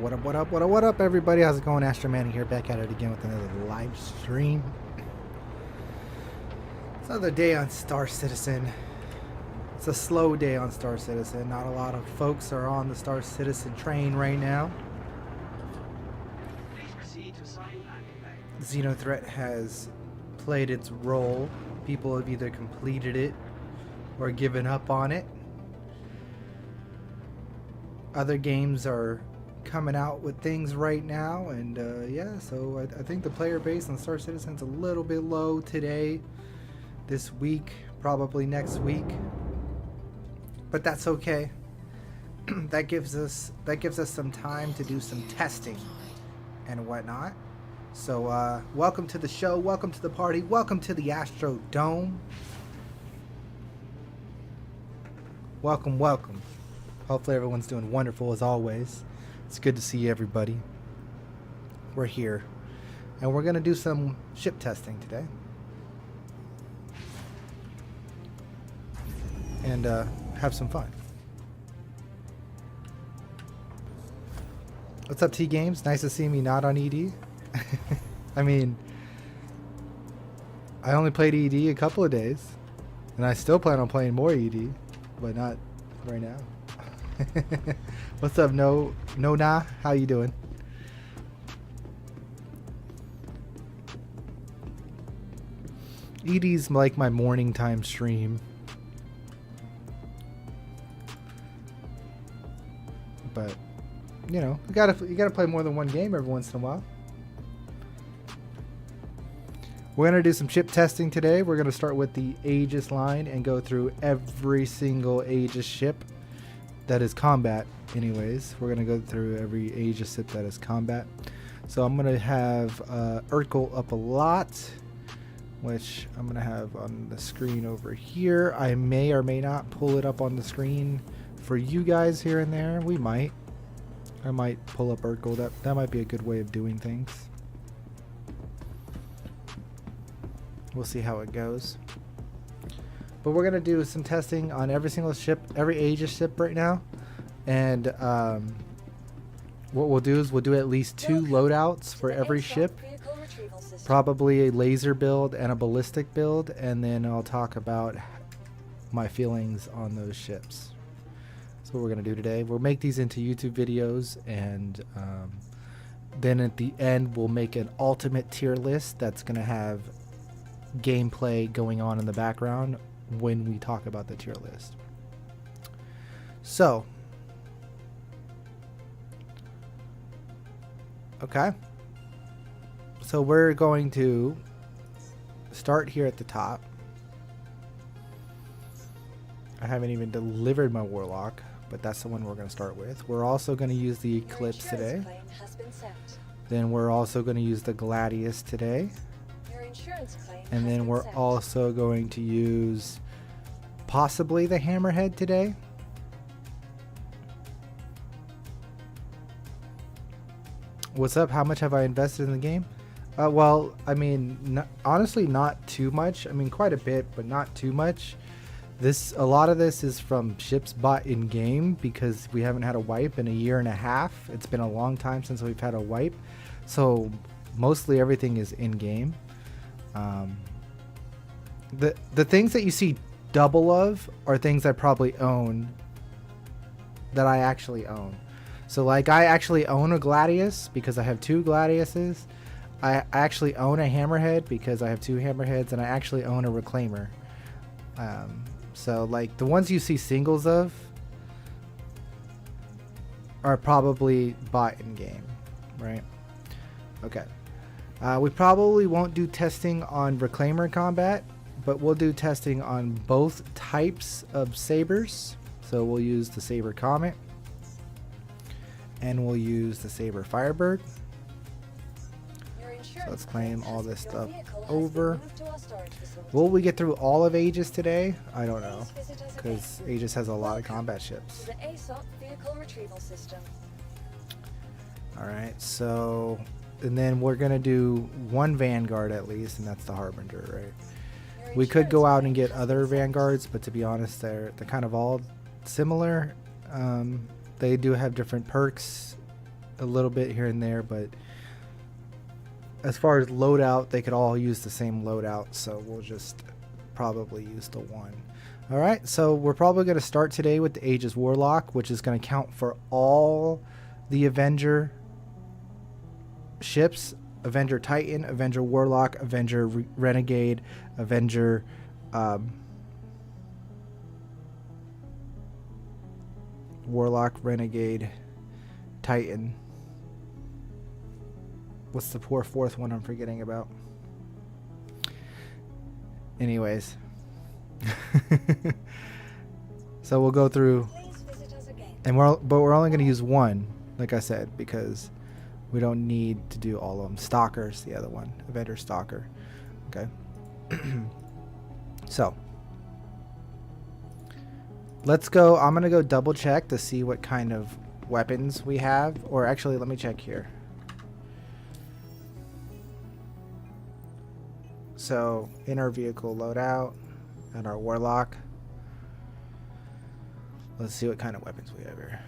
What up, what up, what up, what up, everybody? How's it going? Astro Manny here, back at it again with another live stream. It's another day on Star Citizen. It's a slow day on Star Citizen. Not a lot of folks are on the Star Citizen train right now. Xenothreat has played its role. People have either completed it or given up on it. Other games are coming out with things right now, and yeah, so I think the player base on Star Citizen's a little bit low today, this week, probably next week, but that's okay. that gives us some time to do some testing and whatnot. So welcome to the show, welcome to the party, welcome to the Astro Dome. Welcome, welcome. Hopefully everyone's doing wonderful as always. It's good to see everybody. We're here. And we're going to do some ship testing today. And have some fun. What's up, T-Games? Nice to see me not on ED. I mean, I only played ED a couple of days. And I still plan on playing more ED. But not right now. What's up, nah? How you doing? ED's like my morning time stream, but you know, you gotta play more than one game every once in a while. We're gonna do some chip testing today. We're gonna start with the Aegis line and go through every single Aegis ship that is combat. Anyways, we're gonna go through every Aegis ship that is combat. So I'm gonna have Urkel up a lot, which I'm gonna have on the screen over here. I may or may not pull it up on the screen for you guys here and there. I might pull up Urkel. That might be a good way of doing things. We'll see how it goes. But we're going to do some testing on every single ship, every Aegis ship right now. And what we'll do is we'll do at least 2 loadouts for every ship. Probably a laser build and a ballistic build. And then I'll talk about my feelings on those ships. That's what we're going to do today. We'll make these into YouTube videos. And then at the end, we'll make an ultimate tier list that's going to have gameplay going on in the background when we talk about the tier list. So, okay. So we're going to start here at the top. I haven't even delivered my Warlock, but that's the one we're going to start with. We're also going to use the Eclipse today. Then we're also going to use the Gladius today. And then we're also going to use possibly the Hammerhead today. What's up? How much have I invested in the game? Well, I mean, honestly, not too much. I mean, quite a bit, but not too much. A lot of this is from ships bought in game because we haven't had a wipe in a year and a half. It's been a long time since we've had a wipe. So mostly everything is in game. The things that you see double of are things I probably own that I actually own. So like I actually own a Gladius because I have 2 Gladiuses. I actually own a Hammerhead because I have 2 Hammerheads, and I actually own a Reclaimer. So like the ones you see singles of are probably bought in game, right? Okay. We probably won't do testing on Reclaimer combat, but we'll do testing on both types of sabers. So we'll use the Saber Comet, and we'll use the Saber Firebird. So let's claim all this stuff over. Will we get through all of Aegis today? I don't know, because Aegis has a lot of combat ships. Alright, so... and then we're going to do 1 Vanguard at least, and that's the Harbinger, right? We could go out and get other Vanguards, but to be honest, they're kind of all similar. They do have different perks a little bit here and there, but as far as loadout, they could all use the same loadout, so we'll just probably use the one. Alright, so we're probably going to start today with the Aegis Warlock, which is going to count for all the Avenger ships. Avenger Titan, Avenger Warlock, Avenger Renegade, Avenger Warlock, Renegade, Titan. What's the poor fourth one I'm forgetting about? Anyways. So we'll go through, and we're only going to use one, like I said, because we don't need to do all of them. Stalker's the other one, Avenger Stalker. Okay. So let's go. I'm going to go double check to see what kind of weapons we have, or actually let me check here. So in our vehicle loadout and our Warlock, let's see what kind of weapons we have here.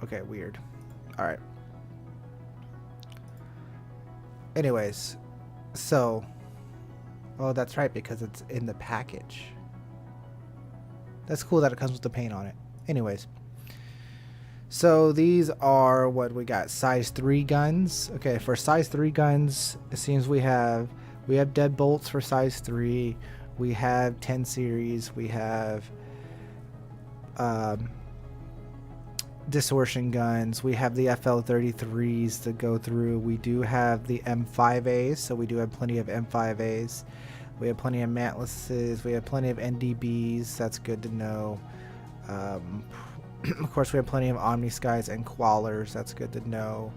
Okay, weird. Alright. Anyways, so, oh, that's right, because it's in the package. That's cool that it comes with the paint on it. Anyways, so these are what we got. Size 3 guns. Okay, for size 3 guns, it seems we have deadbolts for size 3. We have 10 series. We have distortion guns. We have the FL33s to go through. We do have the M5As, so we do have plenty of M5As. We have plenty of Mantluses. We have plenty of NDBs. That's good to know. Of course, we have plenty of Omniskies and Quallers. That's good to know.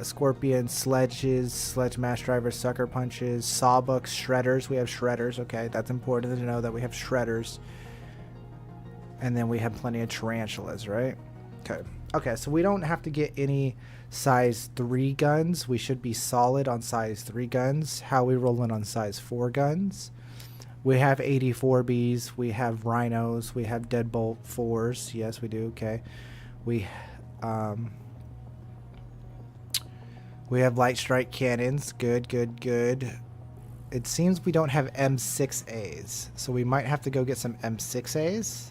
Scorpions, Sledges, Sledge Mash Drivers, Sucker Punches, Sawbucks, Shredders. We have Shredders. Okay, that's important to know that we have Shredders. And then we have plenty of Tarantulas, right? Okay. Okay, so we don't have to get any size 3 guns. We should be solid on size 3 guns. How we rolling on size 4 guns? We have 84Bs. We have Rhinos. We have Deadbolt 4s. Yes, we do. Okay. We have Light Strike Cannons. Good, good, good. It seems we don't have M6As, so we might have to go get some M6As.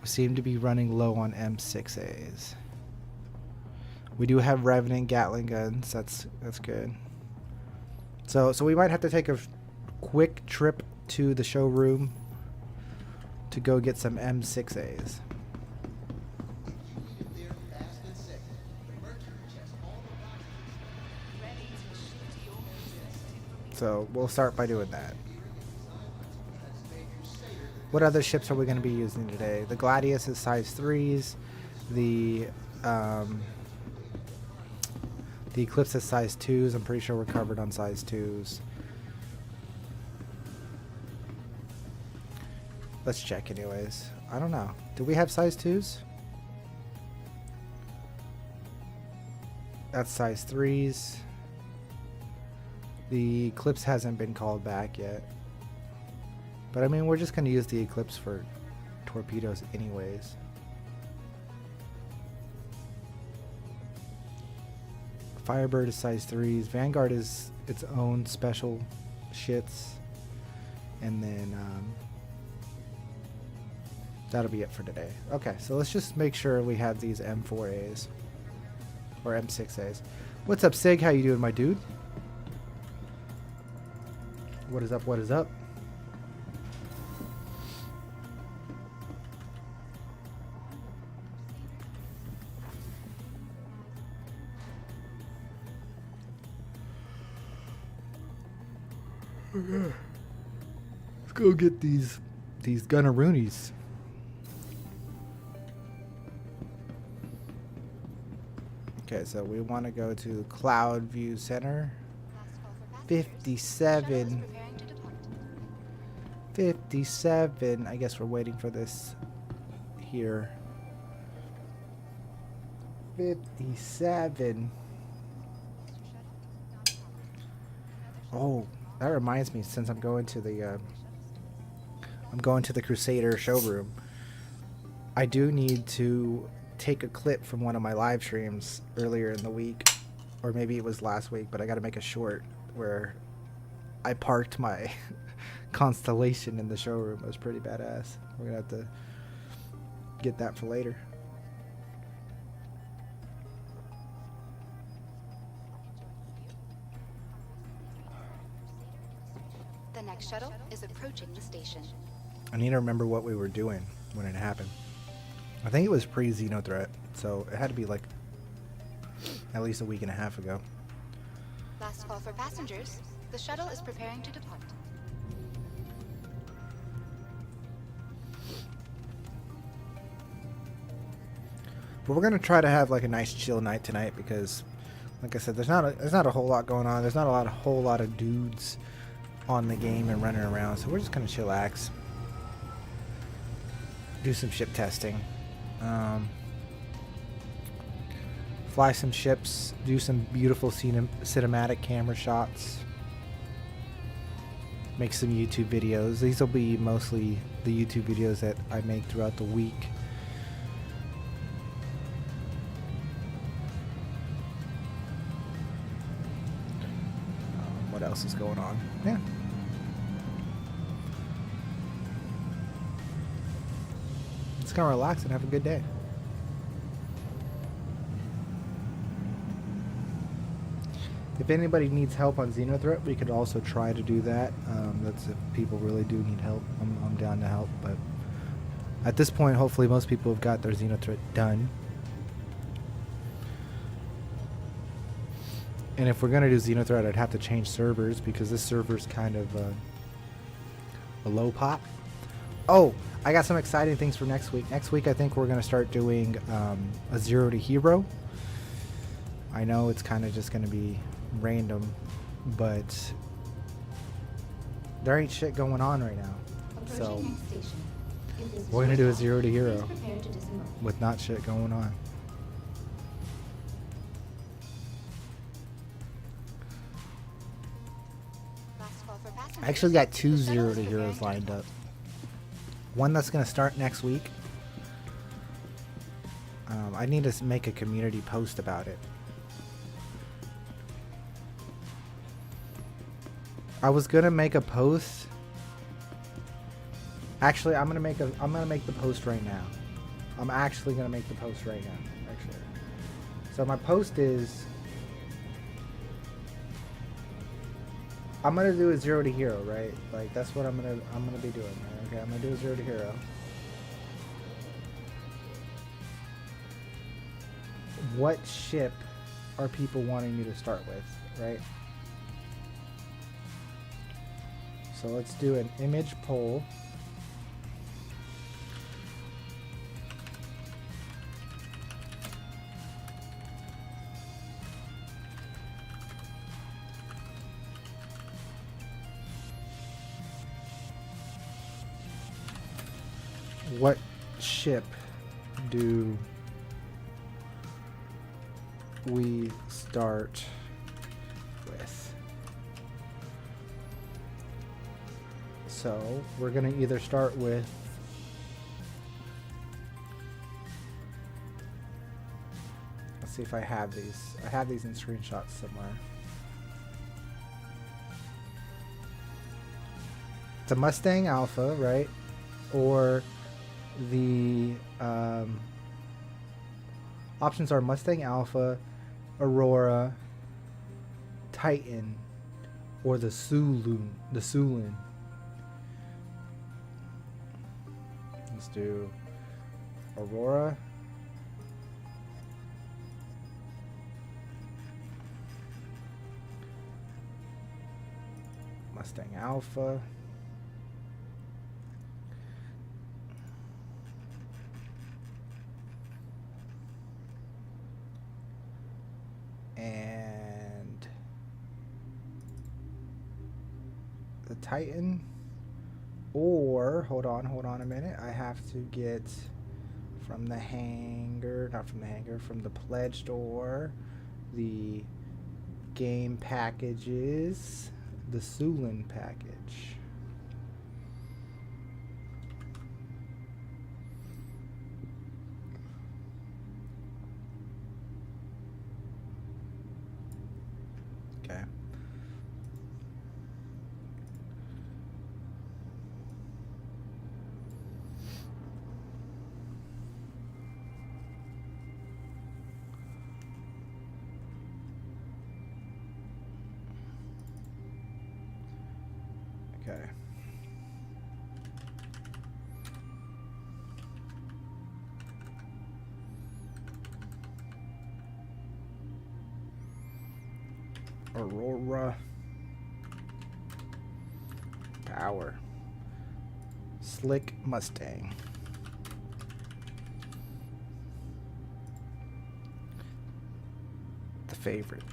We seem to be running low on M6As. We do have Revenant Gatling guns. That's good. So we might have to take a quick trip to the showroom to go get some M6As. So we'll start by doing that. What other ships are we going to be using today? The Gladius is size 3s. The Eclipse is size 2s. I'm pretty sure we're covered on size 2s. Let's check anyways. I don't know. Do we have size 2s? That's size 3s. The Eclipse hasn't been called back yet. But I mean, we're just going to use the Eclipse for torpedoes anyways. Firebird is size 3s. Vanguard is its own special shits. And then that'll be it for today. Okay, so let's just make sure we have these M4As. Or M6As. What's up, Sig? How you doing, my dude? What is up? What is up? Let's go get these gunnaroonies. Okay, so we want to go to Cloud View Center. 57. 57. I guess we're waiting for this here. 57. Oh, that reminds me. Since I'm going to the Crusader showroom, I do need to take a clip from one of my live streams earlier in the week, or maybe it was last week, but I got to make a short where I parked my Constellation in the showroom. It was pretty badass. We're gonna have to get that for later. The next shuttle is approaching the station. I need to remember what we were doing when it happened. I think it was pre-Xenothreat, so it had to be like at least a week and a half ago. Last call for passengers. The shuttle is preparing to depart. But we're gonna try to have like a nice chill night tonight because, like I said, there's not a whole lot going on. There's not a whole lot of dudes on the game and running around, so we're just gonna chillax, do some ship testing, fly some ships, do some beautiful cinematic camera shots, make some YouTube videos. These will be mostly the YouTube videos that I make throughout the week. What else is going on? Yeah. Just gonna relax and have a good day. If anybody needs help on Xenothreat, we could also try to do that. That's if people really do need help. I'm down to help, but at this point, hopefully most people have got their Xenothreat done. And if we're gonna do Xenothreat, I'd have to change servers because this server's kind of a low pop. Oh, I got some exciting things for next week. Next week, I think we're gonna start doing a 0 to hero. I know it's kind of just gonna be random, but there ain't shit going on right now. So we're gonna do a 0 to hero with not shit going on. I actually got 2 0 to heroes lined up. One that's going to start next week. I need to make a community post about it. I was going to make a post. Actually, I'm going to make the post right now. I'm actually going to make the post right now, actually. So my post is, I'm gonna do a 0 to hero, right? Like that's what I'm gonna be doing. Right? Okay, I'm gonna do a 0 to hero. What ship are people wanting me to start with, right? So let's do an image poll. What ship do we start with? So we're going to either start with let's see if I have these. I have these in screenshots somewhere. It's a Mustang Alpha, right? Or the options are Mustang Alpha, Aurora, Titan, or the Sulun. Let's do Aurora, Mustang Alpha, and the Titan, or hold on a minute, I have to get from the hangar, from the pledge store, the game packages. the Sulin package. Okay. Okay. Aurora Power Slick Mustang. The favorite.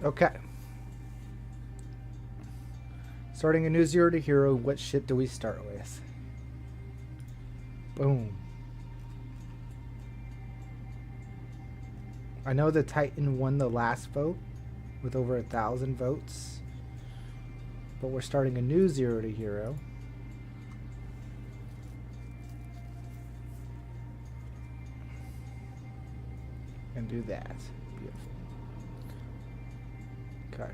Okay. Starting a new 0 to hero, what shit do we start with? Boom. I know the Titan won the last vote with over 1,000 votes. But we're starting a new 0 to hero. And do that. Beautiful. Okay.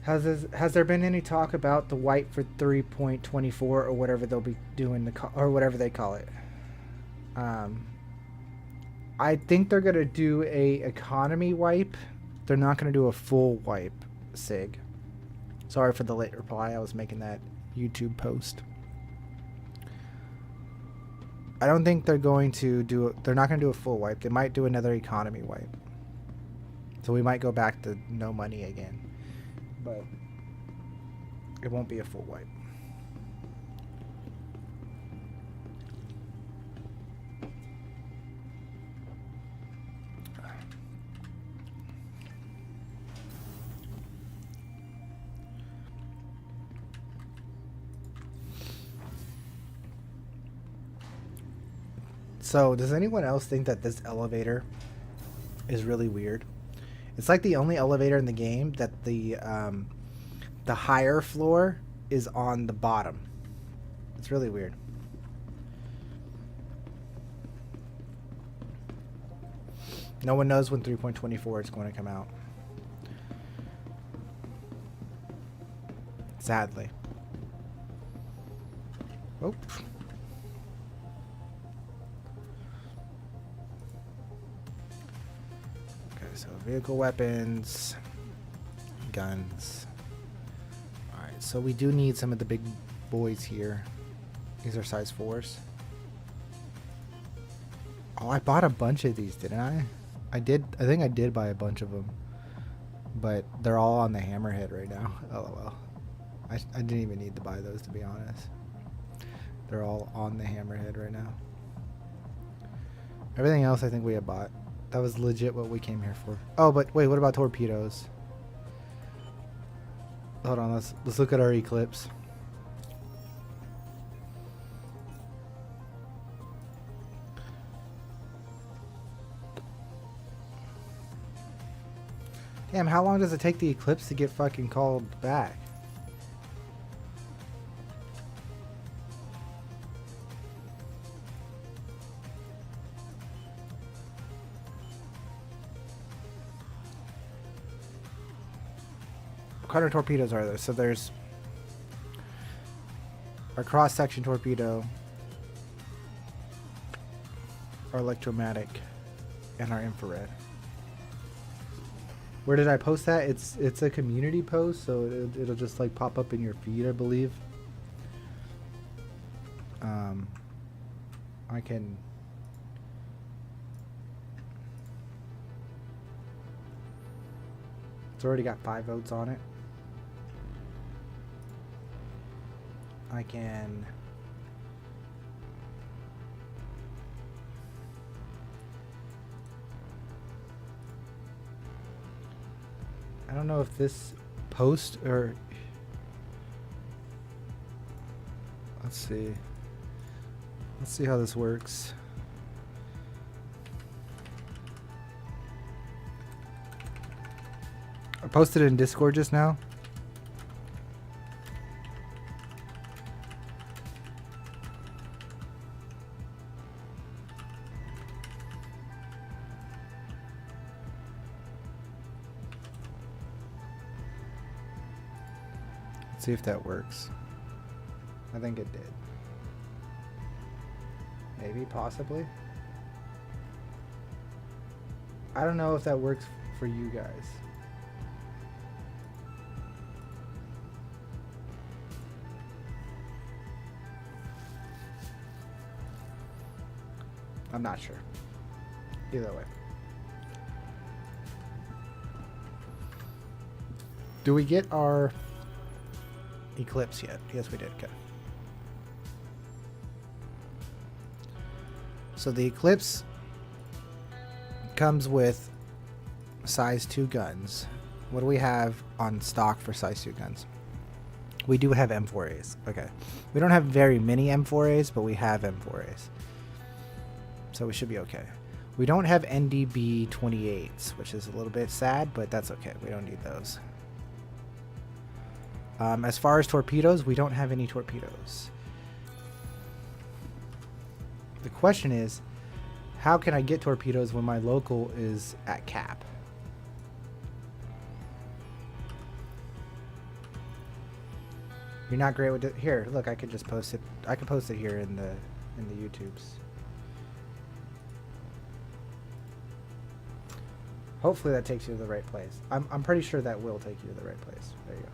Has there been any talk about the wipe for 3.24 or whatever they'll be doing or whatever they call it? I think they're gonna do a economy wipe. They're not gonna do a full wipe, Sig. Sorry for the late reply. I was making that YouTube post. I don't think they're going to do. They're not going to do a full wipe. They might do another economy wipe. So we might go back to no money again, but it won't be a full wipe. So, does anyone else think that this elevator is really weird? It's like the only elevator in the game that the higher floor is on the bottom. It's really weird. No one knows when 3.24 is going to come out. Sadly. Oh. So vehicle weapons, guns. Alright, so we do need some of the big boys here. These are size 4s. Oh, I bought a bunch of these, didn't I? I think I did buy a bunch of them. But they're all on the hammerhead right now. LOL. I didn't even need to buy those, to be honest. They're all on the hammerhead right now. Everything else I think we have bought. That was legit what we came here for. Oh, but wait, what about torpedoes? Hold on, let's look at our Eclipse. Damn, how long does it take the Eclipse to get fucking called back? What kind of torpedoes are there? So there's our cross-section torpedo, our electromagnetic, and our infrared. Where did I post that? It's a community post, so it'll just like pop up in your feed, I believe. I can. It's already got 5 votes on it. I can. I don't know if this post or. Let's see. Let's see how this works. I posted it in Discord just now. Let's see if that works. I think it did. Maybe, possibly. I don't know if that works for you guys. I'm not sure. Either way. Do we get our Eclipse yet? Yes, we did. Okay. So the Eclipse comes with size 2 guns. What do we have on stock for size 2 guns? We do have M4As. Okay. We don't have very many M4As, but we have M4As. So we should be okay. We don't have NDB 28s, which is a little bit sad, but that's okay. We don't need those. As far as torpedoes, we don't have any torpedoes. The question is, how can I get torpedoes when my local is at cap? You're not great with it. Here, look, I could just post it. I can post it here in the YouTubes. Hopefully that takes you to the right place. I'm pretty sure that will take you to the right place. There you go.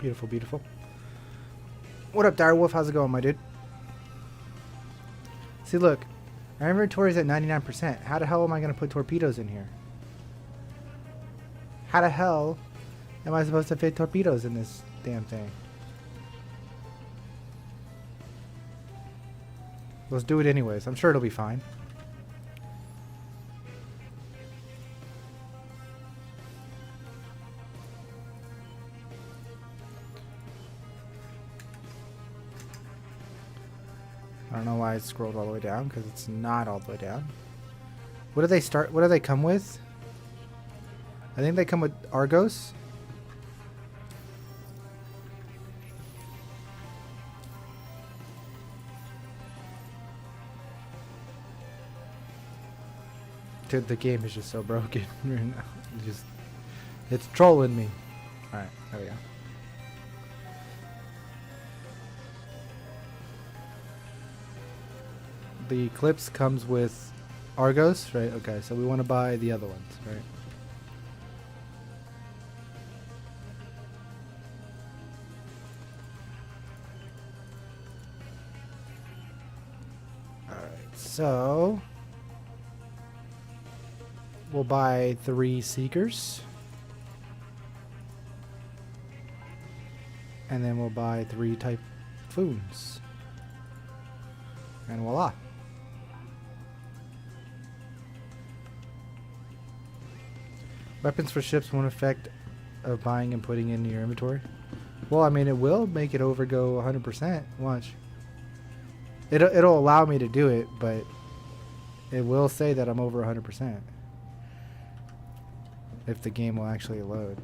Beautiful, beautiful. What up, Direwolf? How's it going, my dude? See, look. Our inventory is at 99%. How the hell am I going to put torpedoes in here? How the hell am I supposed to fit torpedoes in this damn thing? Let's do it anyways. I'm sure it'll be fine. I don't know why it scrolled all the way down, because it's not all the way down. What do they start? What do they come with? I think they come with Argos. Dude, the game is just so broken right now. It's trolling me. Alright, there we go. The Eclipse comes with Argos, right? Okay, so we want to buy the other ones, right? Alright, so we'll buy 3 Seekers. And then we'll buy 3 Typhoons. And voila. Weapons for ships won't affect of buying and putting into your inventory. Well, I mean, it will make it overgo 100%. Watch. It'll allow me to do it, but it will say that I'm over 100%. If the game will actually load.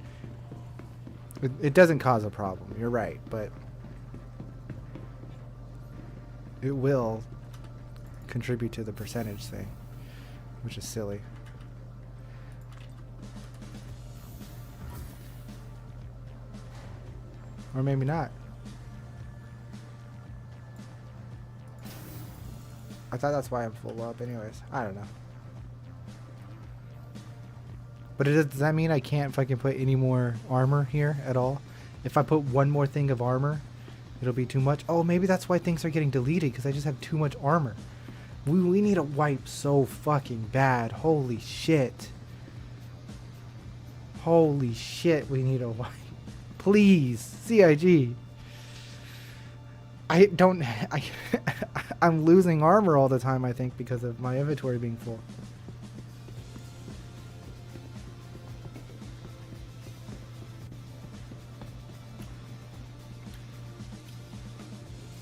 It doesn't cause a problem. You're right, but it will contribute to the percentage thing, which is silly. Or maybe not. I thought that's why I'm full up anyways. I don't know. But does that mean I can't fucking put any more armor here at all? If I put one more thing of armor, it'll be too much. Oh, maybe that's why things are getting deleted, because I just have too much armor. We need a wipe so fucking bad. Holy shit. Holy shit, we need a wipe. Please, CIG. I'm losing armor all the time, I think, because of my inventory being full.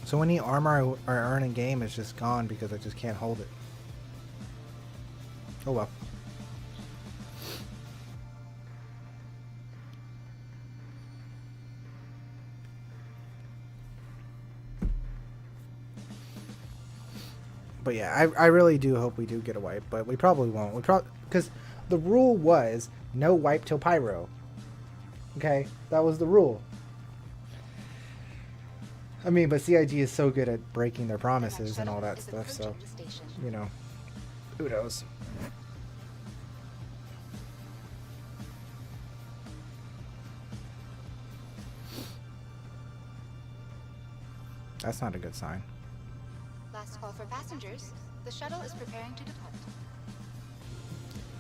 So any armor I earn in game is just gone because I just can't hold it. Oh well. But yeah, I really do hope we do get a wipe, but we probably won't. Because the rule was no wipe till pyro. Okay, that was the rule. I mean, but CIG is so good at breaking their promises and all that stuff, so, you know, who knows. That's not a good sign. Last call for passengers. The shuttle is preparing to depart.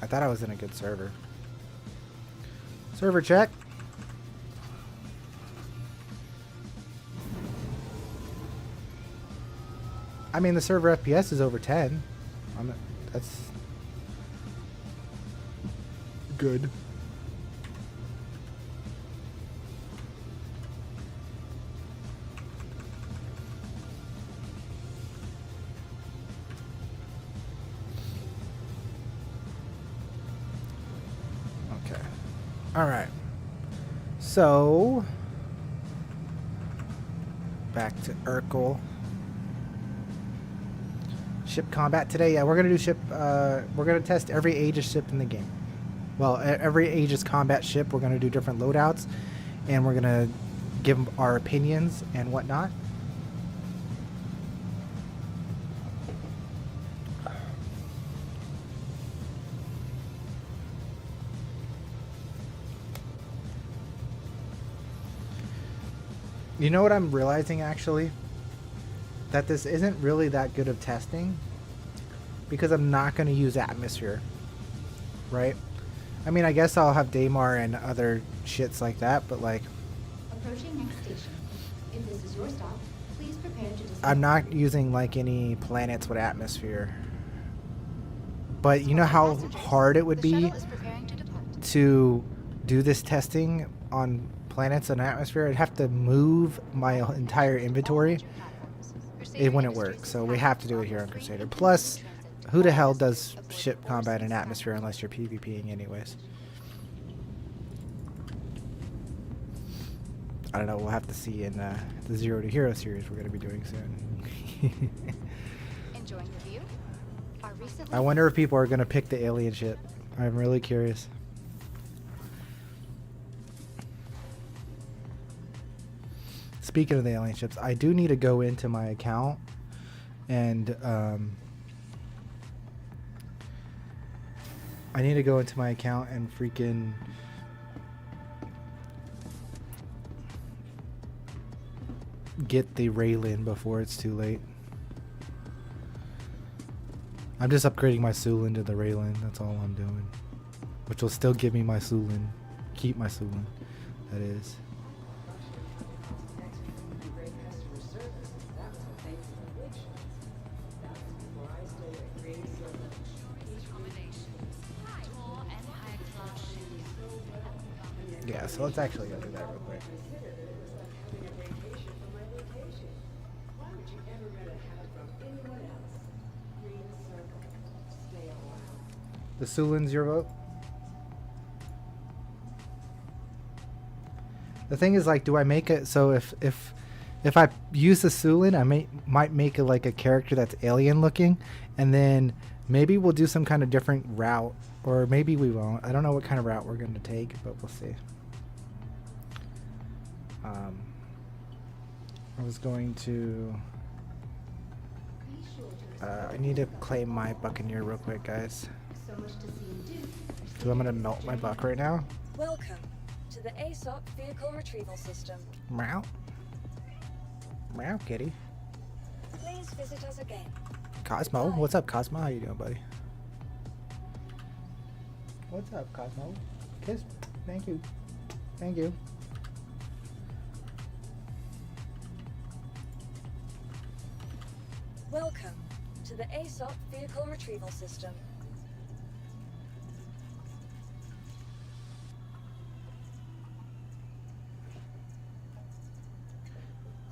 I thought I was in a good server. Server check. I mean, the server FPS is over 10. That's good. Okay. All right. So back to Urkel. Ship combat today. Yeah, we're gonna do ship. We're gonna test every Aegis ship in the game. Well, every Aegis combat ship. We're gonna do different loadouts, and we're gonna give them our opinions and whatnot. You know what I'm realizing actually? That this isn't really that good of testing because I'm not going to use atmosphere, right? I mean, I guess I'll have Daymar and other shits like that, but like, Approaching next station. If this is your stop, please prepare to descend. I'm not using like any planets with atmosphere. But you know how hard it would be to do this testing on planets and atmosphere? I'd have to move my entire inventory. It wouldn't work, so we have to do it here on Crusader. Plus, who the hell does ship combat in atmosphere unless you're PvPing anyways? I don't know, we'll have to see in the Zero to Hero series we're going to be doing soon. Enjoying the view? I wonder if people are going to pick the alien ship. I'm really curious. Speaking of the alien ships, I do need to go into my account and I need to go into my account and freaking get the Raylan before it's too late. I'm just upgrading my Sulin to the Raylan. That's all I'm doing. Which will still give me my Sulin. Keep my Sulin. That is. Yeah, so let's actually go do that real quick. The Sulin's your vote? The thing is, like, do I make it so if I use the Sulin, I might make it like a character that's alien looking, and then maybe we'll do some kind of different route, or maybe we won't. I don't know what kind of route we're going to take, but we'll see. I was going to... I need to claim my Buccaneer real quick, guys. Because I'm going to melt my buck right now. Welcome to the ASOP Vehicle Retrieval System. Meow. Meow, kitty. Please visit us again. Cosmo, what's up, Cosmo? How you doing, buddy? What's up, Cosmo? Kiss. Thank you. Thank you. Welcome to the ASOP Vehicle Retrieval System.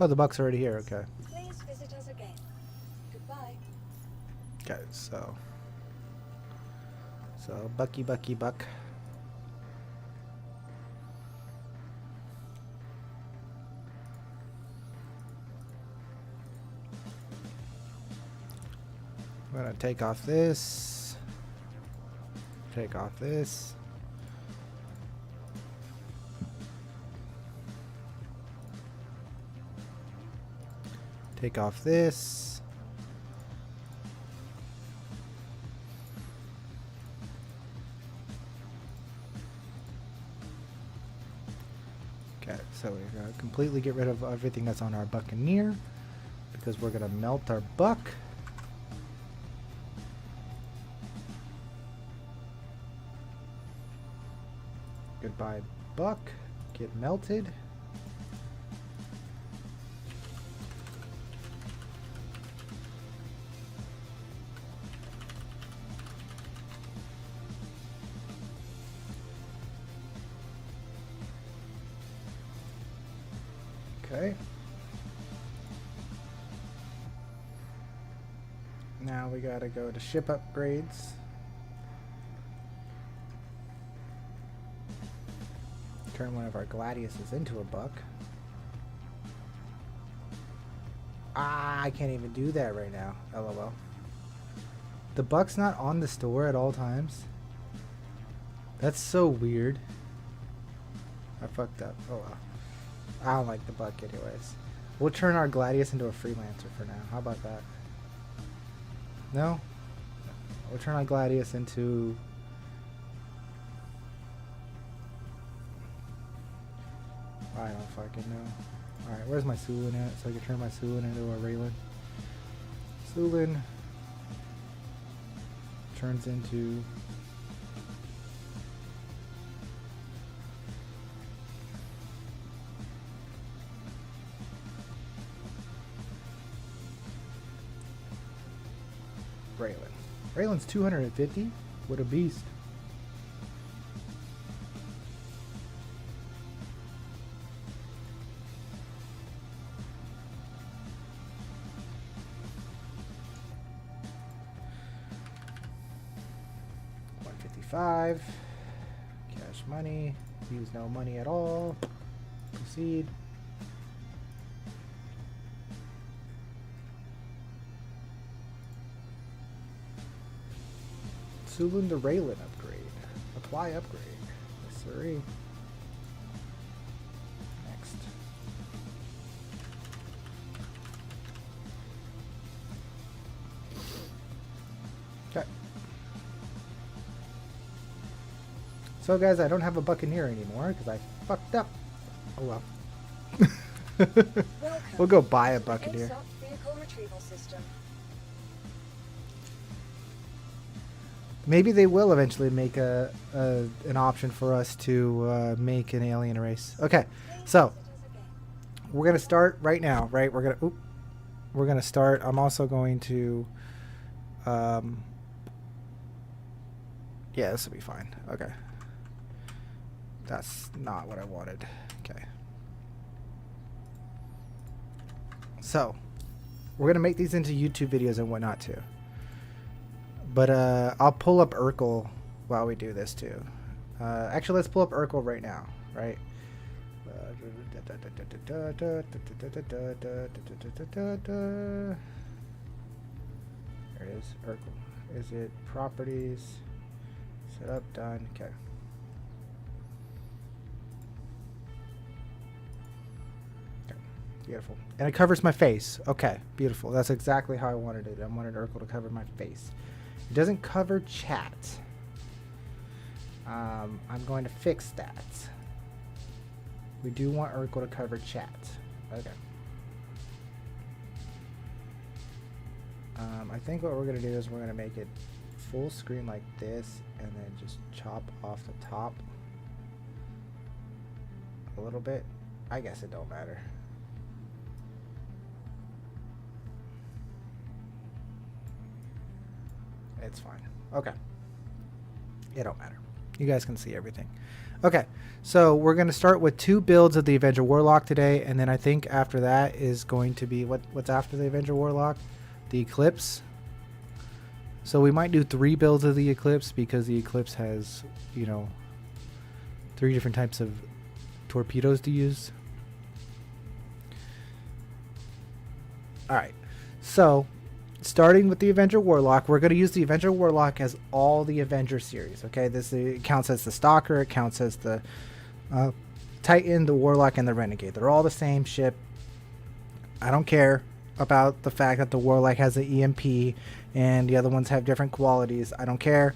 Oh, the buck's already here. Okay. Please visit us again. Goodbye. Okay, so Bucky, Buck. I'm gonna take off this. Take off this. Take off this. Okay, so we're gonna completely get rid of everything that's on our Buccaneer because we're gonna melt our buck. Goodbye, buck. Get melted. Okay. Now we gotta go to ship upgrades. Turn one of our Gladiuses into a buck. Ah, I can't even do that right now. LOL. The buck's not on the store at all times. That's so weird. I fucked up. Oh well. I don't like the buck anyways. We'll turn our Gladius into a freelancer for now. How about that? No? We'll turn our Gladius into... I don't fucking know. Alright, where's my Sulin at? So I can turn my Sulin into a Raylan. Sulin turns into... Raylan. Raylan's 250? What a beast. $155. Cash money. Use no money at all. Proceed. Sulin the Raylan upgrade. Apply upgrade. Yes, sirree. Next. Okay. So guys, I don't have a Buccaneer anymore because I fucked up. Oh well. We'll go buy a Buccaneer. Vehicle retrieval system. Maybe they will eventually make an option for us to make an alien race. Okay, so we're gonna start right now, right? We're gonna start. I'm also going to. Yeah, this will be fine. Okay, that's not what I wanted. Okay, so we're gonna make these into YouTube videos and whatnot too. But I'll pull up Urkel while we do this too. Actually, let's pull up Urkel right now, right? There it is, Urkel. Is it properties? Set up, done, okay. Beautiful. And it covers my face. Okay, beautiful. That's exactly how I wanted it. I wanted Urkel to cover my face. It doesn't cover chat. I'm going to fix that. We do want Urkel to cover chat. Okay. I think what we're going to do is we're going to make it full screen like this and then just chop off the top a little bit. I guess it don't matter. It's fine. Okay. It don't matter. You guys can see everything. Okay. So we're going to start with 2 builds of the Avenger Warlock today. And then I think after that is going to be what's after the Avenger Warlock? The Eclipse. So we might do 3 builds of the Eclipse because the Eclipse has, you know, 3 different types of torpedoes to use. All right. So starting with the Avenger Warlock, we're going to use the Avenger Warlock as all the Avenger series. Okay, this counts as the Stalker, it counts as the Titan, the Warlock, and the Renegade. They're all the same ship. I don't care about the fact that the Warlock has an EMP and the other ones have different qualities. I don't care.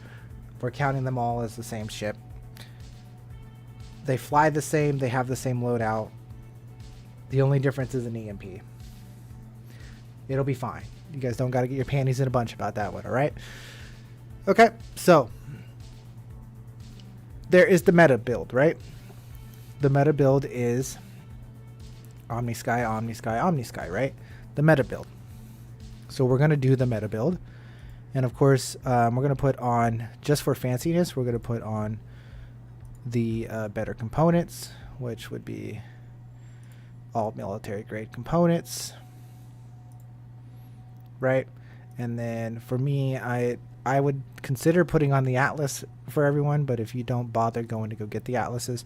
We're counting them all as the same ship. They fly the same. They have the same loadout. The only difference is an EMP. It'll be fine. You guys don't got to get your panties in a bunch about that one, all right? Okay, so there is the meta build, right? The meta build is Omni-Sky, Omni-Sky, Omni-Sky, right? The meta build. So we're going to do the meta build. And of course, we're going to put on, just for fanciness, we're going to put on the better components, which would be all military grade components. Right, and then for me, I would consider putting on the Atlas for everyone, but if you don't bother going to go get the Atlases,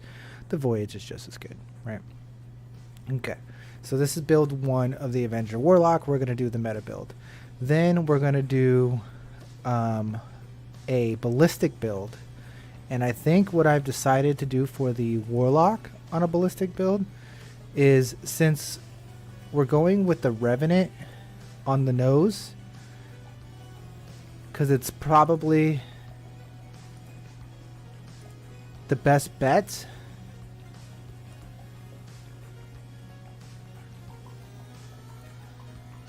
the Voyage is just as good, right? Okay, so this is build 1 of the Avenger Warlock. We're going to do the meta build. Then we're going to do a ballistic build, and I think what I've decided to do for the Warlock on a ballistic build is, since we're going with the Revenant on the nose, because it's probably the best bet.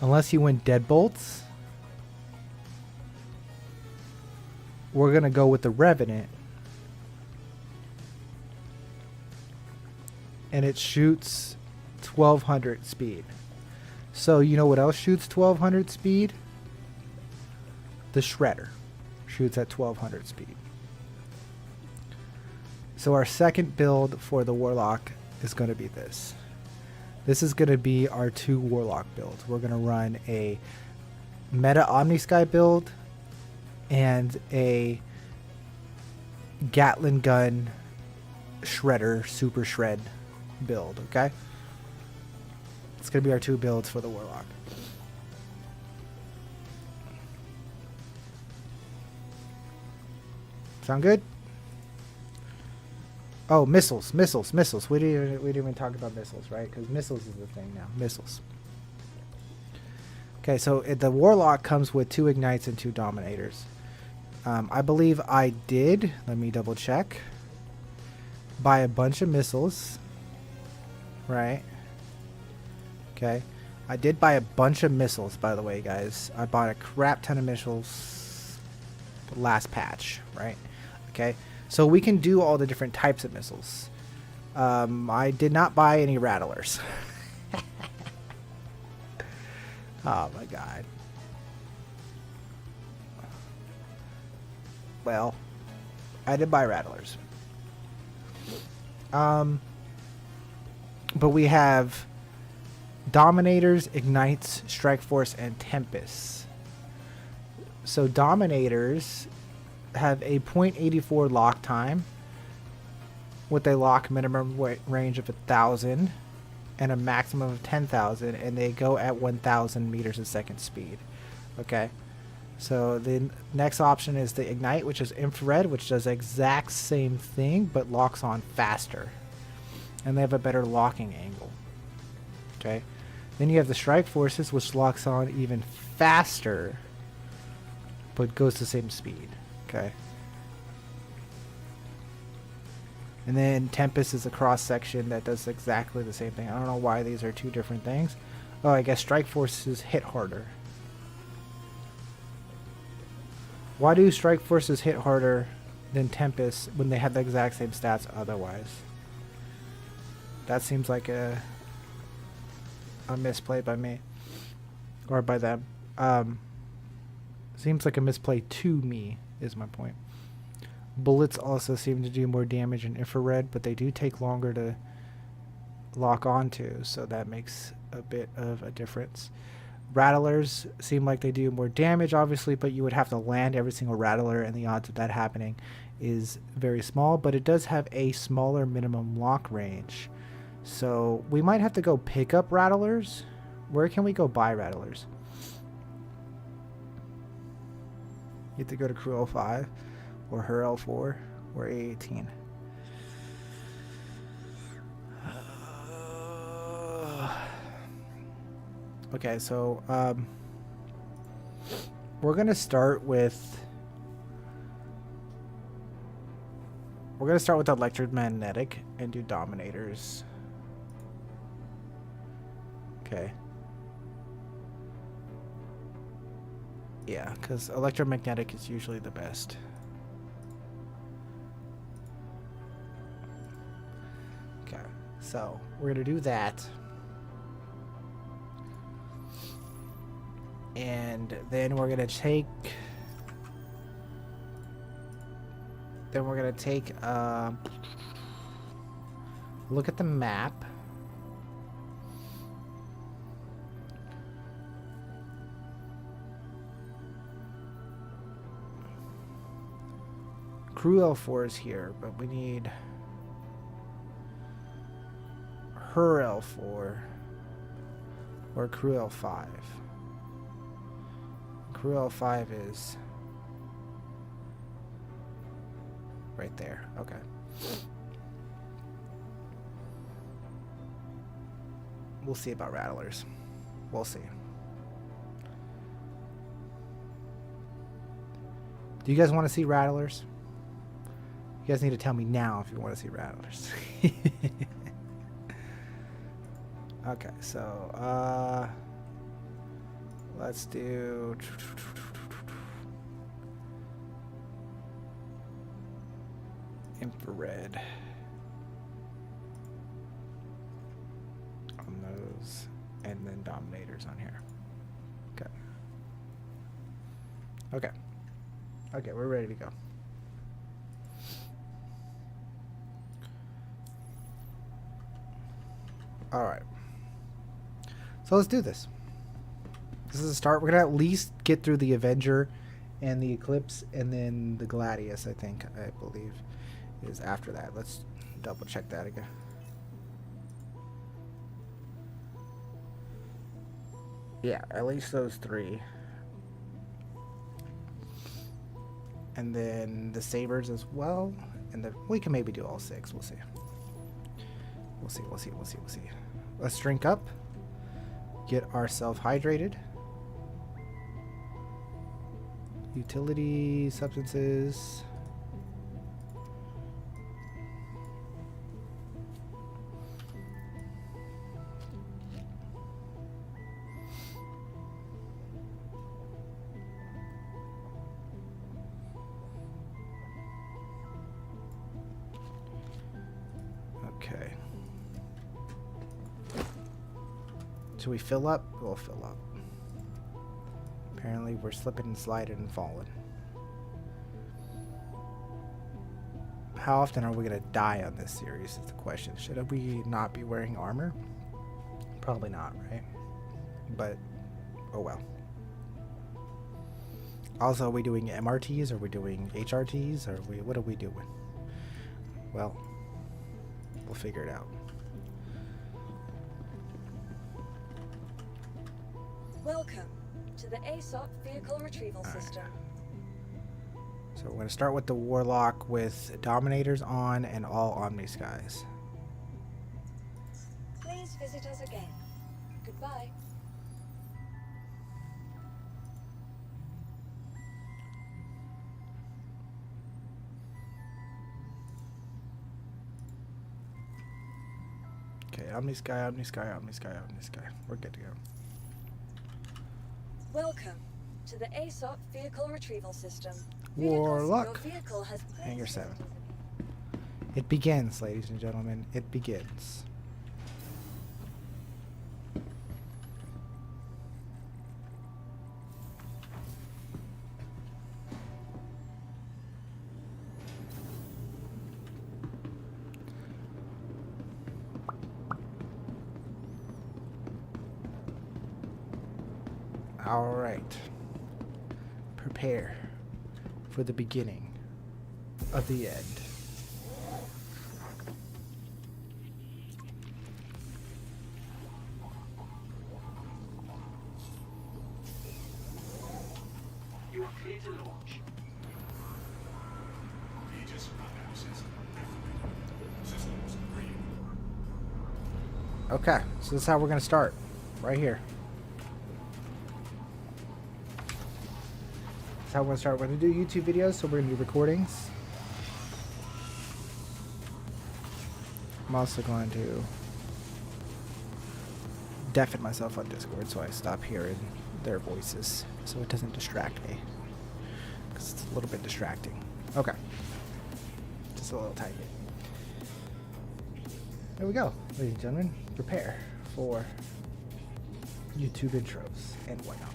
Unless you win deadbolts, we're gonna go with the Revenant, and it shoots 1200 speed. So you know what else shoots 1200 speed? The Shredder shoots at 1200 speed. So our second build for the Warlock is going to be this. This is going to be our 2 Warlock builds. We're going to run a meta Omni-Sky build and a Gatling gun Shredder Super Shred build, okay? It's going to be our 2 builds for the Warlock. Sound good? Oh, missiles. We didn't even talk about missiles, right? Because missiles is the thing now. Missiles. Okay, so the Warlock comes with 2 Ignites and 2 Dominators. I believe I did, let me double check, buy a bunch of missiles, right? Okay, I did buy a bunch of missiles, by the way, guys. I bought a crap ton of missiles last patch, right? Okay, so we can do all the different types of missiles. I did not buy any rattlers. Oh my god. Well, I did buy rattlers. But we have Dominators, Ignites, Strike Force, and Tempest. So Dominators have a 0.84 lock time with a lock minimum range of 1,000 and a maximum of 10,000, and they go at 1,000 meters a second speed. Okay. So the next option is the Ignite, which is infrared, which does the exact same thing but locks on faster. And they have a better locking angle. Okay. Then you have the Strike Forces, which locks on even faster but goes the same speed. Okay. And then Tempest is a cross section that does exactly the same thing. I don't know why these are two different things. Oh, I guess Strike Forces hit harder. Why do Strike Forces hit harder than Tempest when they have the exact same stats otherwise? That seems like a misplay by me. Or by them. Seems like a misplay to me, is my point. Bullets also seem to do more damage in infrared, but they do take longer to lock onto, so that makes a bit of a difference. Rattlers seem like they do more damage, obviously, but you would have to land every single rattler, and the odds of that happening is very small, but it does have a smaller minimum lock range. So we might have to go pick up rattlers. Where can we go buy rattlers? You have to go to Crew 05 or her L4 or A18. Okay, so we're gonna start with electromagnetic and do Dominators. Okay. Yeah, because electromagnetic is usually the best. Okay, so we're gonna do that. And then we're gonna take look at the map. Crew L4 is here, but we need her L4 or Crew L5. Crew L5 is right there. Okay. We'll see about rattlers. We'll see. Do you guys want to see rattlers? You guys need to tell me now if you want to see rattlers. Okay, so let's do infrared on those, and then Dominators on here. Okay. Okay. Okay, we're ready to go. All right. So let's do this. This is a start. We're going to at least get through the Avenger and the Eclipse, and then the Gladius, I believe, is after that. Let's double check that again. Yeah, at least those three. And then the Sabers as well. And we can maybe do all six. We'll see. We'll see. Let's drink up. Get ourselves hydrated. Utility substances. Okay. Should we fill up? We'll fill up. Apparently we're slipping and sliding and falling. How often are we going to die on this series is the question. Should we not be wearing armor? Probably not, right? But, oh well. Also, are we doing MRTs? Are we doing HRTs? What are we doing? Well, we'll figure it out. Welcome to the ASOP Vehicle Retrieval System. So we're going to start with the Warlock with Dominators on and all Omni Skies. Please visit us again. Goodbye. Okay, Omni Sky, Omni Sky, Omni Sky, Omni Sky. We're good to go. Welcome to the ASOP Vehicle Retrieval System. Warlock. Your vehicle has Hangar 7. It begins, ladies and gentlemen. It begins. All right. Prepare for the beginning of the end. You are clear to launch. Aegis systems green. Okay, so this is how we're going to start. Right here. How we're going to start. We're going to do YouTube videos, so we're going to do recordings. I'm also going to deafen myself on Discord so I stop hearing their voices so it doesn't distract me, because it's a little bit distracting. Okay. Just a little tiny bit. There we go. Ladies and gentlemen, prepare for YouTube intros and whatnot.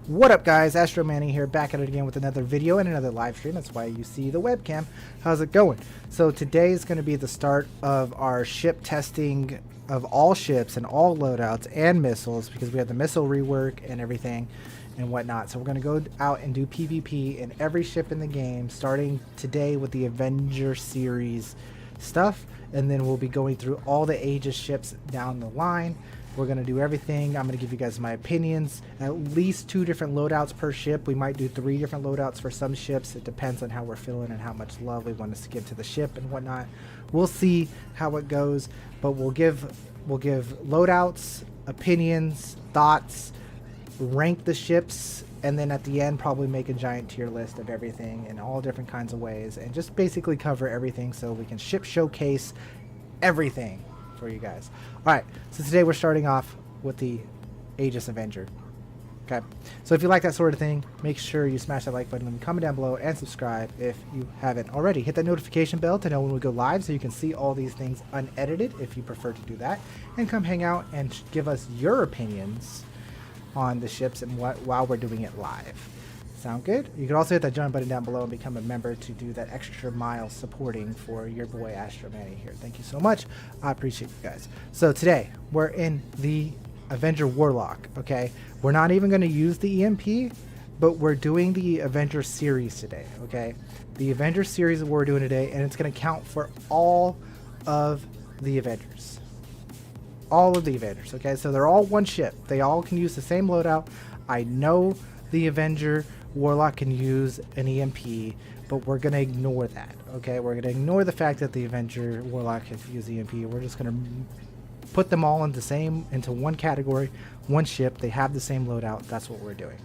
What up, guys? Astro Manny here, back at it again with another video and another live stream. That's why you see the webcam. How's it going? So today is going to be the start of our ship testing of all ships and all loadouts and missiles, because we have the missile rework and everything and whatnot. So we're going to go out and do PvP in every ship in the game, starting today with the Avenger series stuff, and then we'll be going through all the Aegis ships down the line. We're going to do everything. I'm going to give you guys my opinions. At least 2 different loadouts per ship. We might do 3 different loadouts for some ships. It depends on how we're feeling and how much love we want to give to the ship and whatnot. We'll see how it goes, but we'll give loadouts, opinions, thoughts, rank the ships, and then at the end probably make a giant tier list of everything in all different kinds of ways, and just basically cover everything so we can ship showcase everything for you guys. Alright, so today we're starting off with the Aegis Avenger. Okay, so if you like that sort of thing, make sure you smash that like button and comment down below and subscribe if you haven't already. Hit that notification bell to know when we go live so you can see all these things unedited if you prefer to do that. And come hang out and give us your opinions on the ships and what while we're doing it live. Sound good? You can also hit that join button down below and become a member to do that extra mile supporting for your boy Astro Manny here. Thank you so much. I appreciate you guys. So today we're in the Avenger Warlock. Okay, we're not even going to use the EMP, but we're doing the Avenger series today. Okay, the Avenger series is what we're doing today, and it's going to count for all of the Avengers. All of the Avengers. Okay, so they're all one ship. They all can use the same loadout. I know the Avenger Warlock can use an EMP, but we're going to ignore that. Okay, we're going to ignore the fact that the Avenger Warlock has used EMP. We're just going to put them all into one category, one ship. They have the same loadout. That's what we're doing.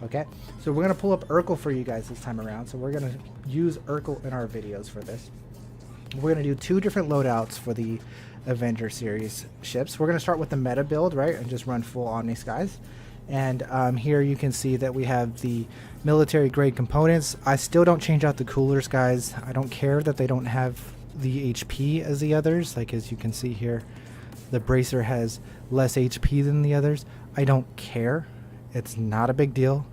Okay, so we're going to pull up Urkel for you guys this time around. So we're going to use Urkel in our videos for this. We're going to do 2 different loadouts for the Avenger series ships. We're going to start with the meta build, right, and just run full Omni Skies. And here you can see that we have the military grade components. I still don't change out the coolers, guys. I don't care that they don't have the HP as the others. Like, as you can see here, the bracer has less HP than the others. I don't care. It's not a big deal.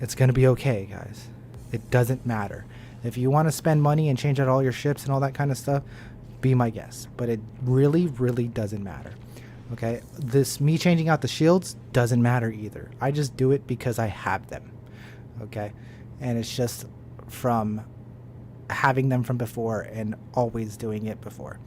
It's going to be okay, guys. It doesn't matter. If you want to spend money and change out all your ships and all that kind of stuff, be my guest. But it really, really doesn't matter. Okay, me changing out the shields doesn't matter either. I just do it because I have them. Okay, and it's just from having them from before and always doing it before.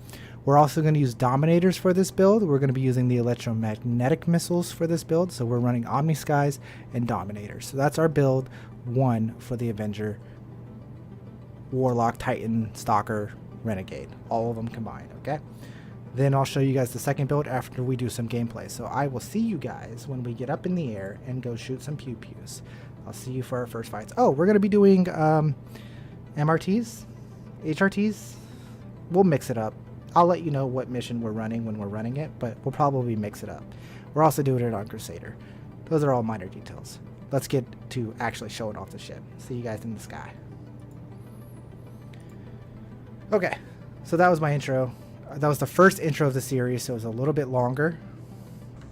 We're also going to use Dominators for this build. We're going to be using the electromagnetic missiles for this build. So we're running Omni Skies and Dominators. So that's our build 1 for the Avenger, Warlock, Titan, Stalker, Renegade. All of them combined, okay? Then I'll show you guys the second build after we do some gameplay. So I will see you guys when we get up in the air and go shoot some pew-pews. I'll see you for our first fights. Oh, we're going to be doing MRTs, HRTs. We'll mix it up. I'll let you know what mission we're running when we're running it, but we'll probably mix it up. We're also doing it on Crusader. Those are all minor details. Let's get to actually showing off the ship. See you guys in the sky. Okay, so that was my intro. That was the first intro of the series, so it was a little bit longer.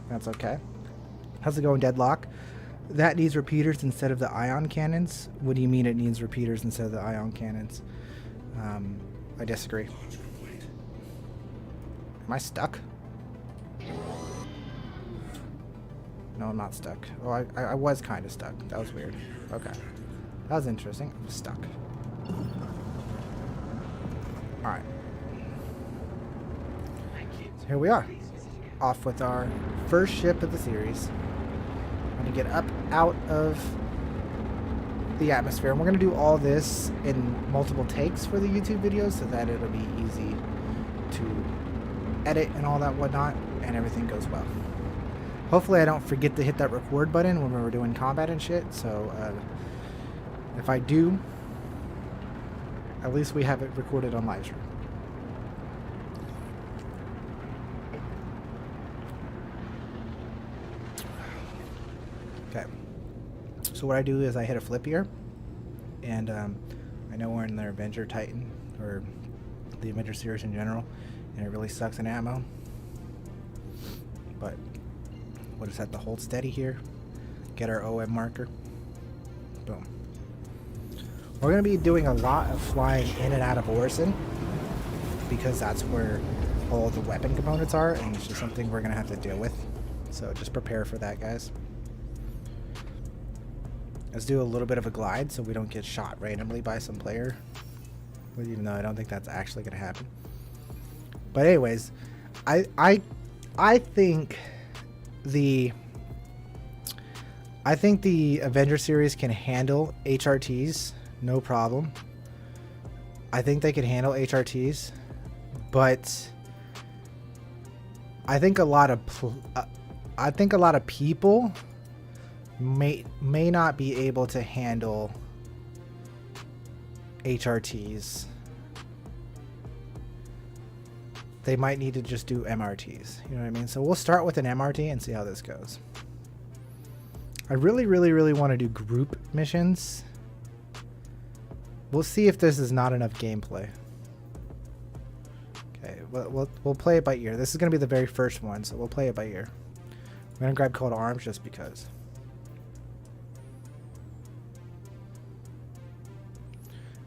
That's okay. How's it going, Deadlock? That needs repeaters instead of the ion cannons. What do you mean it needs repeaters instead of the ion cannons? I disagree. Am I stuck? No, I'm not stuck. Oh, I was kind of stuck. That was weird. Okay. That was interesting. I'm stuck. Alright. So here we are. Off with our first ship of the series. I'm going to get up out of the atmosphere. And we're going to do all this in multiple takes for the YouTube videos so that it'll be easy to edit and all that whatnot, and everything goes well. Hopefully I don't forget to hit that record button when we're doing combat and shit, so if I do, at least we have it recorded on livestream. Okay, so what I do is I hit a flip here, and I know we're in the Avenger Titan, or the Avenger series in general, and it really sucks in ammo, but we'll just have to hold steady here, get our OM marker, boom. We're going to be doing a lot of flying in and out of Orison because that's where all the weapon components are, and it's just something we're going to have to deal with, so just prepare for that, guys. Let's do a little bit of a glide so we don't get shot randomly by some player, even though I don't think that's actually going to happen. But anyways, I think the Avenger series can handle HRTs, no problem. I think they can handle HRTs, but I think a lot of people may not be able to handle HRTs. They might need to just do MRTs. You know what I mean? So we'll start with an MRT and see how this goes. I really want to do group missions. We'll see if this is not enough gameplay. Okay, we'll play it by ear. This is going to be the very first one, so we'll play it by ear. I'm going to grab Call to Arms just because.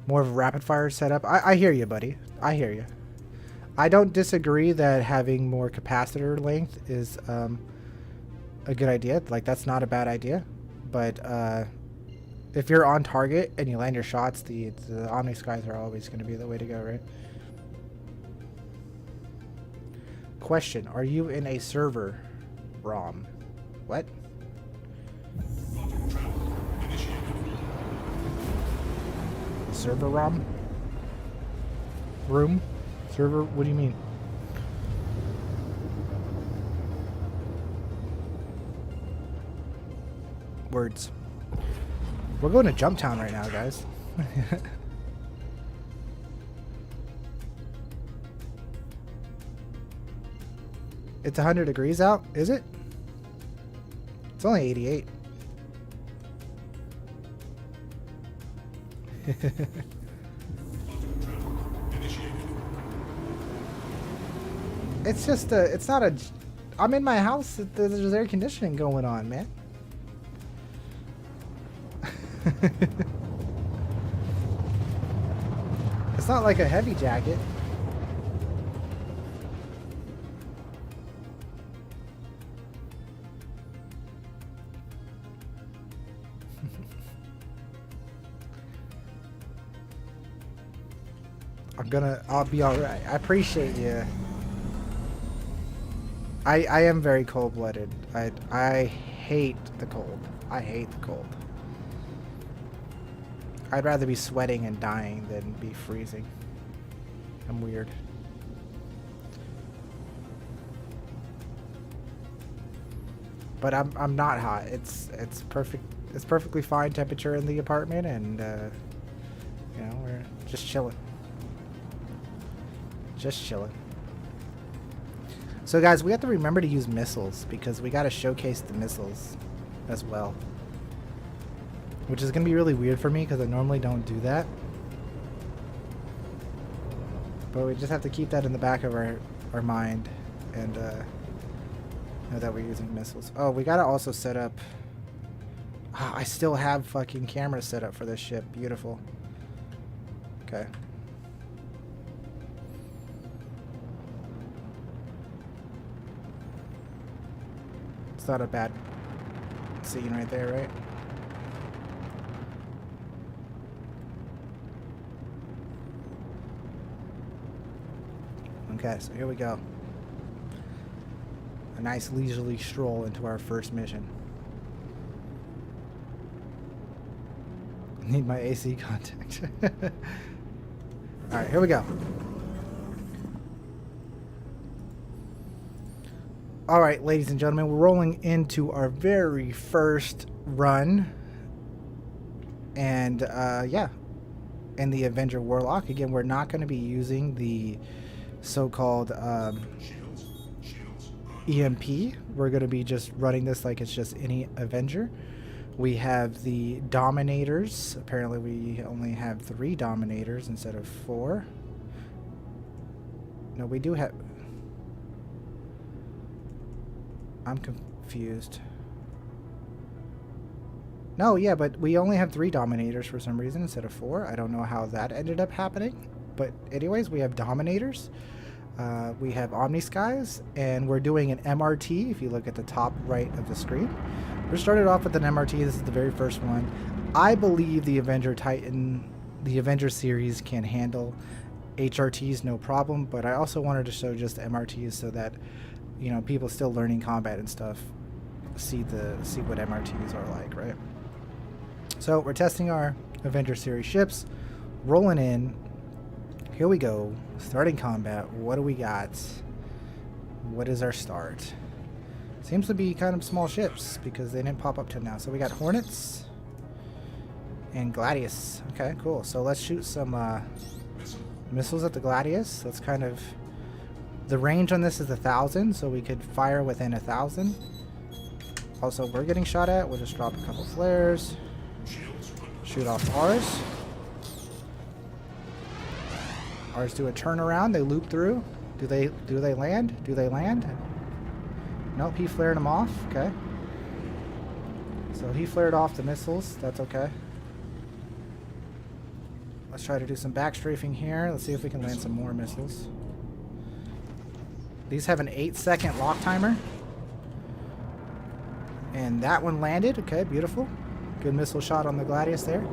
More of a rapid fire setup. I hear you, buddy. I hear you. I don't disagree that having more capacitor length is a good idea. Like, that's not a bad idea. But if you're on target and you land your shots, the Omni Skies are always going to be the way to go, right? Question: are you in a server ROM? What? Server ROM? Room? Server? What do you mean? Words. We're going to Jump Town right now, guys. It's 100 degrees out, is it? It's only 88. It's just it's not a, I'm in my house, there's air conditioning going on, man. It's not like a heavy jacket. I'll be alright. I appreciate you. I am very cold-blooded. I hate the cold. I hate the cold. I'd rather be sweating and dying than be freezing. I'm weird. But I'm not hot. It's perfect. It's perfectly fine temperature in the apartment, and you know, we're just chilling. Just chilling. So guys, we have to remember to use missiles because we got to showcase the missiles as well, which is going to be really weird for me because I normally don't do that. But we just have to keep that in the back of our mind and know that we're using missiles. Oh, we got to also set up... Oh, I still have fucking cameras set up for this ship. Beautiful. Okay. It's not a bad scene right there, right? Okay, so here we go. A nice leisurely stroll into our first mission. Need my AC contact. Alright, here we go. Alright, ladies and gentlemen, we're rolling into our very first run. And, yeah. In the Avenger Warlock. Again, we're not going to be using the so-called EMP. We're going to be just running this like it's just any Avenger. We have the Dominators. Apparently we only have 3 Dominators instead of 4. No, we do have... I'm confused. No, yeah, but we only have 3 Dominators for some reason instead of 4. I don't know how that ended up happening. But anyways, we have Dominators. We have Omniskies. And we're doing an MRT, if you look at the top right of the screen. We started off with an MRT. This is the very first one. I believe the Avenger Titan, the Avenger series can handle HRTs no problem, but I also wanted to show just MRTs so that, you know, people still learning combat and stuff see what MRTs are like, right? So we're testing our Avenger series ships, rolling in. Here we go. Starting combat. What do we got? What is our start? Seems to be kind of small ships because they didn't pop up till now. So we got Hornets and Gladius. Okay, cool. So let's shoot some missiles at the Gladius. That's kind of... The range on this is 1,000, so we could fire within 1,000. Also, we're getting shot at. We'll just drop a couple flares. Shoot off ours. Ours do a turnaround. They loop through. Do they land? Do they land? Nope, he flared them off. Okay. So he flared off the missiles. That's okay. Let's try to do some backstrafing here. Let's see if we can land some more missiles. These have an 8-second lock timer. And that one landed. Okay, beautiful. Good missile shot on the Gladius there.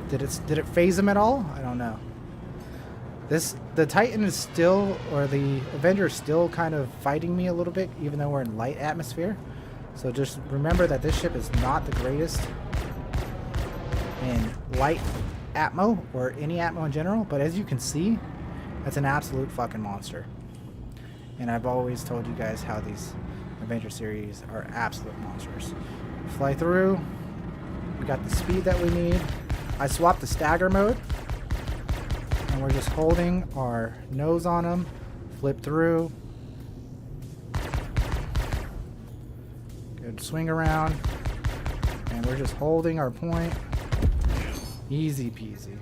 Did it phase him at all? I don't know. The Titan is still, or the Avenger is still kind of fighting me a little bit, even though we're in light atmosphere. So just remember that this ship is not the greatest in light atmo, or any atmo in general. But as you can see, that's an absolute fucking monster. And I've always told you guys how these Avenger series are absolute monsters. Fly through. We got the speed that we need. I swapped the stagger mode. And we're just holding our nose on them. Flip through. Good swing around. And we're just holding our point. Easy peasy.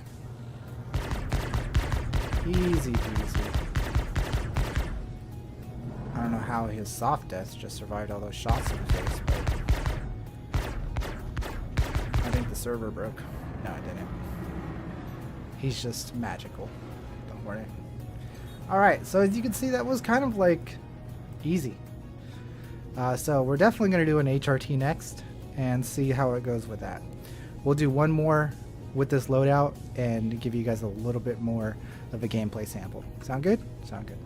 Easy peasy. I don't know how his soft death just survived all those shots in the face, but I think the server broke. No, it didn't. He's just magical. Don't worry. Alright, so as you can see, that was kind of like easy. So we're definitely going to do an HRT next and see how it goes with that. We'll do one more with this loadout and give you guys a little bit more of a gameplay sample. Sound good? Sound good.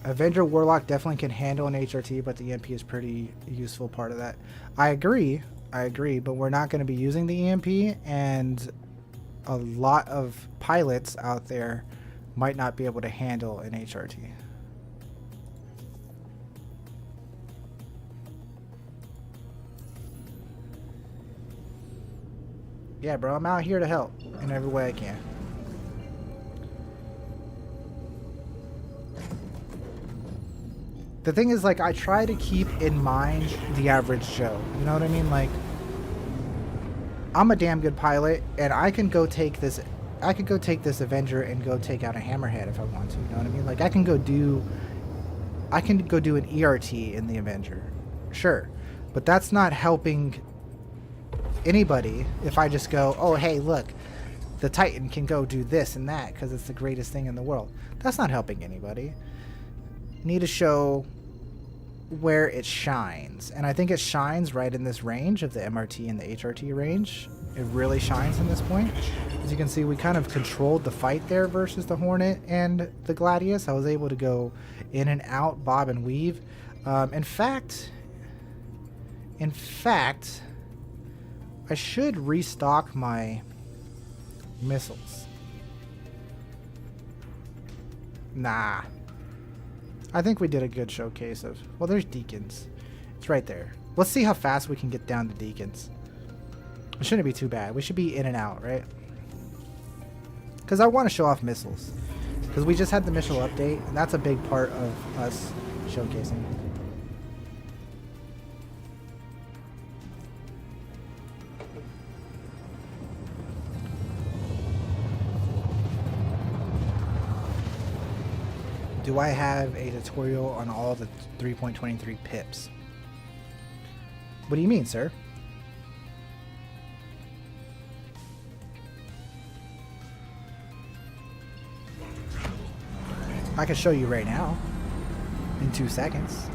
Avenger Warlock definitely can handle an HRT, but the EMP is pretty useful part of that. I agree, but we're not going to be using the EMP, and a lot of pilots out there might not be able to handle an HRT. Yeah, bro, I'm out here to help in every way I can. The thing is, like, I try to keep in mind the average Joe. You know what I mean? Like, I'm a damn good pilot, and I can go take this. I could go take this Avenger and go take out a Hammerhead if I want to. You know what I mean? Like, I can go do an ERT in the Avenger, sure, but that's not helping anybody. If I just go, oh hey, look, the Titan can go do this and that because it's the greatest thing in the world. That's not helping anybody. Need to show where it shines, and I think it shines right in this range of the MRT and the HRT range. It really shines in this point. As you can see, we kind of controlled the fight there versus the Hornet and the Gladius. I was able to go in and out, bob and weave. In fact, I should restock my missiles. Nah. I think we did a good showcase of... Well, there's Deacons. It's right there. Let's see how fast we can get down to Deacons. It shouldn't be too bad. We should be in and out, right? Because I want to show off missiles. Because we just had the missile update, and that's a big part of us showcasing. Do I have a tutorial on all the 3.23 pips? What do you mean, sir? I can show you right now in 2 seconds.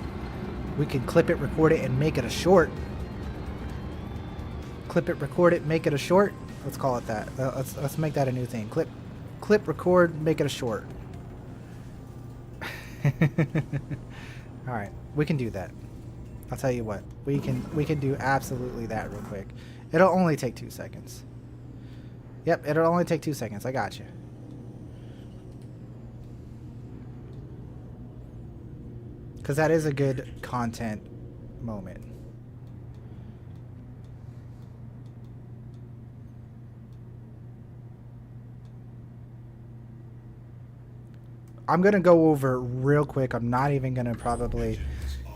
We can clip it, record it, and make it a short. Clip it, record it, make it a short. Let's call it that. Let's make that a new thing. Clip, record, make it a short. All right, we can do that. I'll tell you what, we can do absolutely that real quick. It'll only take 2 seconds. Yep, it'll only take 2 seconds. I got you. Because that is a good content moment. I'm going to go over real quick. I'm not even going to probably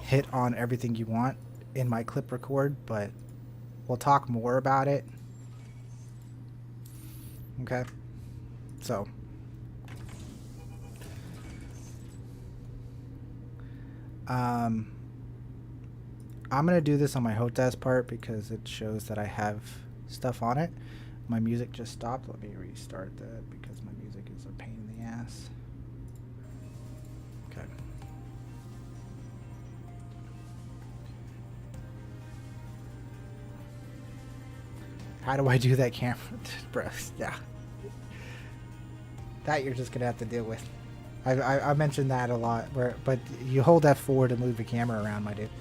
hit on everything you want in my clip record, but we'll talk more about it. Okay? So. I'm going to do this on my hostess part because it shows that I have stuff on it. My music just stopped. Let me restart that because my music is a pain in the ass. Okay. How do I do that camera? Bro, yeah. That you're just going to have to deal with. I mentioned that a lot, but you hold F4 to move the camera around, my dude.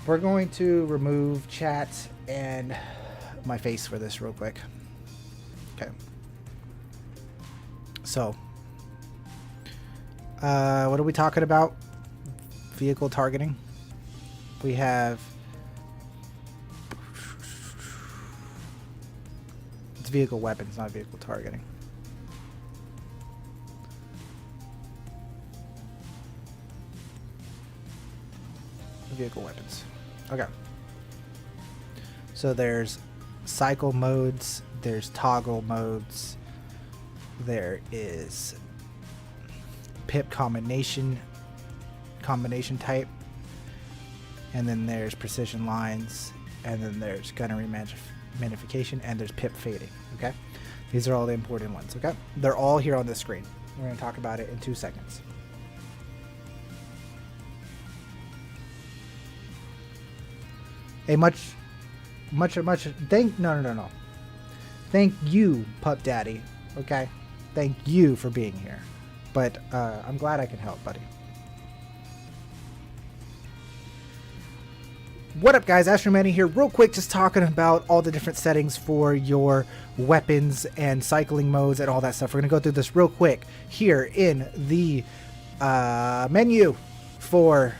We're going to remove chat and my face for this real quick. Okay. So, what are we talking about? Vehicle targeting. We have... It's vehicle weapons, not vehicle targeting. Vehicle weapons. Okay. So there's cycle modes, there's toggle modes, there is pip combination type, and then there's precision lines, and then there's gunnery magnification, and there's pip fading. Okay, these are all the important ones. Okay, they're all here on the screen. We're going to talk about it in 2 seconds. No. Thank you, Pup Daddy. Okay? Thank you for being here. But I'm glad I can help, buddy. What up, guys? Astro Manny here, real quick, just talking about all the different settings for your weapons and cycling modes and all that stuff. We're going to go through this real quick here in the menu for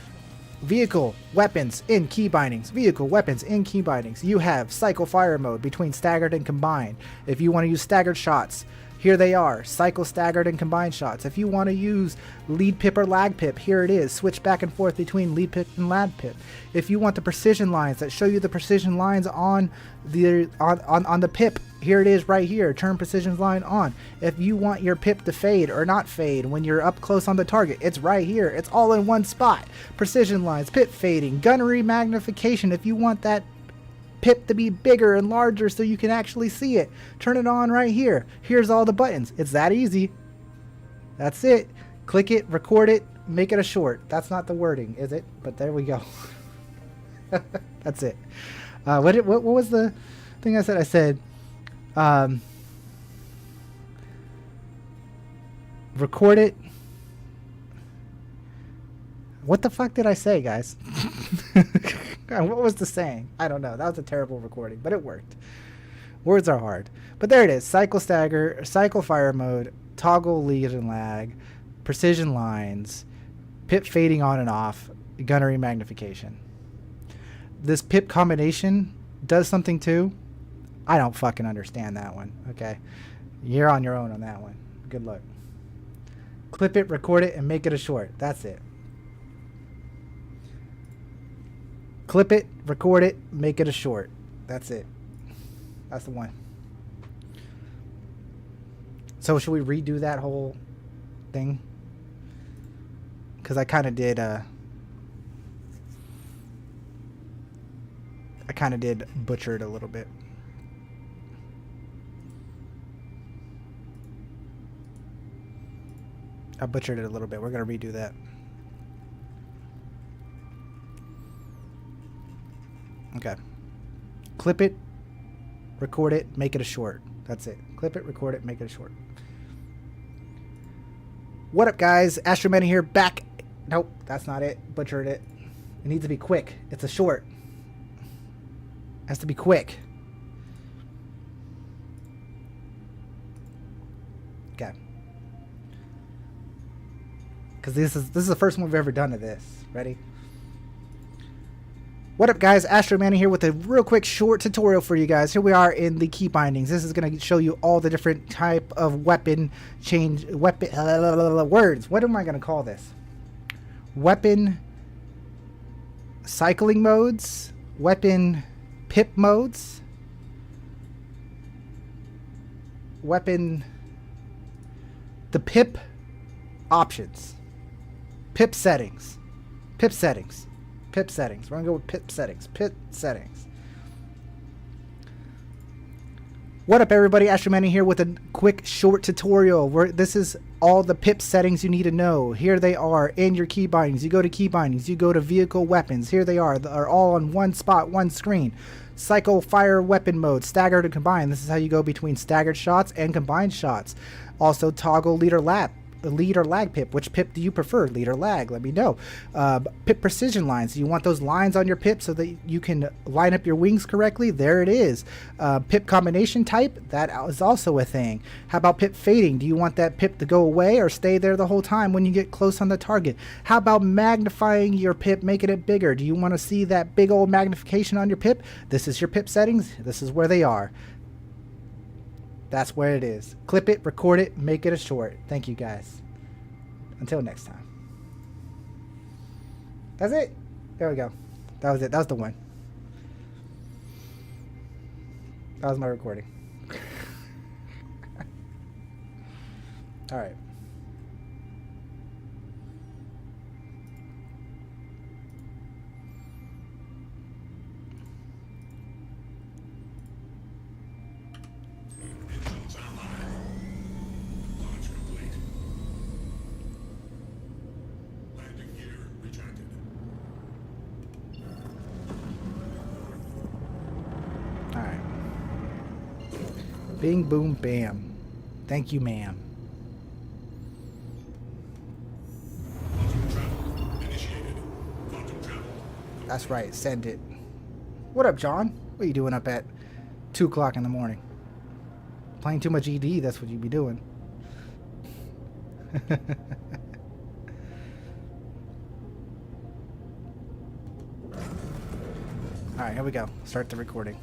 vehicle weapons in key bindings. Vehicle weapons in key bindings. You have cycle fire mode between staggered and combined. If you want to use staggered shots, here they are. Cycle staggered and combined shots. If you want to use lead pip or lag pip, here it is. Switch back and forth between lead pip and lag pip. If you want the precision lines that show you the precision lines on the pip, here it is right here. Turn precision line on. If you want your pip to fade or not fade when you're up close on the target, it's right here. It's all in one spot. Precision lines, pip fading, gunnery magnification. If you want that pip to be bigger and larger so you can actually see it, turn it on right here. Here's all the buttons. It's that easy. That's it. Click it, record it, make it a short. That's not the wording, is it? But there we go. That's it. What was the thing I said? I said record it. What the fuck did I say, guys? What was the saying? I don't know. That was a terrible recording, but it worked. Words are hard. But there it is. Cycle stagger, cycle fire mode, toggle lead and lag, precision lines, pip fading on and off, gunnery magnification. This pip combination does something too. I don't fucking understand that one. Okay. You're on your own on that one. Good luck. Clip it, record it, and make it a short. That's it. Clip it, record it, make it a short. That's it. That's the one. So should we redo that whole thing? Because I kind of did butcher it a little bit. I butchered it a little bit. We're going to redo that. Okay. Clip it, record it, make it a short. That's it. Clip it, record it, make it a short. What up, guys? Astro Manny here, back. Nope, that's not it. Butchered it. It needs to be quick. It's a short. It has to be quick. Okay. Because this is the first one we've ever done of this. Ready? What up, guys? Astro Manny here with a real quick short tutorial for you guys. Here we are in the key bindings. This is going to show you all the different type of weapon change words. What am I going to call this? Weapon cycling modes, weapon pip modes, weapon the pip options, pip settings, pip settings. Pip settings. We're going to go with pip settings. Pip settings. What up, everybody? Astro Manny here with a quick short tutorial where this is all the pip settings you need to know. Here they are in your key bindings. You go to key bindings. You go to vehicle weapons. Here they are all on one spot, one screen. Cycle fire weapon mode, staggered and combined. This is how you go between staggered shots and combined shots. Also toggle lead or lag pip. Which pip do you prefer, lead or lag? Let me know. Pip precision lines. You want those lines on your pip so that you can line up your wings correctly? There it is. Pip combination type, that is also a thing. How about pip fading? Do you want that pip to go away or stay there the whole time when you get close on the target? How about magnifying your pip, making it bigger? Do you want to see that big old magnification on your pip? This is your pip settings. This is where they are. That's where it is. Clip it, record it, make it a short. Thank you, guys. Until next time. That's it. There we go. That was it. That was the one. That was my recording. All right. Bing, boom, bam. Thank you, ma'am. That's right, send it. What up, John? What are you doing up at 2 o'clock in the morning? Playing too much ED, that's what you be doing. Alright, here we go. Start the recording.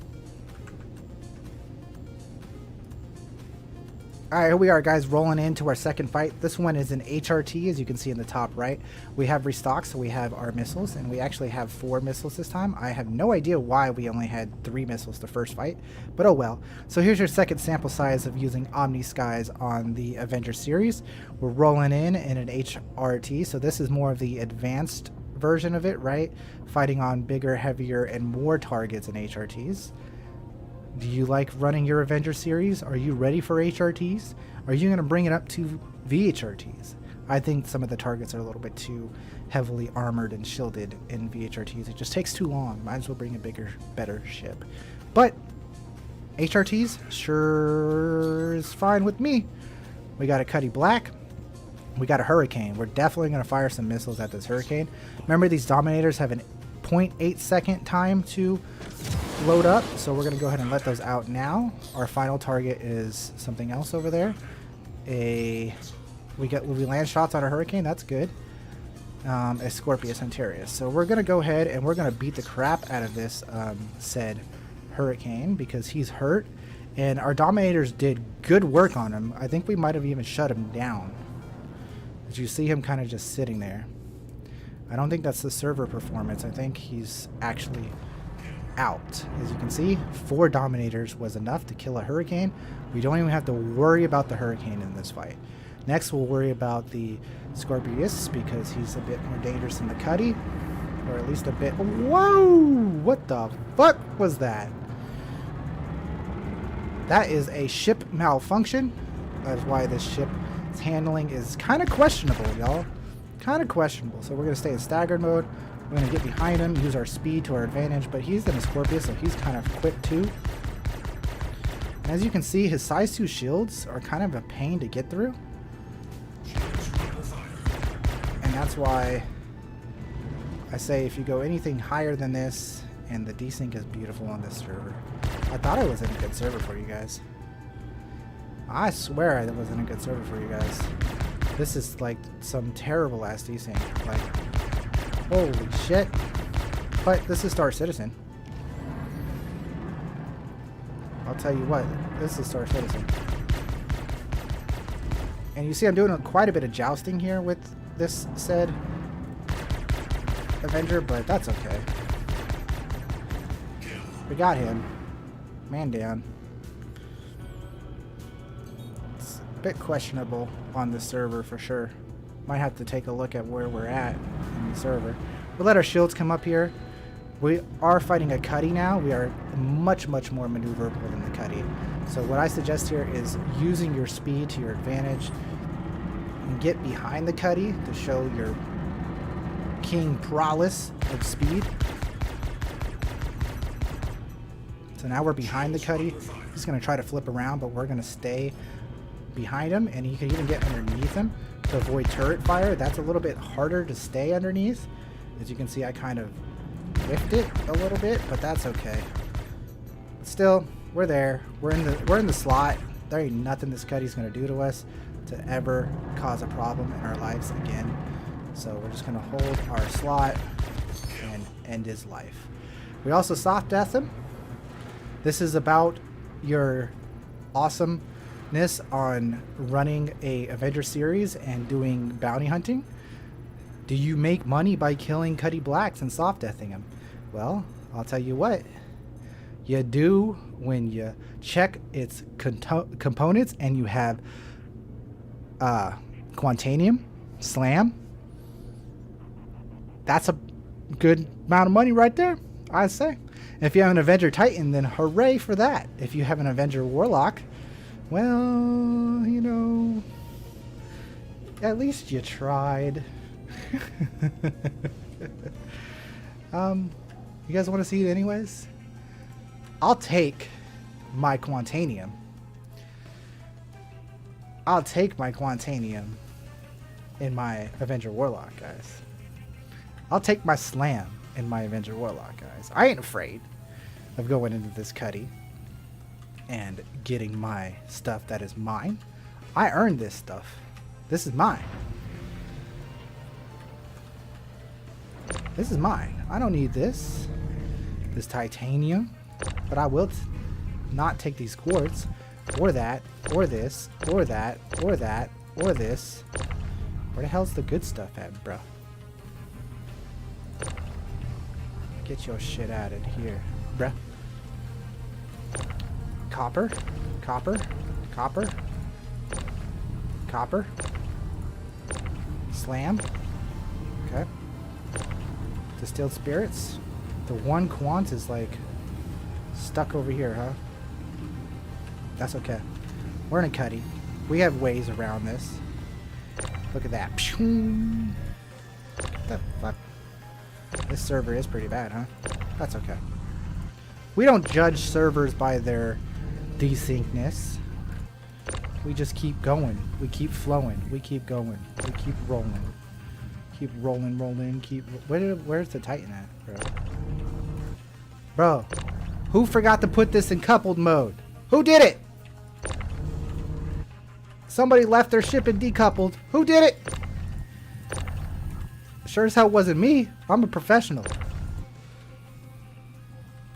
Alright, here we are, guys, rolling into our second fight. This one is an HRT, as you can see in the top right. We have restock, so we have our missiles, and we actually have 4 missiles this time. I have no idea why we only had 3 missiles the first fight, but oh well. So here's your second sample size of using Omni Skies on the Avenger series. We're rolling in an HRT, so this is more of the advanced version of it, right? Fighting on bigger, heavier, and more targets in HRTs. Do you like running your Avenger series? Are you ready for HRTs? Are you going to bring it up to VHRTs? I think some of the targets are a little bit too heavily armored and shielded in VHRTs. It just takes too long. Might as well bring a bigger, better ship. But HRTs sure is fine with me. We got a Cuddy Black. We got a Hurricane. We're definitely going to fire some missiles at this Hurricane. Remember, these Dominators have an 0.8 second time to load up, so we're going to go ahead and let those out now. Our final target is something else over there. We land shots on a Hurricane. That's good. A Scorpius Antarius. So we're going to go ahead and we're going to beat the crap out of this said Hurricane because he's hurt, and our Dominators did good work on him. I think we might have even shut him down. Did you see him kind of just sitting there? I don't think that's the server performance. I think he's actually out. As you can see, 4 Dominators was enough to kill a Hurricane. We don't even have to worry about the Hurricane in this fight. Next, we'll worry about the Scorpius because he's a bit more dangerous than the Cuddy, or at least a bit. Whoa! What the fuck was that? That is a ship malfunction. That's why this ship's handling is kind of questionable, y'all. Kind of questionable. So we're going to stay in staggered mode. We're going to get behind him, use our speed to our advantage, but he's in a Scorpius, so he's kind of quick too. And as you can see, his size 2 shields are kind of a pain to get through. And that's why I say if you go anything higher than this, and the desync is beautiful on this server. I thought I was in a good server for you guys. I swear I was in a good server for you guys. This is like some terrible ass desync. Like, holy shit. But this is Star Citizen. I'll tell you what, this is Star Citizen. And you see I'm doing quite a bit of jousting here with this said Avenger, but that's okay. We got him. Man down. It's a bit questionable on the server for sure. Might have to take a look at where we're at in the server. We'll let our shields come up here. We are fighting a Cuddy now. We are much, much more maneuverable than the Cuddy. So what I suggest here is using your speed to your advantage and get behind the Cuddy to show your king prowess of speed. So now we're behind the Cuddy. He's going to try to flip around, but we're going to stay behind him, and you can even get underneath him to avoid turret fire. That's a little bit harder to stay underneath. As you can see, I kind of whiffed it a little bit, but that's okay. But still, we're there. We're in the slot. There ain't nothing this Cuddy's going to do to us to ever cause a problem in our lives again. So we're just going to hold our slot and end his life. We also soft death him. This is about your awesomeness on running a Avenger series and doing bounty hunting. Do you make money by killing Cuddy Blacks and soft deathing them? Well, I'll tell you what. You do when you check its components and you have Quantanium, Slam. That's a good amount of money right there, I'd say. If you have an Avenger Titan, then hooray for that. If you have an Avenger Warlock, well, you know, at least you tried. You guys want to see it anyways? I'll take my Quantanium. I'll take my Quantanium in my Avenger Warlock, guys. I'll take my Slam in my Avenger Warlock, guys. I ain't afraid of going into this cutty and getting my stuff that is mine. I earned this stuff. This is mine. This is mine. I don't need this. This titanium. But I will not take these quartz. Or that. Or this. Or that. Or that. Or this. Where the hell's the good stuff at, bro? Get your shit out of here, bruh. Copper. Copper. Copper. Copper. Slam. Okay. Distilled spirits. The one quant is like stuck over here, huh? That's okay. We're in a cutty. We have ways around this. Look at that. The fuck? This server is pretty bad, huh? That's okay. We don't judge servers by their desyncness. We just keep going. We keep flowing. We keep going. We keep rolling. Keep rolling, rolling. Keep. Where's the Titan at, bro? Bro, who forgot to put this in coupled mode? Who did it? Somebody left their ship in decoupled. Who did it? Sure as hell wasn't me. I'm a professional.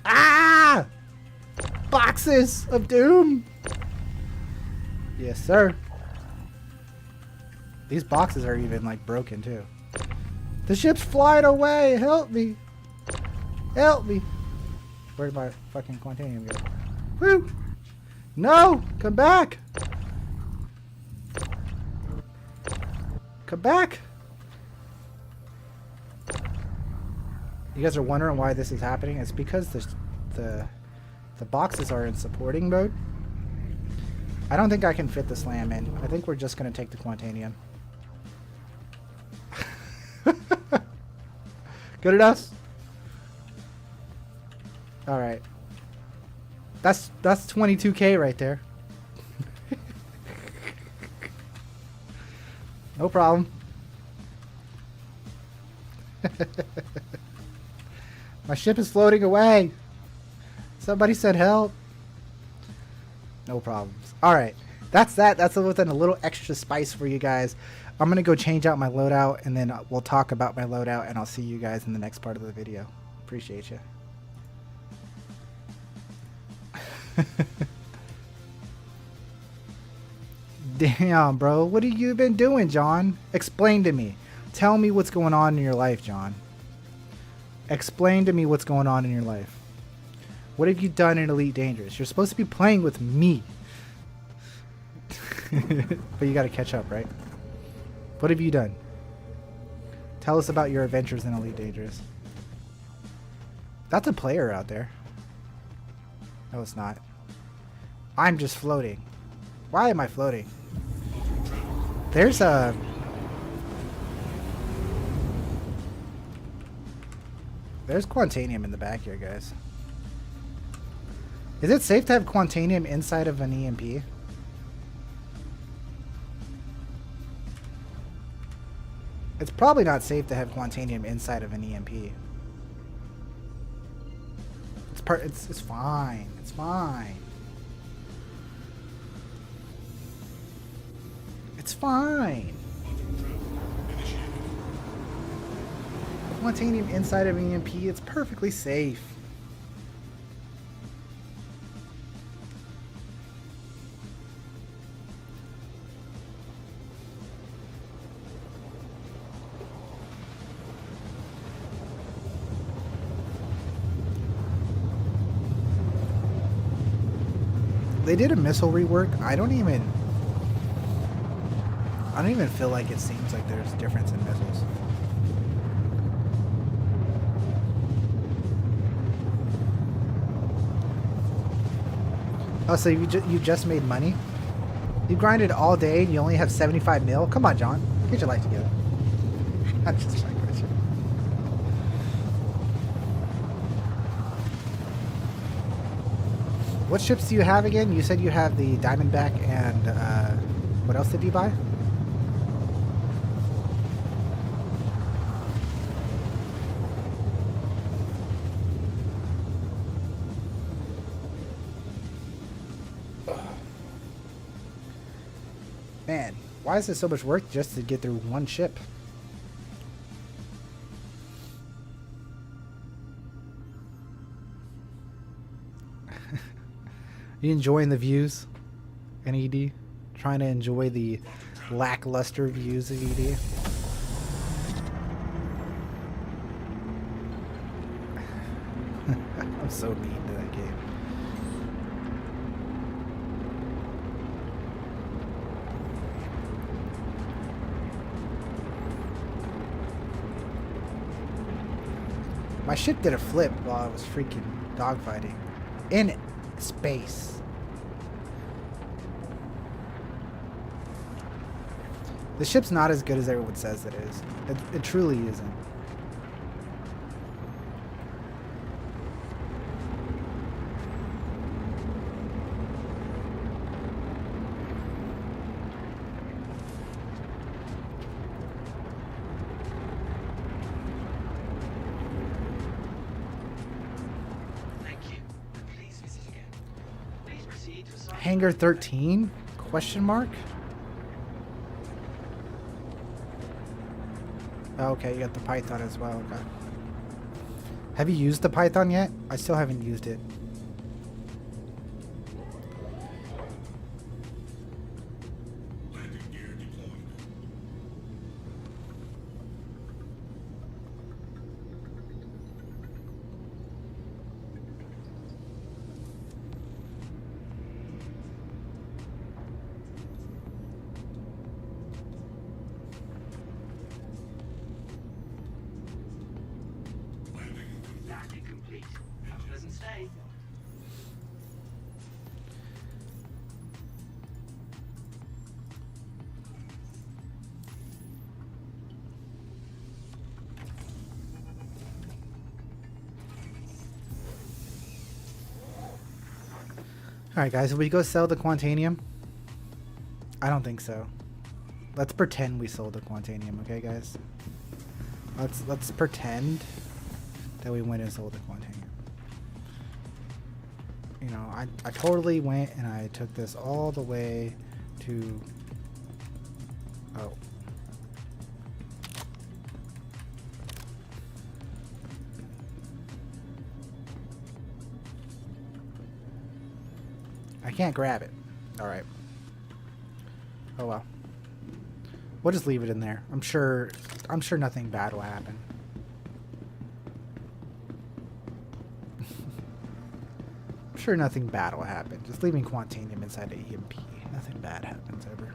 Ah! Boxes of doom. Yes, sir. These boxes are even like broken too. The ship's flying away. Help me. Help me. Where'd my fucking Quantanium go? Woo! No! Come back! Come back! You guys are wondering why this is happening? It's because the boxes are in supporting mode. I don't think I can fit the Slam in. I think we're just going to take the Quantanium. Good enough? Alright. That's 22k right there. No problem. My ship is floating away. Somebody said help. No problems. Alright. That's that. That's with a little extra spice for you guys. I'm going to go change out my loadout, and then we'll talk about my loadout, and I'll see you guys in the next part of the video. Appreciate you. Damn, bro. What have you been doing, John? Explain to me. Tell me what's going on in your life, John. Explain to me what's going on in your life. What have you done in Elite Dangerous? You're supposed to be playing with me. But you got to catch up, right? What have you done? Tell us about your adventures in Elite Dangerous. That's a player out there. No, it's not. I'm just floating. Why am I floating? There's a... There's Quantanium in the back here, guys. Is it safe to have Quantanium inside of an EMP? It's probably not safe to have Quantanium inside of an EMP. It's fine. It's fine. It's fine. Quantanium inside of an EMP, it's perfectly safe. They did a missile rework. I don't even feel like it seems like there's a difference in missiles. Oh, so you just made money? You grinded all day and you only have 75 mil? Come on, John. Get your life together. I'm just trying to question. What ships do you have again? You said you have the Diamondback and What else did you buy? Man, why is it so much work just to get through one ship? You enjoying the views, NED? Trying to enjoy the lackluster views of ED? I'm so mean to that game. My ship did a flip while I was freaking dogfighting in space. The ship's not as good as everyone says it is. It truly isn't. Thank you. Please visit again. Please proceed to site. Hangar 13? Question mark? Oh, okay, you got the Python as well. Okay. Have you used the Python yet? I still haven't used it. Landing gear deployed. Landing complete. Have a pleasant stay. Alright guys, will we go sell the Quantanium? I don't think so. Let's pretend we sold the Quantanium, okay guys? Let's pretend that we went and sold the Quantanium. You know, I totally went and I took this all the way to... Oh. I can't grab it. Alright. Oh well. We'll just leave it in there. I'm sure nothing bad will happen. I'm sure nothing bad will happen. Just leaving Quantanium inside the EMP. Nothing bad happens ever.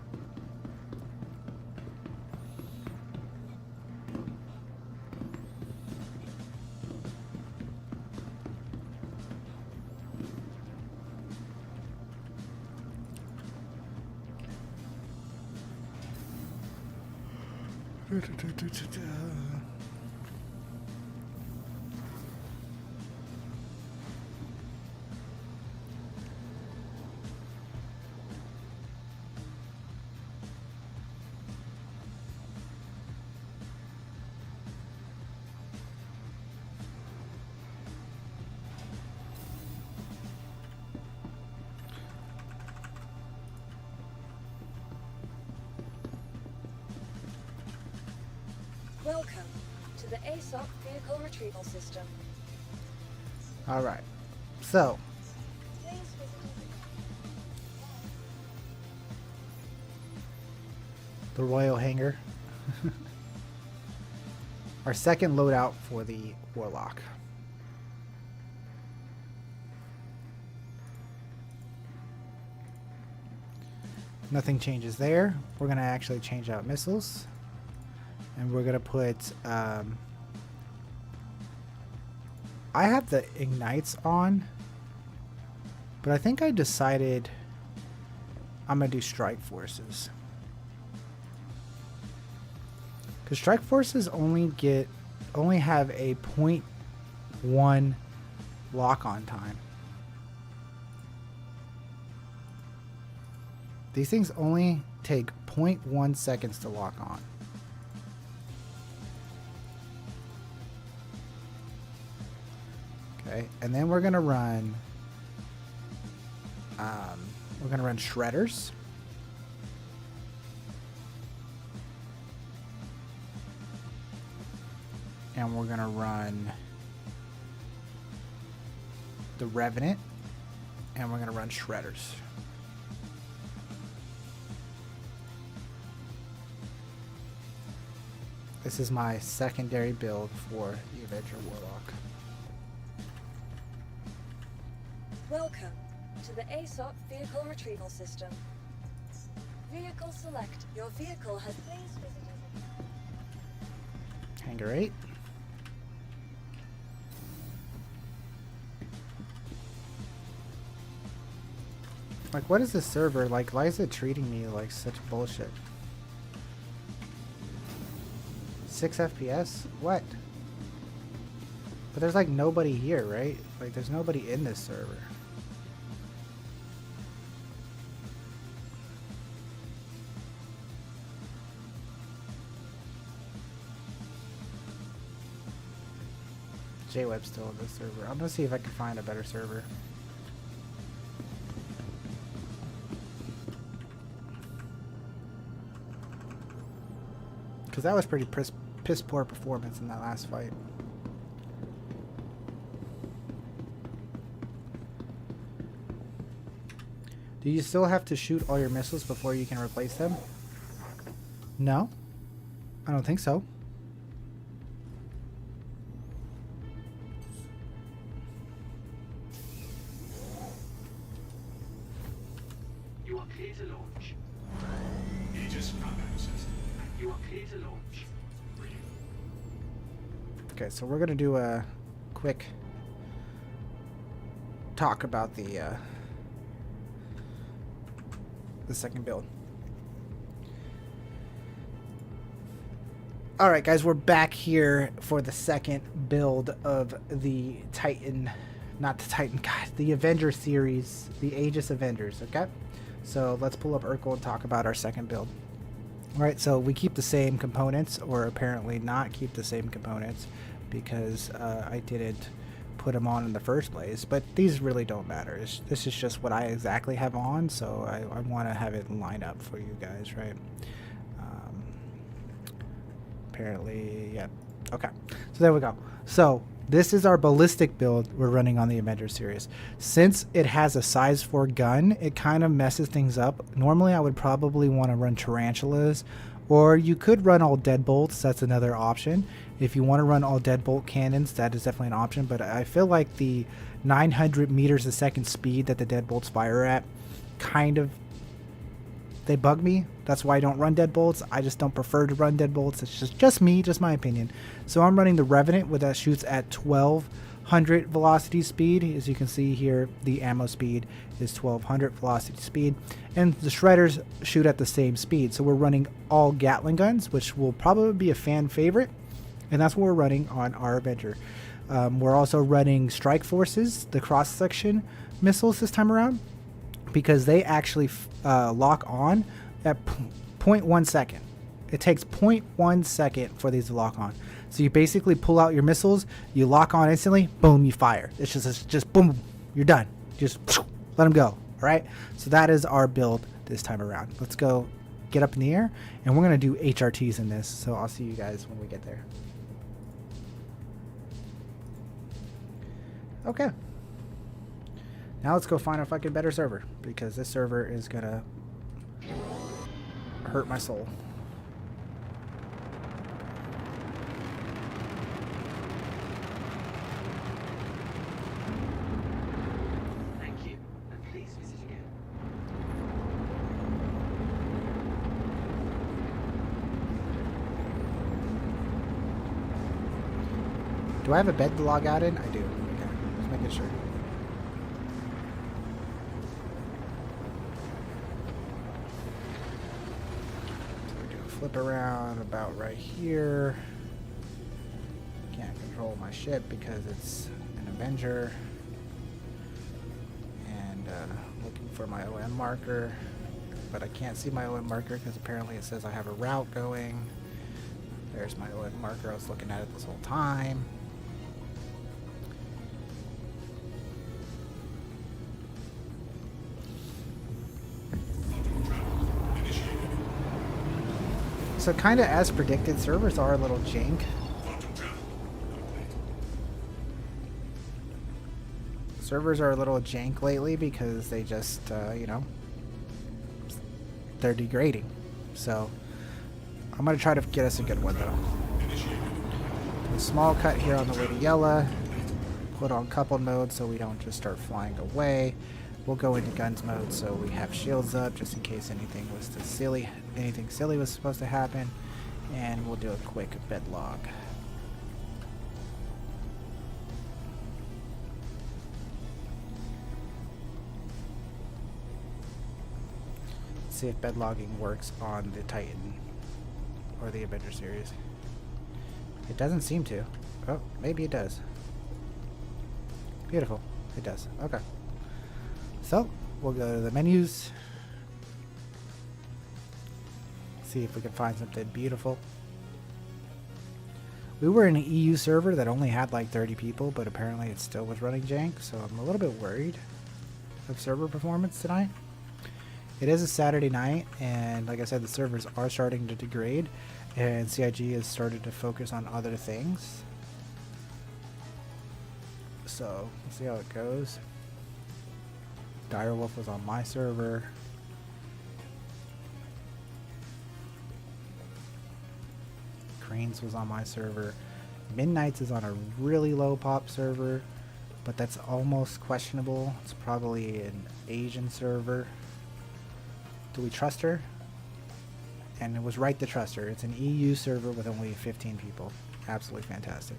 Welcome to the ASOC Vehicle Retrieval System. All right. So, Please visit the Royal Hangar. Our second loadout for the Warlock. Nothing changes there. We're going to actually change out missiles. And we're going to put... I have the ignites on. But I think I decided I'm going to do strike forces. Because strike forces only have a 0.1 lock-on time. These things only take 0.1 seconds to lock on. Okay, and then we're gonna run shredders. And we're gonna run the Revenant, and we're gonna run shredders. This is my secondary build for the Avenger Warlock. Welcome to the ASOP Vehicle Retrieval System. Vehicle select. Your vehicle has please visited. Hangar 8. Like, what is this server? Like, why is it treating me like such bullshit? 6 FPS? What? But there's like nobody here, right? Like, there's nobody in this server. JWeb's still on this server. I'm gonna see if I can find a better server. Because that was pretty piss poor performance in that last fight. Do you still have to shoot all your missiles before you can replace them? No, I don't think so. You are clear to launch. Aegis combat system. You are clear to launch. Okay, so we're gonna do a quick talk about the second build. All right, guys, we're back here for the second build of the Titan, not the Titan, God, the Avenger series, the Aegis Avengers. Okay, so let's pull up Urkel and talk about our second build. All right, so we keep the same components, or apparently not keep the same components, because I didn't put them on in the first place, but these really don't matter. This is just what I exactly have on, so I want to have it line up for you guys, right? Apparently, yeah. Okay, so there we go. So this is our ballistic build we're running on the Avenger series. Since it has a size 4 gun, it kind of messes things up. Normally I would probably want to run tarantulas, or you could run all deadbolts. That's another option. If you want to run all deadbolt cannons, that is definitely an option, but I feel like the 900 meters a second speed that the deadbolts fire at, kind of, they bug me. That's why I don't run deadbolts. I just don't prefer to run deadbolts. It's just me, just my opinion. So I'm running the Revenant, that shoots at 1200 velocity speed. As you can see here, the ammo speed is 1200 velocity speed, and the shredders shoot at the same speed. So we're running all Gatling guns, which will probably be a fan favorite, and that's what we're running on our Avenger. We're also running Strike Forces, the cross-section missiles this time around, because they actually lock on at 0.1 second. It takes 0.1 second for these to lock on. So you basically pull out your missiles, you lock on instantly, boom, you fire. It's just boom, you're done. Just let them go. All right. So that is our build this time around. Let's go get up in the air, and we're gonna do HRTs in this. So I'll see you guys when we get there. Okay. Now let's go find a fucking better server, because this server is gonna hurt my soul. Thank you, and please visit again. Do I have a bed to log out in? I do. Okay, just making sure. Flip around about right here. Can't control my ship because it's an Avenger. And looking for my OM marker. but I can't see my OM marker because apparently it says I have a route going. There's my OM marker. I was looking at it this whole time. So kind of as predicted, servers are a little jank. Servers are a little jank lately because they just, you know, they're degrading. So I'm going to try to get us a good one though. A small cut here on the way to yellow. Put on coupled mode so we don't just start flying away. We'll go into guns mode so we have shields up just in case anything silly was supposed to happen. And we'll do a quick bed log. See if bed logging works on the Titan or the Avenger series. It doesn't seem to. Oh, maybe it does. Beautiful. It does. Okay. So, we'll go to the menus. See if we can find something beautiful. We were in an EU server that only had like 30 people, but apparently it still was running jank, so I'm a little bit worried of server performance tonight. It is a Saturday night, and like I said, the servers are starting to degrade, and CIG has started to focus on other things. So, let's see how it goes. Direwolf was on my server. Cranes was on my server. Midnight's is on a really low pop server, but that's almost questionable. It's probably an Asian server. Do we trust her? And it was right to trust her. It's an EU server with only 15 people. Absolutely fantastic.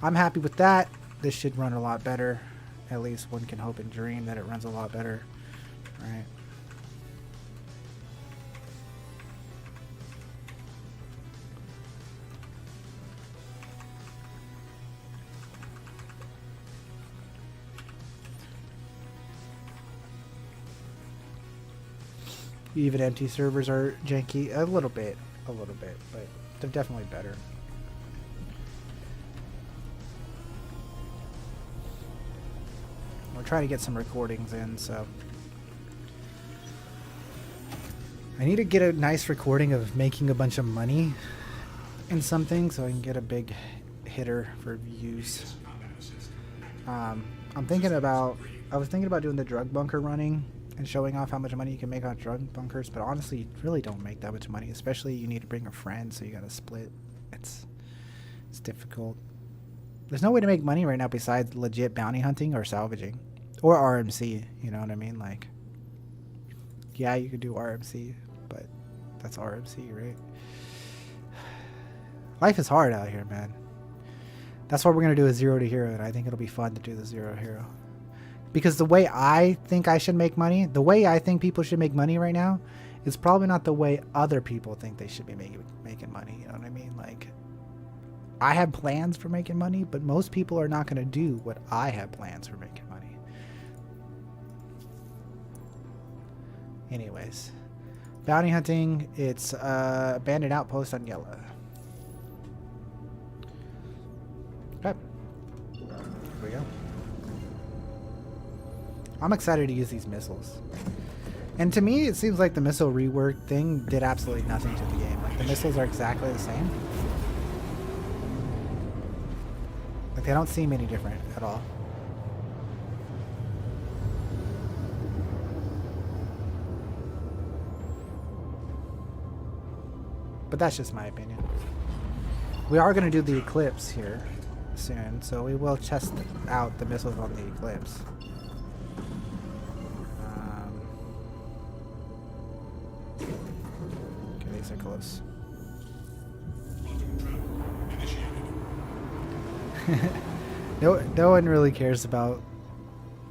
I'm happy with that. This should run a lot better. At least one can hope and dream that it runs a lot better. Right? Even empty servers are janky a little bit, but they're definitely better. We're trying to get some recordings in, so I need to get a nice recording of making a bunch of money in something so I can get a big hitter for views. I was thinking about doing the drug bunker running and showing off how much money you can make on drug bunkers, but honestly, you really don't make that much money, especially you need to bring a friend, so you gotta split. It's difficult. There's no way to make money right now besides legit bounty hunting or salvaging. Or RMC, you know what I mean? Like, yeah, you could do RMC, but that's RMC, right? Life is hard out here, man. That's why we're going to do a 0 to hero, and I think it'll be fun to do the 0 hero. Because the way I think I should make money, the way I think people should make money right now, is probably not the way other people think they should be making money, you know what I mean? Like, I have plans for making money, but most people are not going to do what I have plans for making money. Anyways, bounty hunting, it's abandoned outpost on yellow. Okay, here we go. I'm excited to use these missiles. And to me, it seems like the missile rework thing did absolutely nothing to the game. Like, the missiles are exactly the same. Like, they don't seem any different at all. But that's just my opinion. We are going to do the Eclipse here soon, so we will test out the missiles on the Eclipse. Okay, these are close. No one really cares about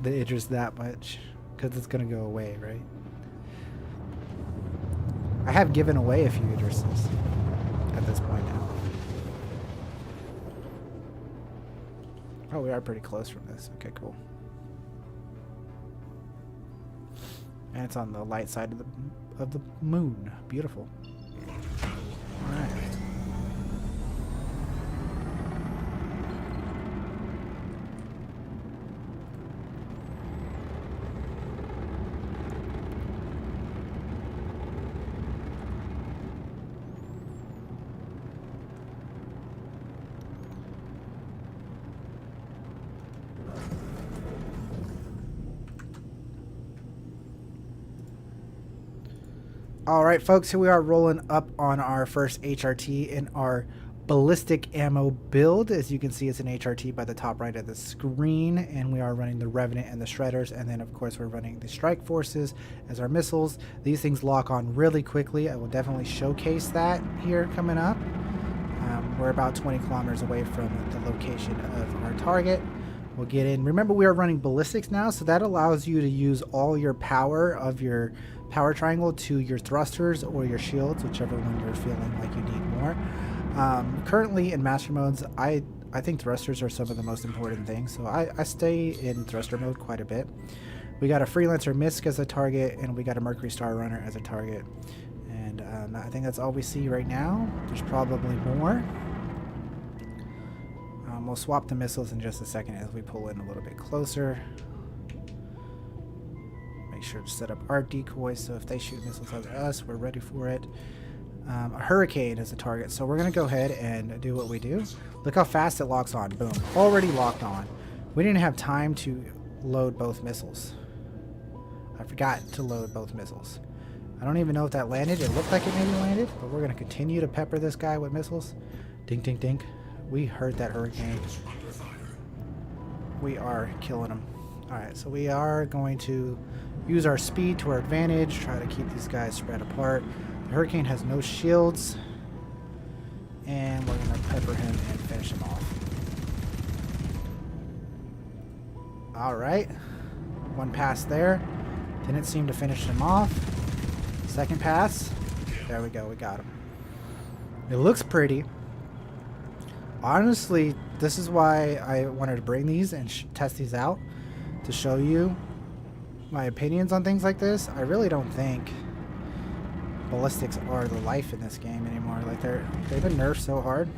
the Idris that much, because it's going to go away, right? I have given away a few Idrises at this point now. Oh, we are pretty close from this. Okay, cool. And it's on the light side of the moon. Beautiful. All right. All right, folks, here we are rolling up on our first HRT in our ballistic ammo build. As you can see, it's an HRT by the top right of the screen, and we are running the Revenant and the Shredders, and then of course we're running the Strike Forces as our missiles. These things lock on really quickly. I will definitely showcase that here coming up. We're about 20 kilometers away from the location of our target. We'll get in. Remember, we are running ballistics now, so that allows you to use all your power of your power triangle to your thrusters or your shields, whichever one you're feeling like you need more. Currently in master modes, I think thrusters are some of the most important things, so I stay in thruster mode quite a bit. We got a Freelancer Misk as a target, and we got a Mercury Star Runner as a target. And I think that's all we see right now. There's probably more. We'll swap the missiles in just a second as we pull in a little bit closer. Make sure to set up our decoys so if they shoot missiles at us, we're ready for it. A Hurricane is a target, so we're going to go ahead and do what we do. Look how fast it locks on. Boom. Already locked on. We didn't have time to load both missiles. I forgot to load both missiles. I don't even know if that landed. It looked like it maybe landed, but we're going to continue to pepper this guy with missiles. Dink, dink, dink. We heard that Hurricane. We are killing him. Alright, so we are going to use our speed to our advantage, try to keep these guys spread apart. The Hurricane has no shields, and we're going to pepper him and finish him off. Alright, one pass there. Didn't seem to finish him off. Second pass. There we go, we got him. It looks pretty. Honestly, this is why I wanted to bring these and test these out, to show you my opinions on things like this. I really don't think ballistics are the life in this game anymore. Like they've been nerfed so hard.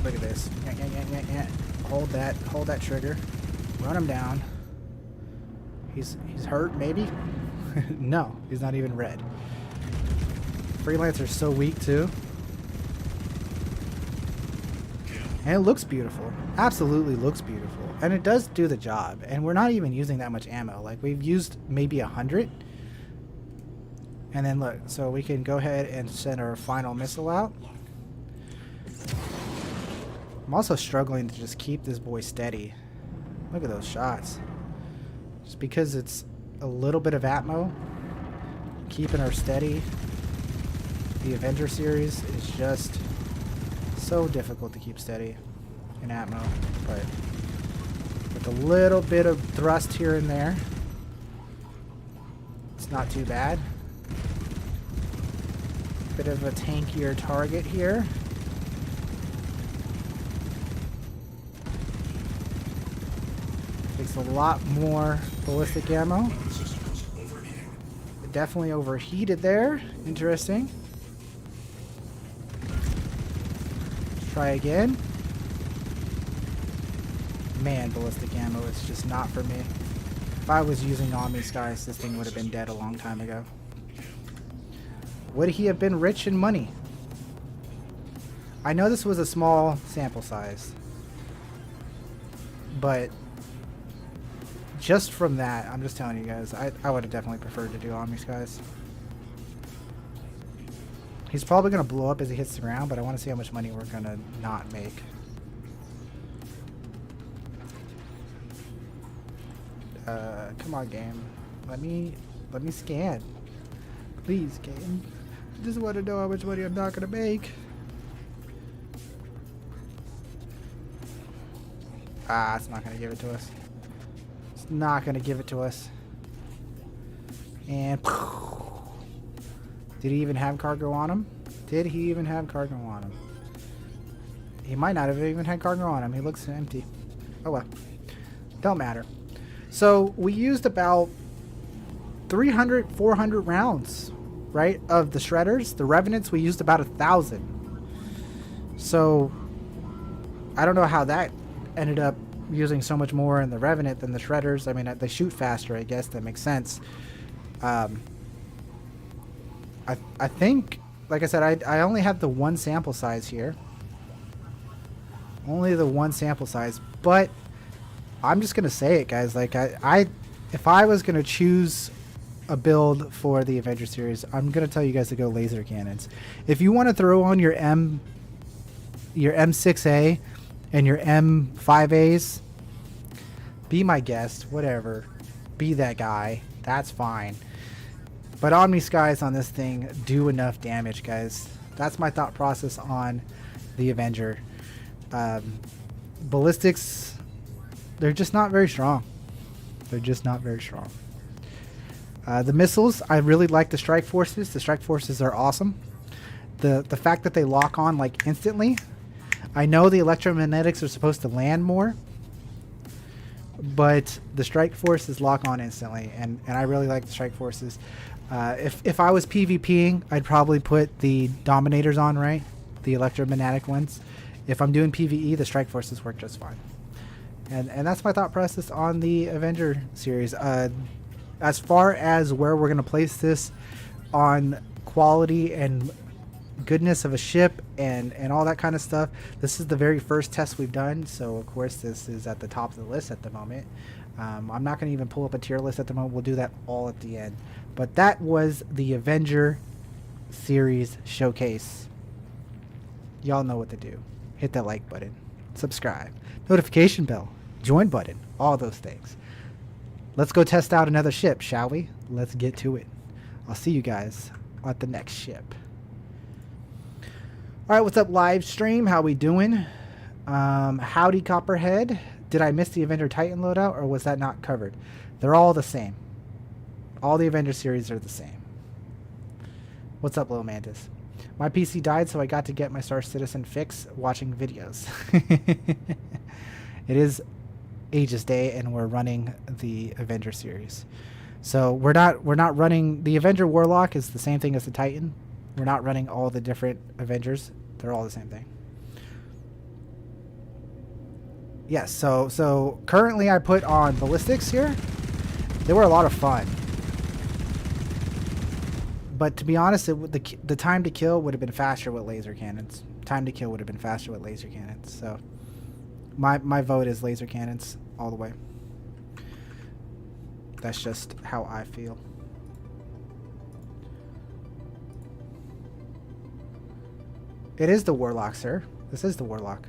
Look at this. Yeah. Hold that trigger. Run him down. He's hurt maybe? No, he's not even red. Freelancer's so weak too. And it looks beautiful. Absolutely looks beautiful. And it does do the job. And we're not even using that much ammo. Like, we've used maybe 100. And then look, so we can go ahead and send our final missile out. I'm also struggling to just keep this boy steady. Look at those shots. Just because it's a little bit of atmo, keeping her steady. The Avenger series is just so difficult to keep steady in atmo, but with a little bit of thrust here and there, it's not too bad. Bit of a tankier target here. Takes a lot more ballistic ammo. It definitely overheated there. Interesting. Try again. Man, ballistic ammo is just not for me. If I was using Omni Skies, this thing would have been dead a long time ago. Would he have been rich in money? I know this was a small sample size, but just from that, I'm just telling you guys, I would have definitely preferred to do Omni Skies. He's probably going to blow up as he hits the ground, but I want to see how much money we're going to not make. Come on, game. Let me scan. Please, game. I just want to know how much money I'm not going to make. Ah, it's not going to give it to us. It's not going to give it to us. And did he even have cargo on him? Did he even have cargo on him? He might not have even had cargo on him. He looks empty. Oh well. Don't matter. So we used about 300, 400 rounds, right? Of the shredders. The Revenants, we used about 1,000. So I don't know how that ended up using so much more in the Revenant than the shredders. I mean, they shoot faster, I guess. That makes sense. I think, like I said, I only have the one sample size here. Only the one sample size. But I'm just going to say it, guys. Like, if I was going to choose a build for the Avenger series, I'm going to tell you guys to go laser cannons. If you want to throw on your M6A and your M5As, be my guest, whatever. Be that guy. That's fine. But Omni Skies on this thing do enough damage, guys. That's my thought process on the Avenger. Ballistics, they're just not very strong. They're just not very strong. The missiles, I really like the strike forces. The strike forces are awesome. The fact that they lock on like instantly. I know the electromagnetics are supposed to land more, but the strike forces lock on instantly, and I really like the strike forces. If I was PvPing, I'd probably put the Dominators on, right? The electromagnetic ones. If I'm doing PvE, the strike forces work just fine. And that's my thought process on the Avenger series. As far as where we're going to place this on quality and goodness of a ship and all that kind of stuff, this is the very first test we've done, so of course this is at the top of the list at the moment. I'm not going to even pull up a tier list at the moment. We'll do that all at the end. But that was the Avenger series showcase. Y'all know what to do. Hit that like button, subscribe, notification bell, join button, all those things. Let's go test out another ship, shall we? Let's get to it. I'll see you guys at the next ship. Alright, what's up, live stream? How we doing? Howdy, Copperhead. Did I miss the Avenger Titan loadout, or was that not covered? They're all the same. All the Avenger series are the same. What's up, Little Mantis? My PC died, so I got to get my Star Citizen fix watching videos. It is Aegis Day, and we're running the Avenger series. So we're not running the Avenger Warlock is the same thing as the Titan. We're not running all the different Avengers. They're all the same thing. Yes, so currently I put on ballistics here. They were a lot of fun. But to be honest, the time to kill would have been faster with laser cannons. Time to kill would have been faster with laser cannons. So my vote is laser cannons all the way. That's just how I feel. It is the Warlock, sir. This is the Warlock.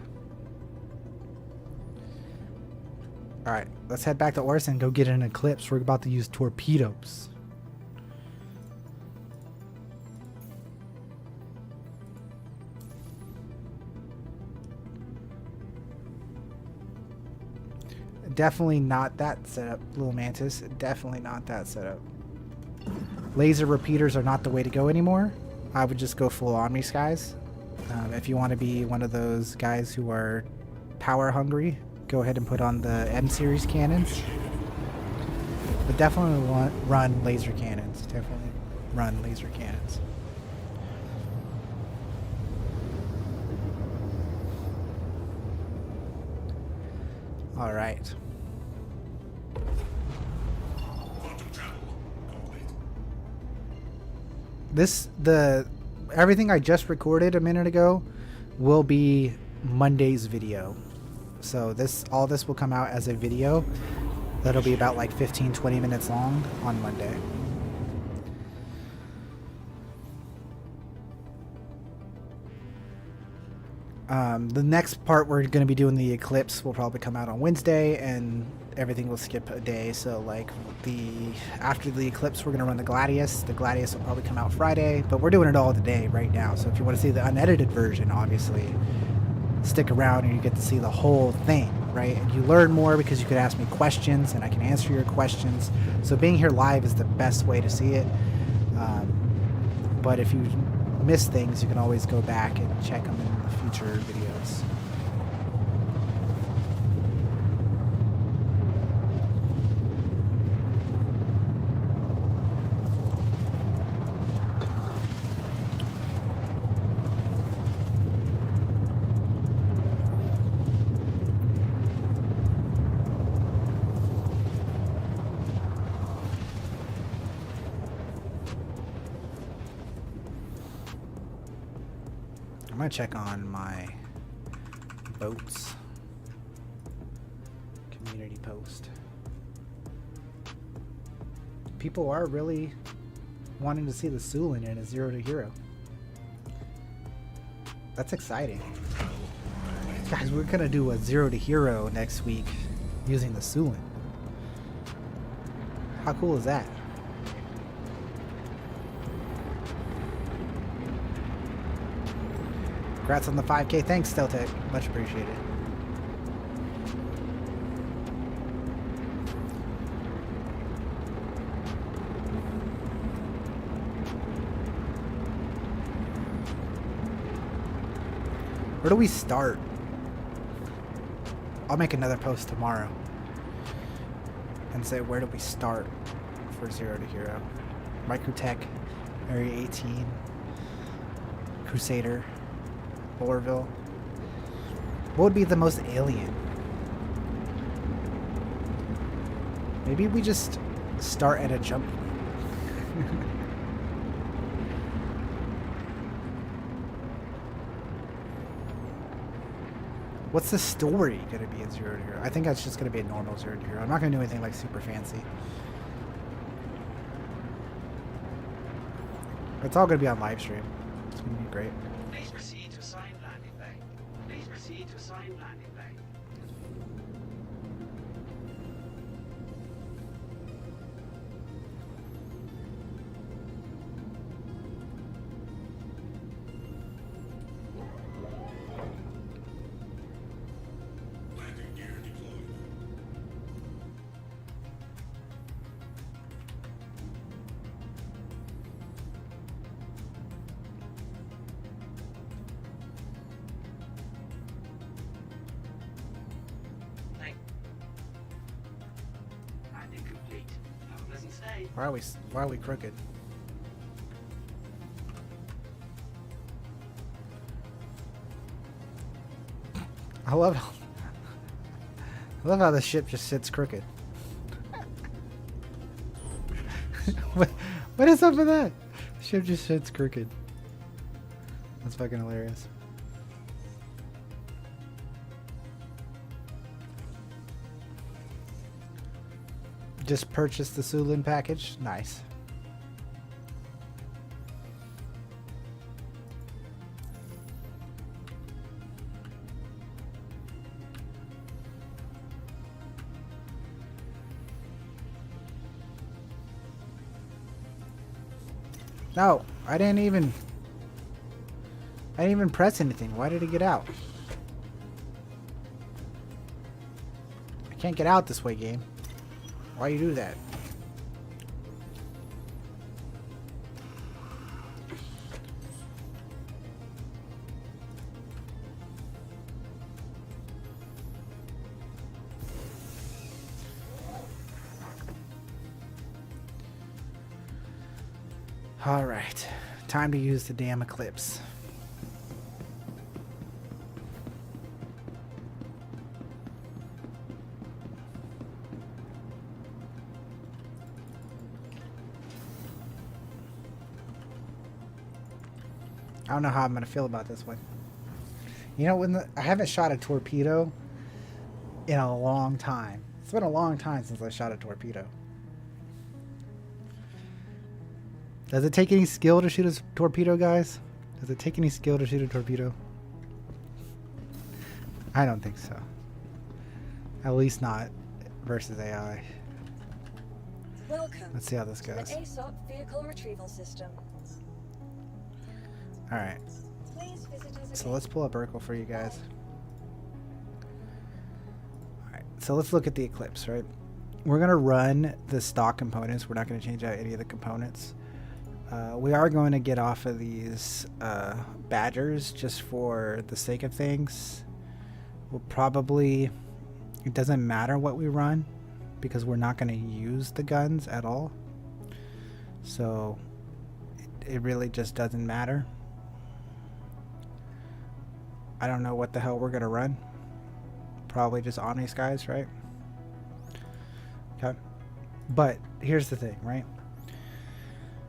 Alright, let's head back to Orson and go get an Eclipse. We're about to use torpedoes. Definitely not that setup, Little Mantis. Definitely not that setup. Laser repeaters are not the way to go anymore. I would just go full Omni Skies. If you want to be one of those guys who are power hungry, go ahead and put on the M series cannons. But definitely run laser cannons. Definitely run laser cannons. All right. Everything I just recorded a minute ago will be Monday's video. So all this will come out as a video. That'll be about like 15-20 minutes long on Monday. The next part we're going to be doing the Eclipse will probably come out on Wednesday, and everything will skip a day. So like after the Eclipse, we're going to run the Gladius. The Gladius will probably come out Friday, but we're doing it all today right now. So if you want to see the unedited version, obviously stick around and you get to see the whole thing, right? And you learn more because you could ask me questions and I can answer your questions. So being here live is the best way to see it. But if you miss things, you can always go back and check them in the future videos. I'm gonna check on my boats. Community post. People are really wanting to see the Sulin in a 0 to hero. That's exciting. Guys, we're gonna do a 0 to hero next week using the Sulin. How cool is that? Congrats on the 5K. Thanks, Steltec. Much appreciated. Where do we start? I'll make another post tomorrow and say where do we start for 0 to hero. Microtech, Area 18, Crusader, Orville. What would be the most alien? Maybe we just start at a jump point. What's the story going to be in 0 to hero? I think that's just going to be a normal 0 to hero. I'm not going to do anything like super fancy. It's all going to be on live stream. It's going to be great. Please proceed to assigned landing bay. Please proceed to assigned landing bay. Landing gear deployed. Landing complete. Have a pleasant stay. Why are we crooked? I love how the ship just sits crooked. what is up with that? The ship just sits crooked. That's fucking hilarious. Just purchased the Sulin package. Nice. No, I didn't even press anything. Why did it get out? I can't get out this way, game. Why you do that? All right, time to use the damn Eclipse. I don't know how I'm gonna feel about this one. You know, I haven't shot a torpedo in a long time. It's been a long time since I shot a torpedo. Does it take any skill to shoot a torpedo, guys? Does it take any skill to shoot a torpedo? I don't think so. At least not versus AI. Welcome. Let's see how this to goes. the ASOP vehicle retrieval system. Alright, Please visit us so again. let's pull up Virpil for you guys. Alright, so let's look at the Eclipse, right? We're going to run the stock components. We're not going to change out any of the components. We are going to get off of these badgers just for the sake of things. We'll probably, it doesn't matter what we run because we're not going to use the guns at all. So it really just doesn't matter. I don't know what the hell we're going to run. Probably just Omni Skies, right? Okay. But here's the thing, right?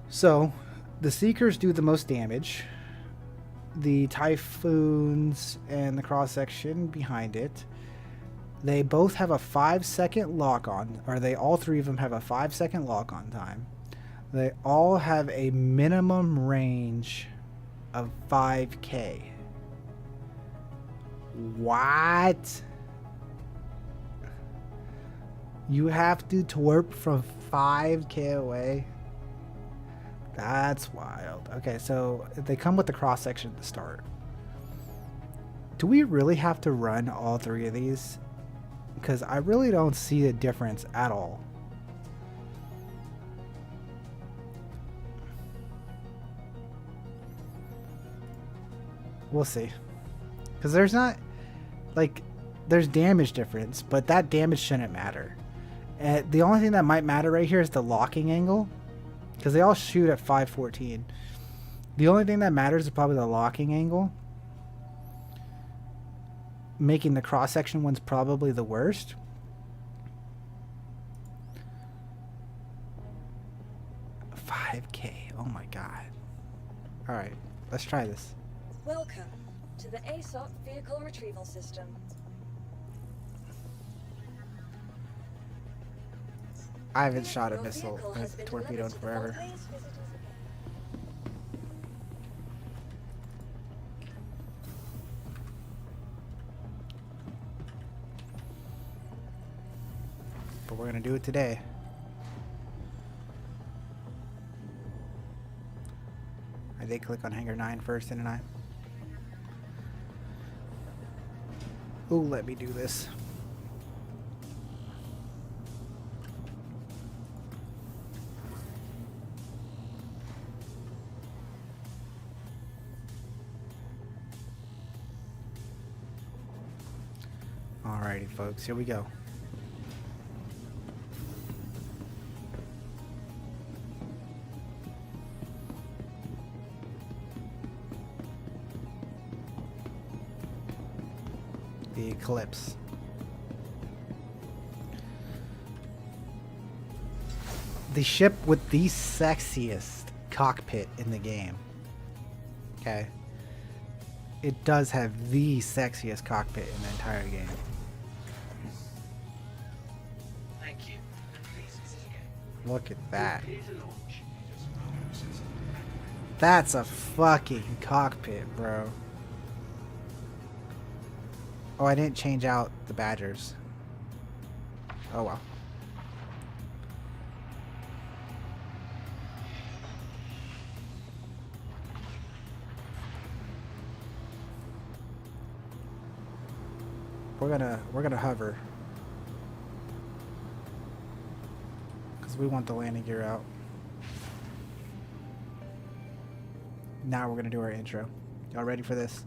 So the Seekers do the most damage. the Typhoons and the cross section behind it, they both have a 5-second lock on, or they all three of them have a 5-second lock on time. They all have a minimum range of 5K. What? You have to twerp from 5K away? That's wild. Okay, so they come with the cross section at the start. Do we really have to run all three of these? Because I really don't see a difference at all. We'll see. Because there's not, like, there's damage difference, but that damage shouldn't matter. The only thing that might matter right here is the locking angle. Because they all shoot at 514. The only thing that matters is probably the locking angle. Making the cross-section ones probably the worst. $5K. Oh my god. Alright, let's try this. Welcome to the ASOP Vehicle Retrieval System. I haven't shot a Your missile vehicle has been torpedo in delivered to the forever. Please visit us again. But we're gonna do it today. I did click on Hangar 9 first, didn't I? Ooh, let me do this. Alrighty, folks, here we go. The Eclipse. The ship with the sexiest cockpit in the game. Okay. It does have the sexiest cockpit in the entire game. Thank you. Please visit again. Look at that. Clear to launch. Aegis combat system. That's a fucking cockpit, bro. Oh, I didn't change out the Badgers. Oh well. We're gonna hover. Cause we want the landing gear out. Now we're gonna do our intro. Y'all ready for this?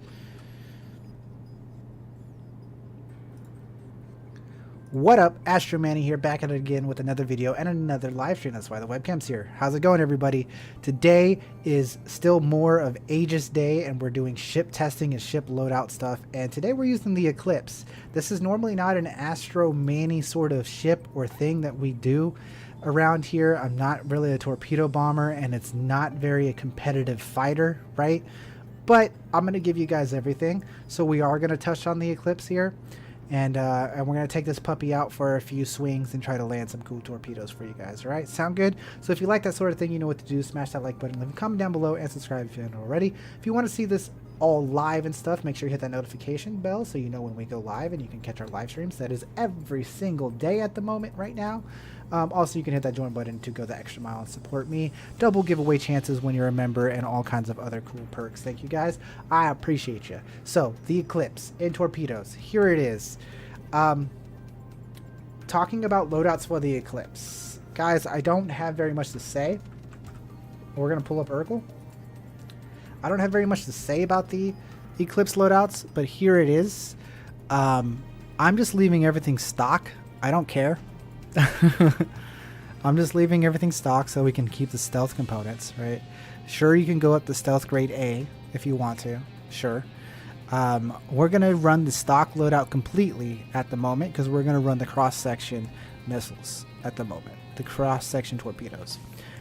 What up, Astro Manny here, back at it again with another video and another live stream. That's why the webcam's here. How's it going, everybody? Today is still more of Aegis Day, and we're doing ship testing and ship loadout stuff. And today we're using the Eclipse. This is normally not an Astro Manny sort of ship or thing that we do around here. I'm not really a torpedo bomber, and it's not very a competitive fighter, right? But I'm going to give you guys everything. So we are going to touch on the Eclipse here. And we're going to take this puppy out for a few swings and try to land some cool torpedoes for you guys. All right, sound good? So if you like that sort of thing, you know what to do. Smash that like button, leave a comment down below, and subscribe if you haven't already. If you want to see this all live and stuff, make sure you hit that notification bell so you know when we go live and you can catch our live streams. That is every single day at the moment right now. Also, you can hit that join button to go the extra mile and support me. Double giveaway chances when you're a member and all kinds of other cool perks. Thank you guys. I appreciate you. So, the Eclipse in torpedoes. Here it is. Talking about loadouts for the Eclipse. Guys, I don't have very much to say. We're going to pull up Urkel. I don't have very much to say about the Eclipse loadouts, but here it is. I'm just leaving everything stock. I don't care. I'm just leaving everything stock so we can keep the stealth components, right? Sure, you can go up to stealth grade A if you want to. Sure. We're going to run the stock loadout completely at the moment because we're going to run the cross-section missiles at the moment. The cross-section torpedoes.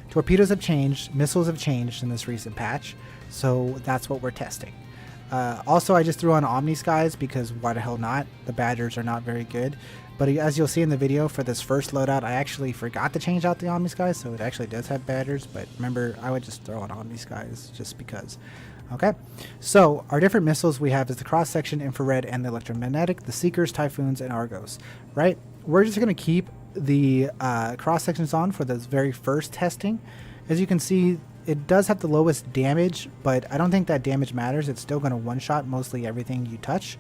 Torpedoes have changed. Missiles have changed in this recent patch. So that's what we're testing. Also, I just threw on Omni Skies because why the hell not? The Badgers are not very good. But as you'll see in the video for this first loadout, I actually forgot to change out the Omni Skies, so it actually does have Badgers. But remember, I would just throw on Omni Skies just because. Okay, so our different missiles we have is the cross-section, infrared, and the electromagnetic, the Seekers, Typhoons, and Argos, right? We're just going to keep the cross-sections on for this very first testing. As you can see, it does have the lowest damage, but I don't think that damage matters. It's still going to one-shot mostly everything you touch.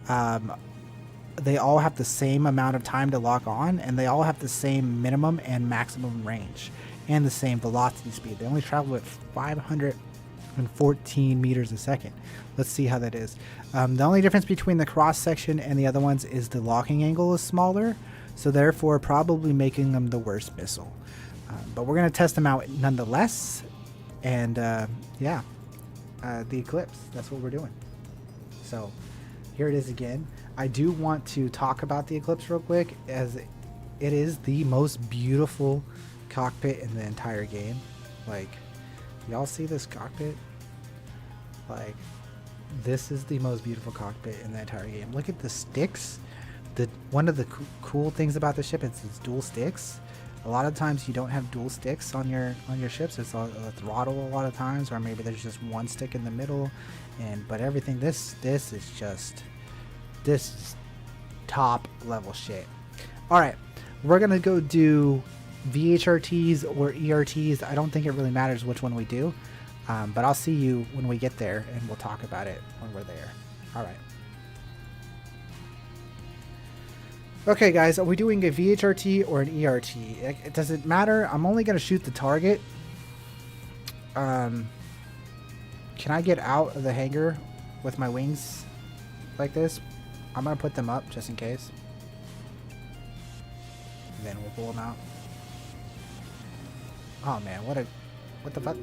They all have the same amount of time to lock on, and they all have the same minimum and maximum range, and the same velocity speed. They only travel at 514 meters a second. Let's see how that is. The only difference between the cross-section and the other ones is the locking angle is smaller, so therefore probably making them the worst missile. But we're going to test them out nonetheless, and yeah, the Eclipse, that's what we're doing. So here it is again. I do want to talk about the Eclipse real quick, as it is the most beautiful cockpit in the entire game. Like, y'all see this cockpit? Like, this is the most beautiful cockpit in the entire game. Look at the sticks. One of the cool things about the ship is its dual sticks. A lot of times you don't have dual sticks on your ships. It's a throttle a lot of times, or maybe there's just one stick in the middle. But everything, this is top level shit. All right, we're gonna go do VHRTs or ERTs. I don't think it really matters which one we do, but I'll see you when we get there, and we'll talk about it when we're there. All right. Okay, guys, are we doing a VHRT or an ERT? It doesn't matter. I'm only gonna shoot the target. Can I get out of the hangar with my wings like this? I'm gonna put them up just in case. And then we'll pull them out. Oh man, what the fuck?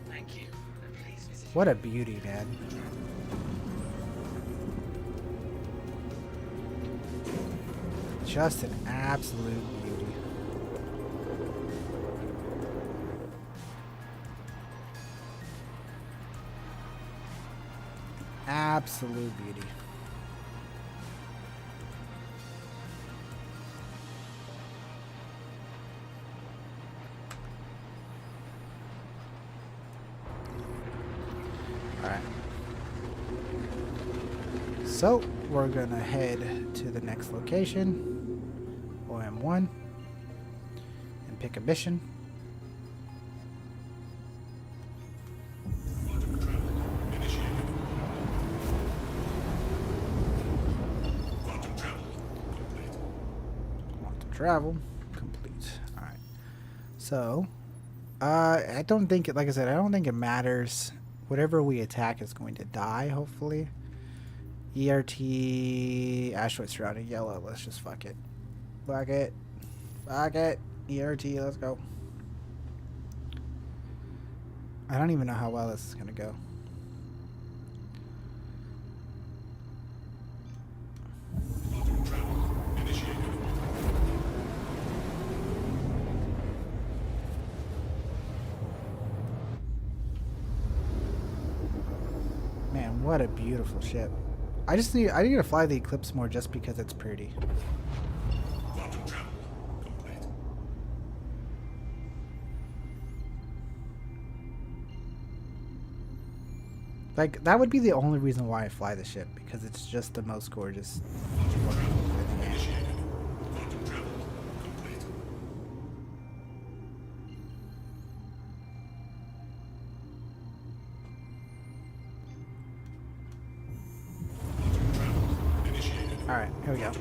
Thank you. Please visit. What a beauty, man. Just an absolute beauty. Absolute beauty. Alright. So, we're gonna head to the next location, OM1, and pick a mission. Travel complete. All right. So, I don't think it. Like I said, I don't think it matters. Whatever we attack is going to die. Hopefully. ERT asteroid surrounding yellow. Let's just fuck it. Fuck it. Fuck it. ERT. Let's go. I don't even know how well this is gonna go. Man, what a beautiful ship. I need to fly the Eclipse more just because it's pretty. Like, that would be the only reason why I fly the ship, because it's just the most gorgeous. Alright, here we go.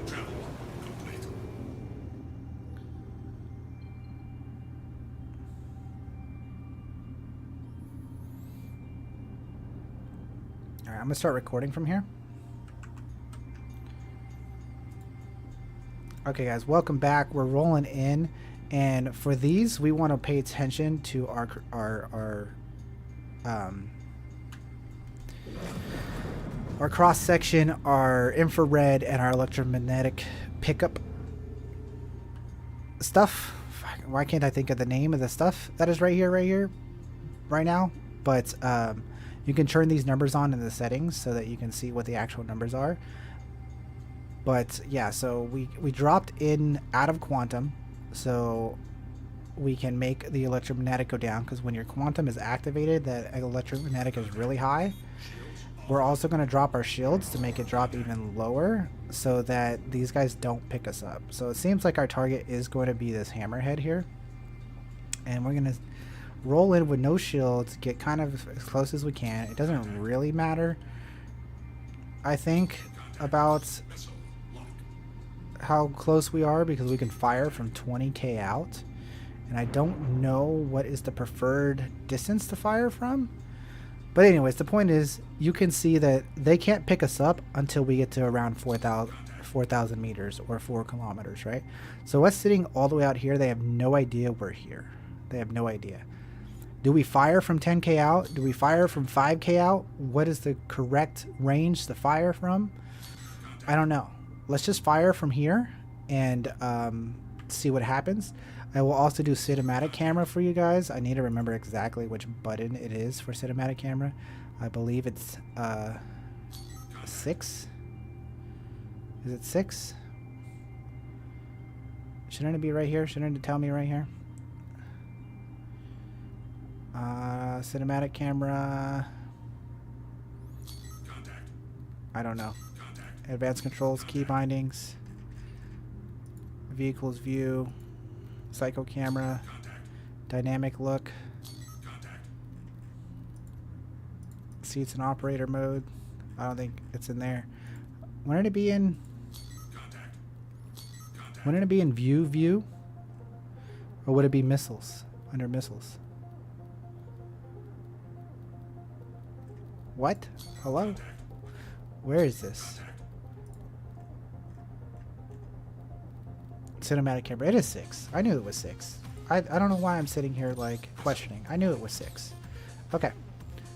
Alright, I'm gonna start recording from here. Okay guys, welcome back. We're rolling in, and for these we want to pay attention to our cross section, our infrared, and our electromagnetic pickup stuff. Why can't I think of the name of the stuff that is right here? right now, but you can turn these numbers on in the settings so that you can see what the actual numbers are. But yeah, so we dropped in out of quantum, so we can make the electromagnetic go down, because when your quantum is activated, that electromagnetic is really high. We're also going to drop our shields to make it drop even lower so that these guys don't pick us up. So it seems like our target is going to be this hammerhead here. And we're going to roll in with no shields, get kind of as close as we can. It doesn't really matter, I think, about how close we are, because we can fire from 20k out. And I don't know what is the preferred distance to fire from. But anyways, the point is, you can see that they can't pick us up until we get to around 4,000 meters or 4 kilometers, right? So us sitting all the way out here, they have no idea we're here. They have no idea. Do we fire from 10k out? Do we fire from 5k out? What is the correct range to fire from? I don't know. Let's just fire from here and see what happens. I will also do cinematic camera for you guys. I need to remember exactly which button it is for cinematic camera. I believe it's 6. Is it 6? Shouldn't it be right here? Shouldn't it tell me right here? Cinematic camera. I don't know. Advanced controls, key bindings, vehicles view, psycho camera, dynamic look, seats and operator mode. I don't think it's in there. Wouldn't it be in? Wouldn't it be in view, or would it be missiles, under missiles? What? Hello? Where is this? Cinematic camera. It is 6. I knew it was 6. I don't know why I'm sitting here like questioning. I knew it was 6. Okay.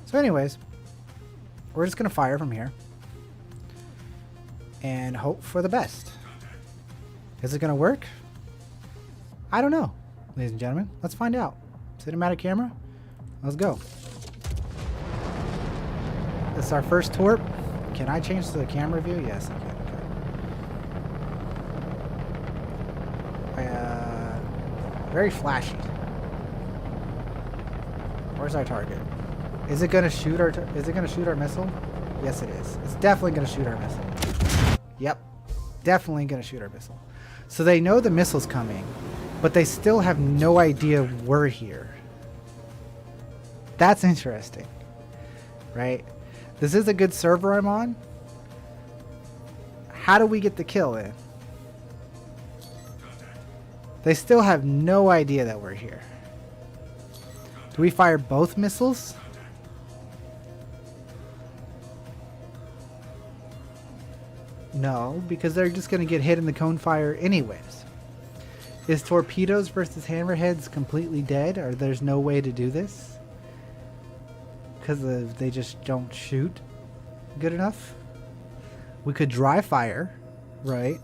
So anyways, we're just going to fire from here and hope for the best. Is it going to work? I don't know, ladies and gentlemen. Let's find out. Cinematic camera. Let's go. This is our first torp. Can I change to the camera view? Yes, I can. Very flashy. Where's our target? Is it gonna shoot our? Is it gonna shoot our missile? Yes, it is. It's definitely gonna shoot our missile. Yep, definitely gonna shoot our missile. So they know the missile's coming, but they still have no idea we're here. That's interesting, right? This is a good server I'm on. How do we get the kill in? They still have no idea that we're here. Do we fire both missiles? No, because they're just going to get hit in the cone fire anyways. Is torpedoes versus hammerheads completely dead, or there's no way to do this? Because they just don't shoot good enough? We could dry fire, right?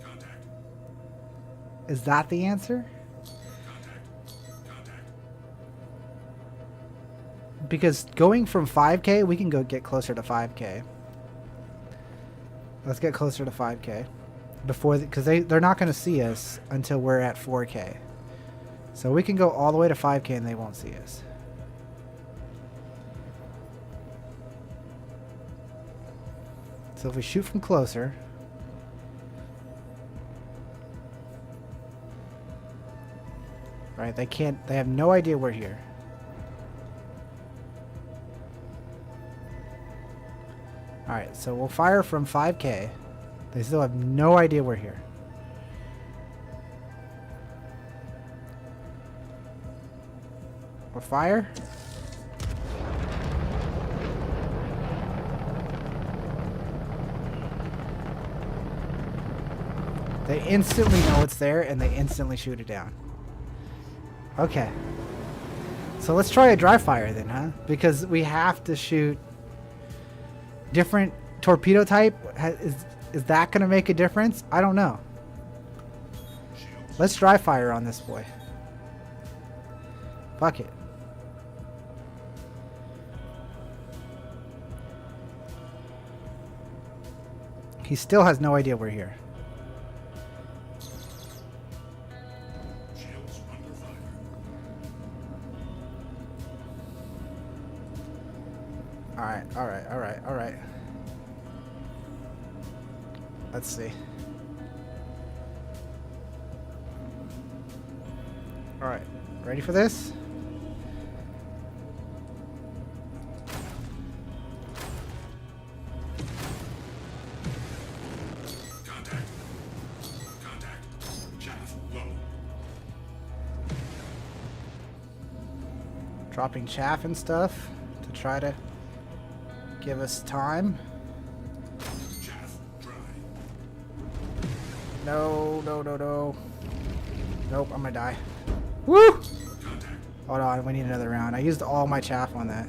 Is that the answer? Because going from 5k, we can go get closer to 5k. Let's get closer to 5k. Before, because they're not going to see us until we're at 4k. So we can go all the way to 5k and they won't see us. So if we shoot from closer... Right, they have no idea we're here. Alright, so we'll fire from 5k. They still have no idea we're here. We'll fire. They instantly know it's there and they instantly shoot it down. Okay. So let's try a dry fire then, huh? Because we have to shoot different torpedo type. Is that going to make a difference? I don't know. Let's dry fire on this boy. Fuck it. He still has no idea we're here. Shields under fire. Alright, alright, alright, alright. Let's see. Alright, ready for this? Contact. Contact. Chaff low. Dropping chaff and stuff to try to give us time. Chaff dry. No, no, no, no. Nope, I'm gonna die. Woo! Contact. Hold on, we need another round. I used all my chaff on that.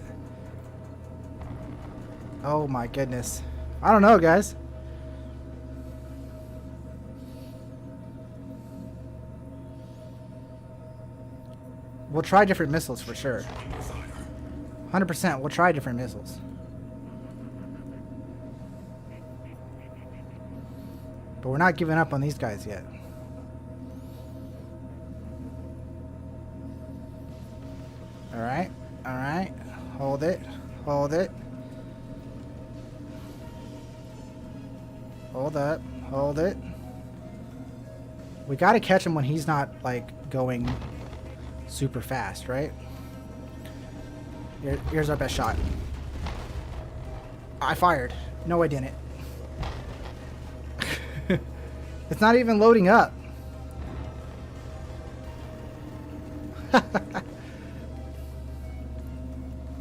Oh my goodness. I don't know, guys. We'll try different missiles for sure. Under fire. 100%, we'll try different missiles. But we're not giving up on these guys yet. Alright, alright. Hold it, hold it. Hold up, hold it. We gotta catch him when he's not, like, going super fast, right? Here's our best shot. I fired. No, I didn't. It's not even loading up.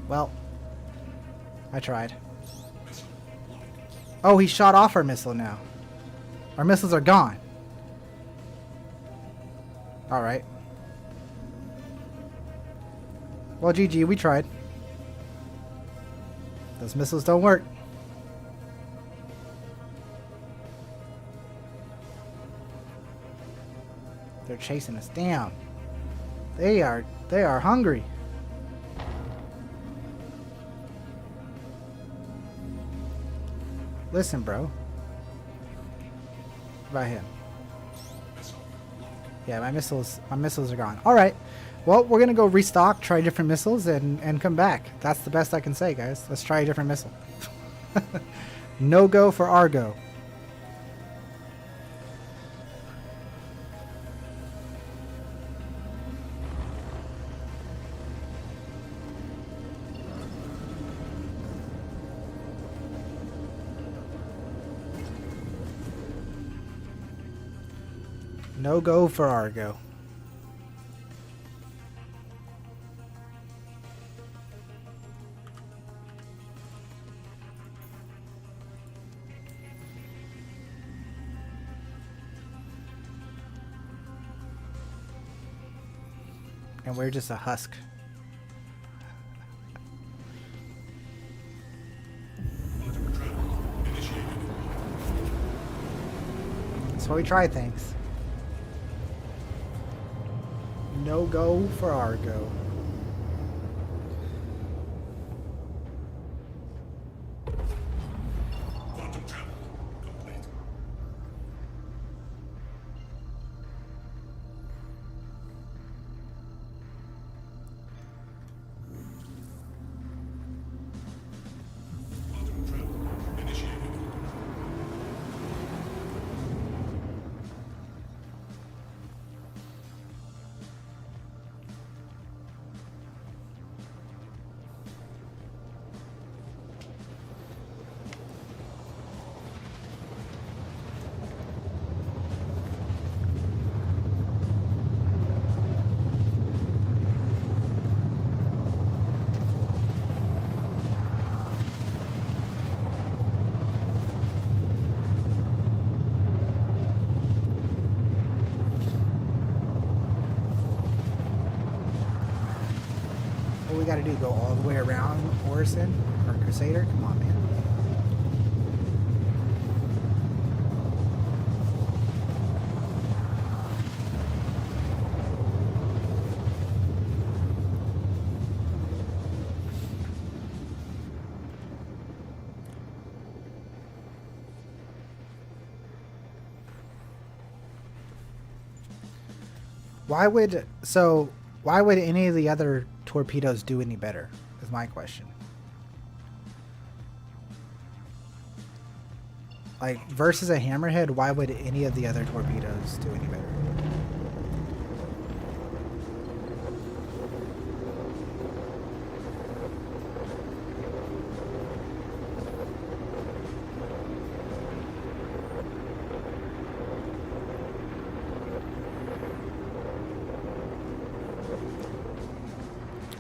Well, I tried. Oh, he shot off our missile now. Our missiles are gone. Alright. Well, GG, we tried. Those missiles don't work. They're chasing us down. They are hungry. Listen, bro. What about him? Yeah, my missiles are gone. All right. Well, we're gonna go restock, try different missiles, and come back. That's the best I can say, guys. Let's try a different missile. No go for Argo. No go for Argo. And we're just a husk. That's why we try things. No go for Argo. Quantum travel complete. Quantum travel initiated. What we gotta do? Go all the way around Orison or Crusader? Come on, man. Why would any of the other torpedoes do any better? Is my question. Like versus a hammerhead, why would any of the other torpedoes do any better?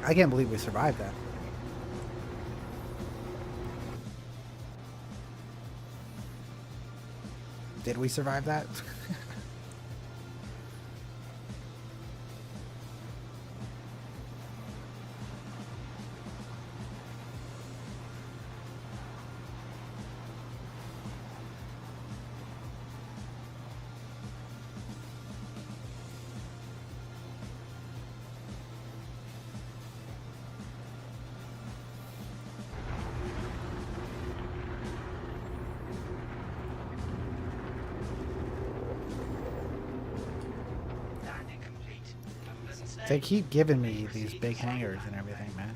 I can't believe we survived that. Did we survive that? Landing complete. They keep giving me these big hangars and everything, man.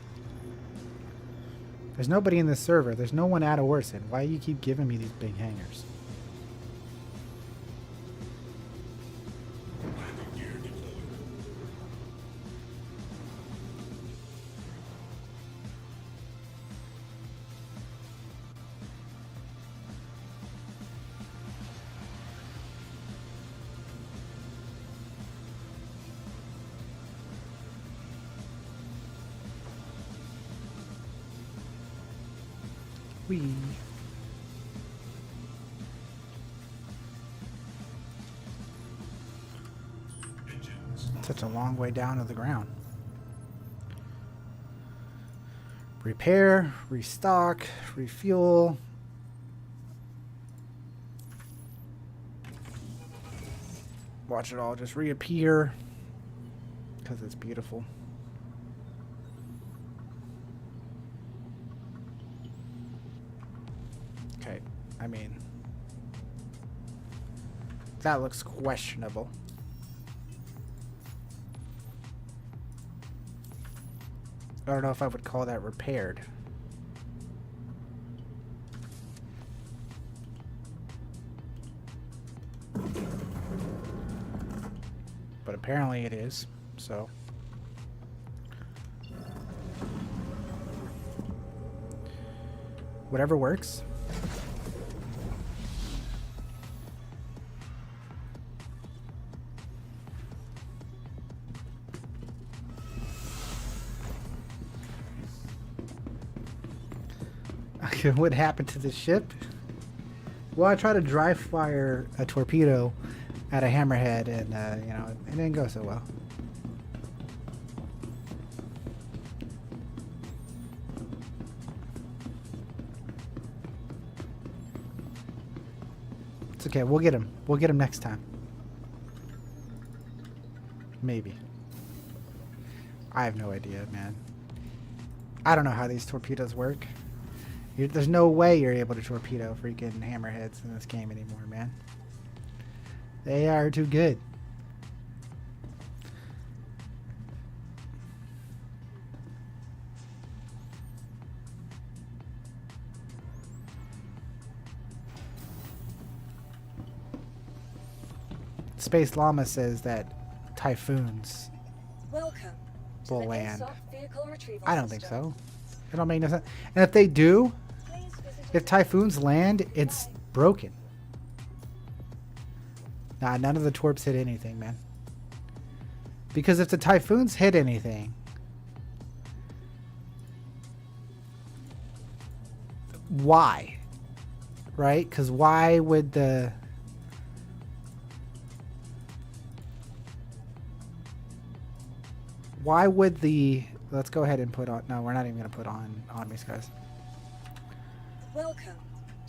There's nobody in this server. There's no one out of Orson. Why do you keep giving me these big hangars? Whee. Such a long way down to the ground. Repair, restock, refuel. Watch it all just reappear because it's beautiful. Okay, I mean, that looks questionable. I don't know if I would call that repaired. But apparently it is, so. Whatever works. What happened to the ship? Well, I tried to dry fire a torpedo at a hammerhead, and you know, it didn't go so well. It's okay. We'll get him. We'll get him next time. Maybe. I have no idea, man. I don't know how these torpedoes work. There's no way you're able to torpedo freaking hammerheads in this game anymore, man. They are too good. Space Llama says that typhoons Welcome to will the land. ASOP vehicle retrieval I don't think system. so. It don't make no sense. And if they do, Please visit if typhoons land, it's broken. Nah, none of the torps hit anything, man. Because if the typhoons hit anything, why? Right? Because why would the... Why would the... Let's go ahead and put on... No, we're not even going to put on me, guys. Welcome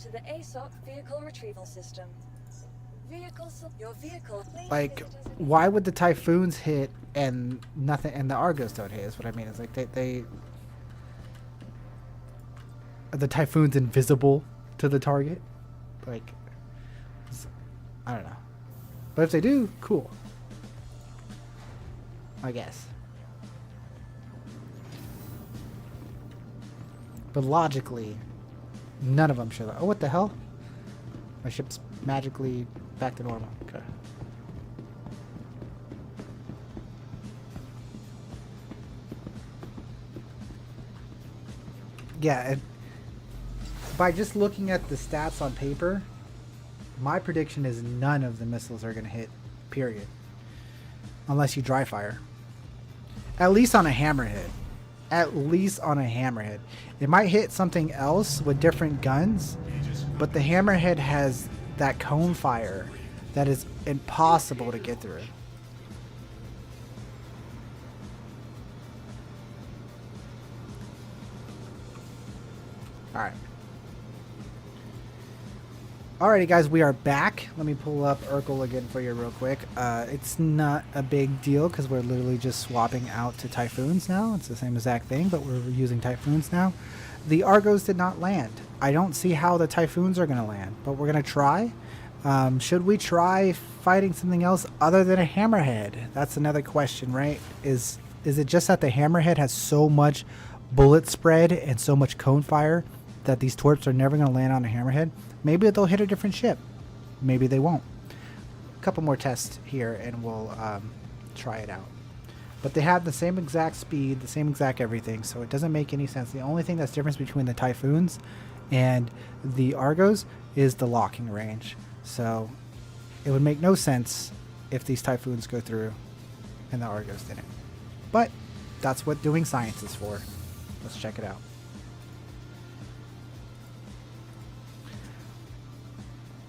to the ASOP vehicle retrieval system. Your vehicle. Please Like, visit us at- why would the typhoons hit and nothing, and the Argos don't hit? Is what I mean. It's like they are the typhoons invisible to the target? Like, I don't know. But if they do, cool. I guess. But logically, none of them should. Oh, what the hell? My ship's magically back to normal. Okay. Yeah, by just looking at the stats on paper, my prediction is none of the missiles are going to hit, period. Unless you dry fire. At least on a hammerhead. At least on a hammerhead. It might hit something else with different guns, but the hammerhead has that cone fire that is impossible to get through. Alright. Alrighty guys, we are back. Let me pull up Urkel again for you real quick. It's not a big deal because we're literally just swapping out to Typhoons now. It's the same exact thing, but we're using Typhoons now. The Argos did not land. I don't see how the Typhoons are going to land, but we're going to try. Should we try fighting something else other than a hammerhead? That's another question, right? Is it just that the hammerhead has so much bullet spread and so much cone fire that these torps are never going to land on a hammerhead? Maybe they'll hit a different ship. Maybe they won't. A couple more tests here and we'll try it out. But they have the same exact speed, the same exact everything, so it doesn't make any sense. The only thing that's different between the Typhoons and the Argos is the locking range. So it would make no sense if these Typhoons go through and the Argos didn't. But that's what doing science is for. Let's check it out.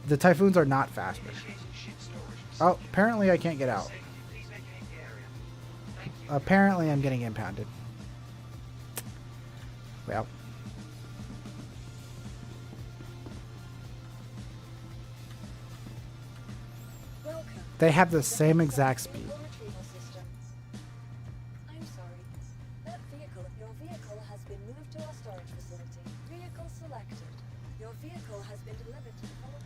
The Typhoons are not faster. Oh, apparently I can't get out. Apparently I'm getting impounded. Well. They have the same exact speed. I'm sorry. Your vehicle has been moved to our storage facility. Vehicle selected. Your vehicle has been delivered to the forward.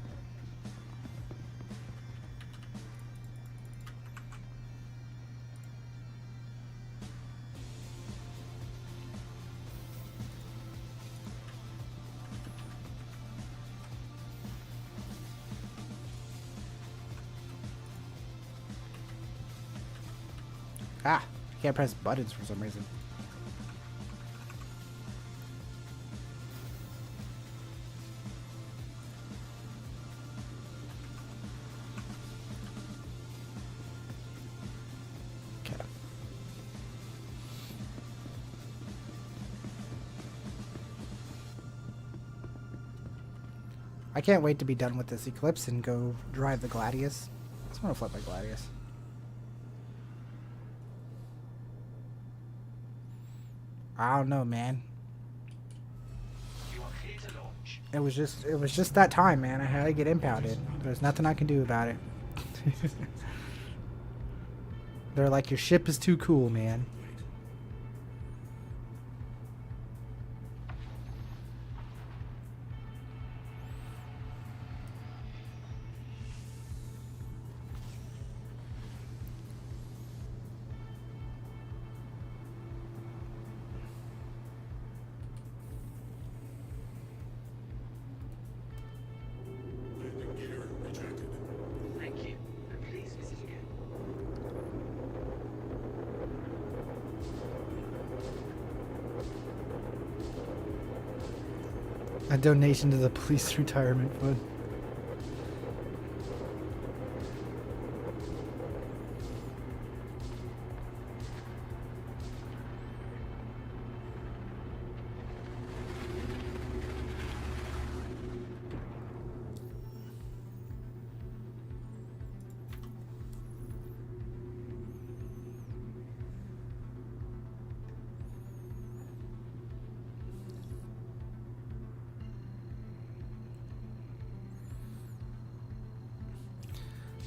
Ah, I can't press buttons for some reason. Okay. I can't wait to be done with this Eclipse and go drive the Gladius. I just want to flip my Gladius. I don't know, man. You are clear to launch. It was just that time, man. I had to get impounded. There's nothing I can do about it. They're like, your ship is too cool, man. Thank you. And please visit again. A donation to the police retirement fund.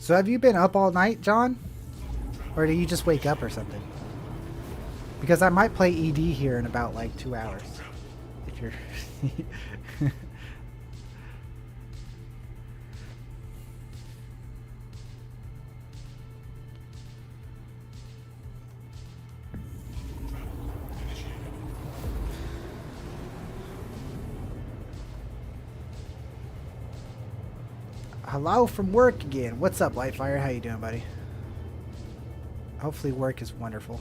So have you been up all night, John? Or do you just wake up or something? Because I might play ED here in about like 2 hours. If you're... Hello from work again. What's up, Lightfire? How you doing, buddy? Hopefully work is wonderful.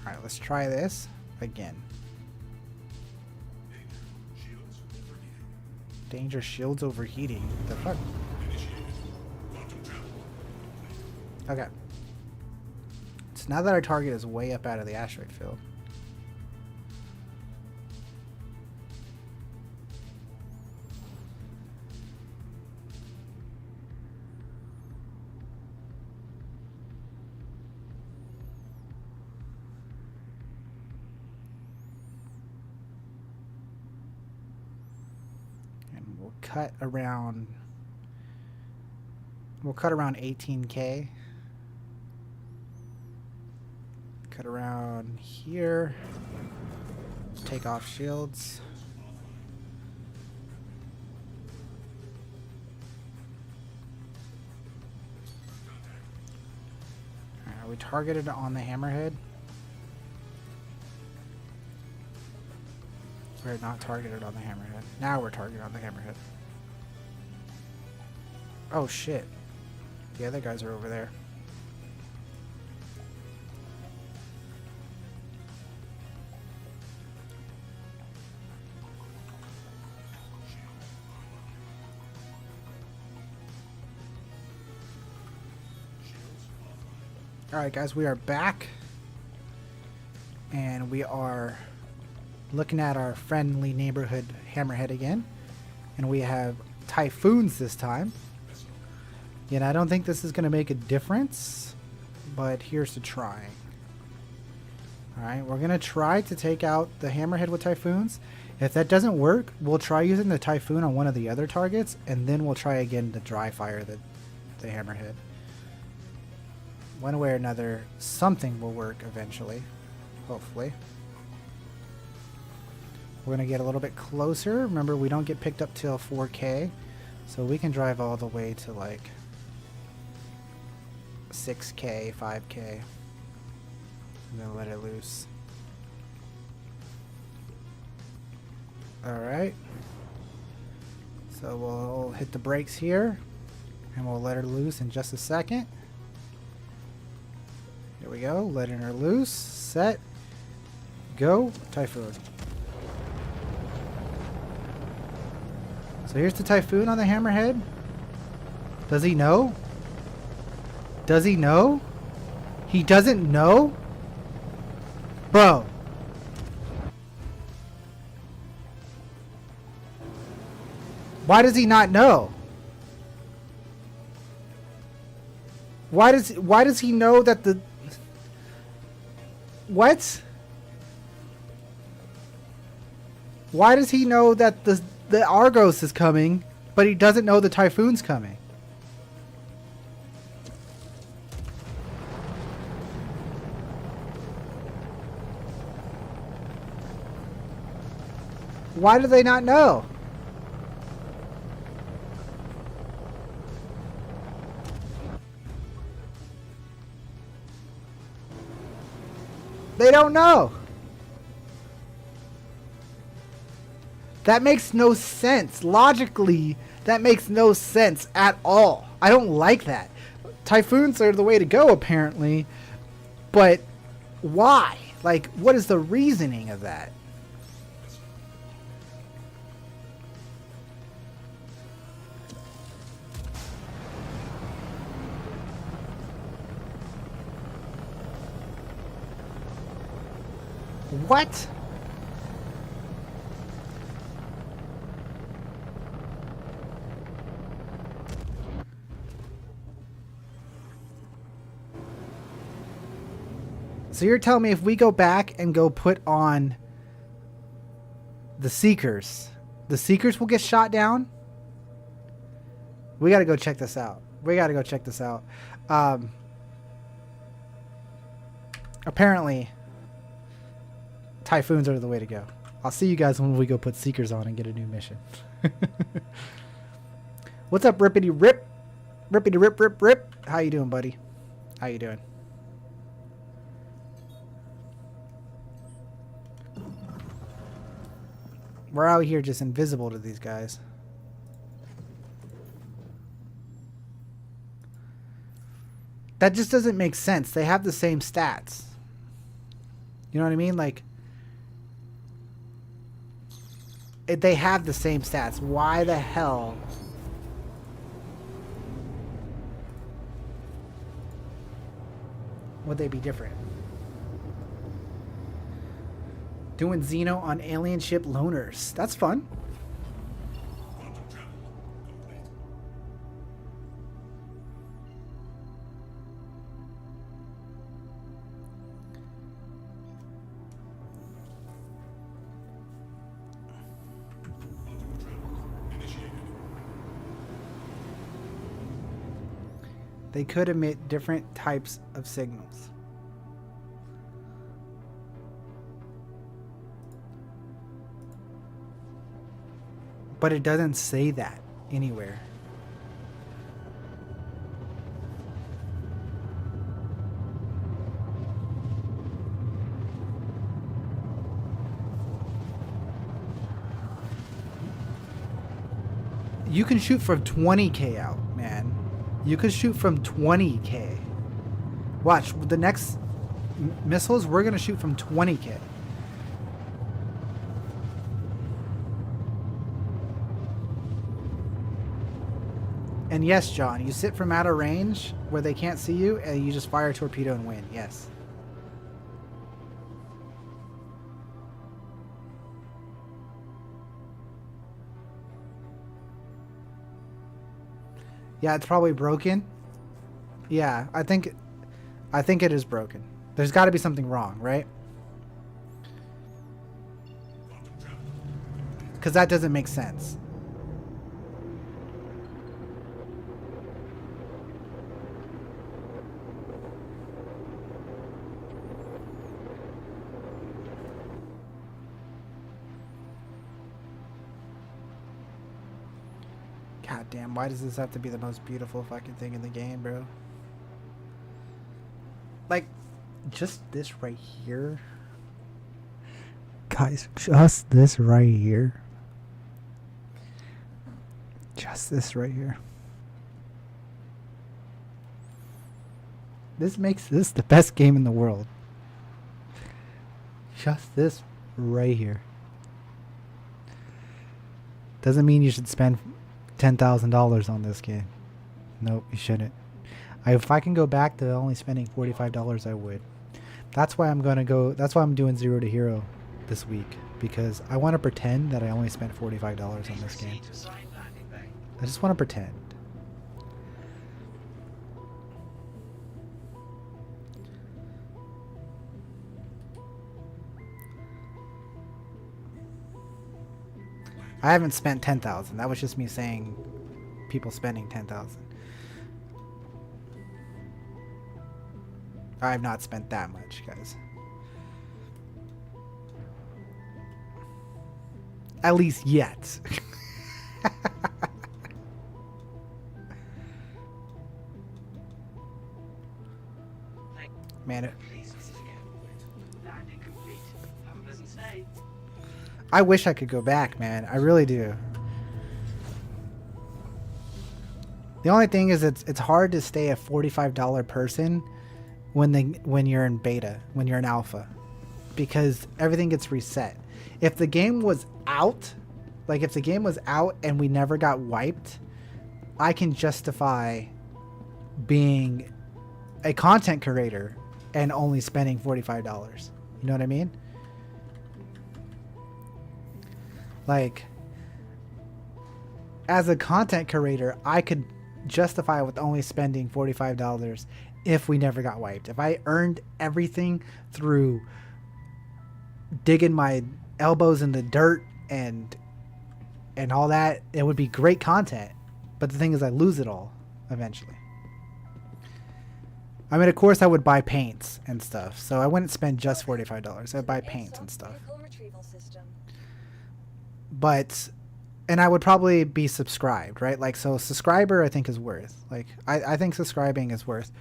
Alright, let's try this again. Danger shields overheating. What the fuck? Okay. So now that our target is way up out of the asteroid field. Cut around, we'll cut around 18K. Cut around here. Take off shields. Alright, we targeted on the hammerhead. We're not targeted on the hammerhead. Now we're targeted on the hammerhead. Oh shit. The other guys are over there. Alright guys, we are back. And we are looking at our friendly neighborhood hammerhead again. And we have typhoons this time. And I don't think this is going to make a difference, but here's to trying. Alright, we're going to try to take out the hammerhead with typhoons. If that doesn't work, we'll try using the typhoon on one of the other targets, and then we'll try again to dry fire the hammerhead. One way or another, something will work eventually, hopefully. We're going to get a little bit closer. Remember, we don't get picked up till 4K, so we can drive all the way to like 6K, 5K, and then let it loose. Alright. So we'll hit the brakes here, and we'll let her loose in just a second. Here we go, letting her loose. Set. Go. Typhoon. So here's the typhoon on the hammerhead. Does he know? Does he know? He doesn't know? Bro. Why does he not know? Why does he know that the... What? Why does he know that the Argos is coming, but he doesn't know the typhoon's coming? Why do they not know? They don't know. That makes no sense. Logically, that makes no sense at all. I don't like that. Typhoons are the way to go, apparently. But why? Like, what is the reasoning of that? What? So you're telling me if we go back and go put on the Seekers will get shot down? We gotta go check this out. Apparently, Typhoons are the way to go. I'll see you guys when we go put Seekers on and get a new mission. What's up, Rippity Rip? Rippity Rip Rip Rip. How you doing, buddy? How you doing? We're out here just invisible to these guys. That just doesn't make sense. They have the same stats. You know what I mean? Like, they have the same stats. Why the hell would they be different? Doing Xeno on alien ship loners. That's fun. They could emit different types of signals. But it doesn't say that anywhere. You can shoot from 20K out, man. You could shoot from 20K. Watch, the next missiles, we're going to shoot from 20K. And yes, John, you sit from out of range where they can't see you and you just fire a torpedo and win. Yes. Yeah, it's probably broken. Yeah, I think it is broken. There's got to be something wrong, right? Because that doesn't make sense. God damn, why does this have to be the most beautiful fucking thing in the game, bro? Like, just this right here. Guys, just this right here. Just this right here. This makes this the best game in the world. Just this right here. Doesn't mean you should spend $10,000 on this game. Nope, you shouldn't. If I can go back to only spending $45, I would. That's why I'm gonna go. That's why I'm doing 0 to Hero this week, because I want to pretend that I only spent $45 on this game. I just want to pretend. I haven't spent 10,000. That was just me saying people spending 10,000. I have not spent that much, guys. At least yet. Man, I wish I could go back, man. I really do. The only thing is it's hard to stay a $45 person when you're in beta, when you're in alpha, because everything gets reset. If the game was out, like if the game was out and we never got wiped, I can justify being a content creator and only spending $45. You know what I mean? Like, as a content creator, I could justify with only spending $45 if we never got wiped. If I earned everything through digging my elbows in the dirt and all that, it would be great content. But the thing is, I lose it all eventually. I mean, of course, I would buy paints and stuff, so I wouldn't spend just $45. I'd buy paints and stuff. But, and I would probably be subscribed, right? Like, so subscriber I think is worth. Like, I think subscribing is worth.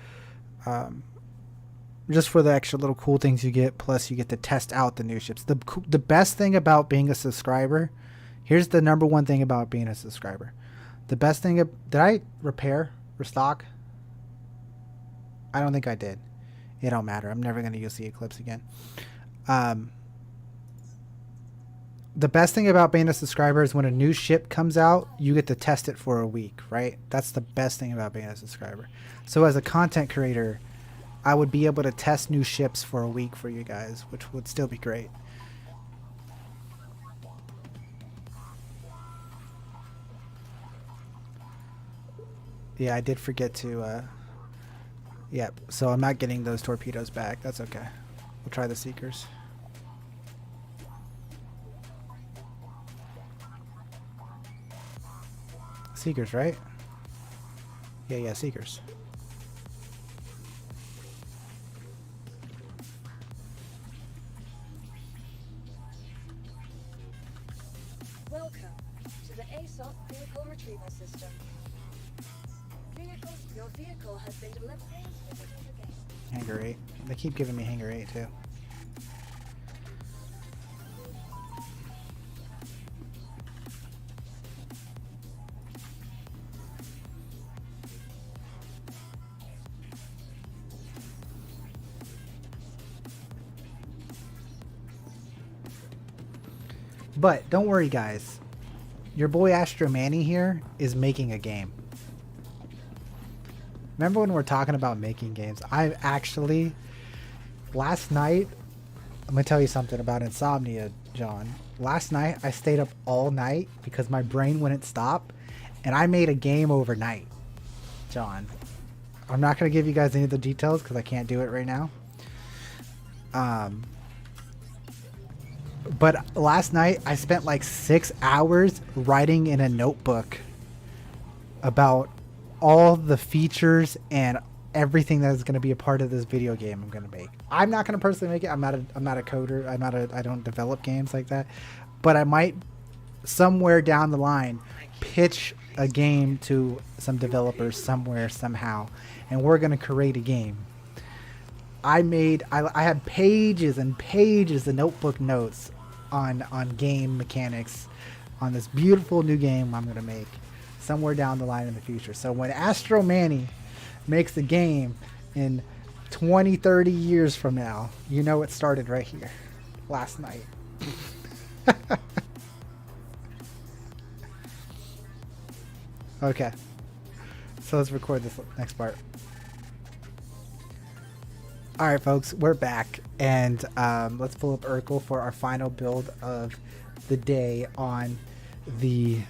just for the extra little cool things you get. Plus, you get to test out the new ships. The best thing about being a subscriber, here's the number one thing about being a subscriber. The best thing, did I restock? I don't think I did. It don't matter. I'm never going to use the Eclipse again. The best thing about being a subscriber is when a new ship comes out, you get to test it for a week, right? That's the best thing about being a subscriber. So as a content creator, I would be able to test new ships for a week for you guys, which would still be great. Yeah, I did forget to, yeah, so I'm not getting those torpedoes back. That's okay. We'll try the Seekers. Seekers, right? Yeah, Seekers. Welcome to the ASOP vehicle retrieval system. Your vehicle has been delivered. Hangar 8. They keep giving me Hangar 8 too. But don't worry, guys. Your boy Astro Manny here is making a game. Remember when we're talking about making games? I actually, last night, I'm going to tell you something about insomnia, John. Last night, I stayed up all night because my brain wouldn't stop, and I made a game overnight, John. I'm not going to give you guys any of the details because I can't do it right now. But last night, I spent like 6 hours writing in a notebook about all the features and everything that is going to be a part of this video game I'm going to make. I'm not going to personally make it. I'm not a coder. I don't develop games like that. But I might somewhere down the line pitch a game to some developers somewhere, somehow, and we're going to create a game. I had pages and pages of notebook notes on game mechanics on this beautiful new game I'm going to make somewhere down the line in the future. So when Astro Manny makes a game in 20, 30 years from now, you know it started right here last night. Okay. So let's record this next part. Alright folks, we're back, and let's pull up Urkel for our final build of the day on the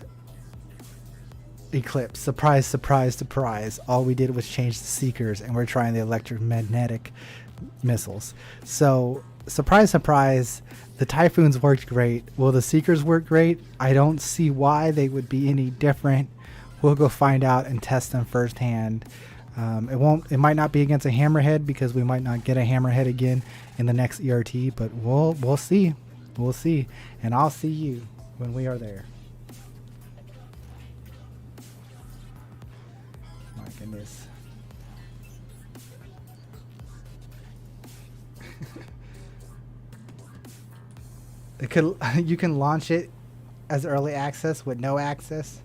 Eclipse. Surprise, surprise, surprise. All we did was change the Seekers, and we're trying the electromagnetic missiles. So, surprise, surprise, the Typhoons worked great. Will the Seekers work great? I don't see why they would be any different. We'll go find out and test them firsthand. It might not be against a Hammerhead because we might not get a Hammerhead again in the next ERT, but we'll see. We'll see. And I'll see you when we are there. My goodness. You can launch it as early access with no access.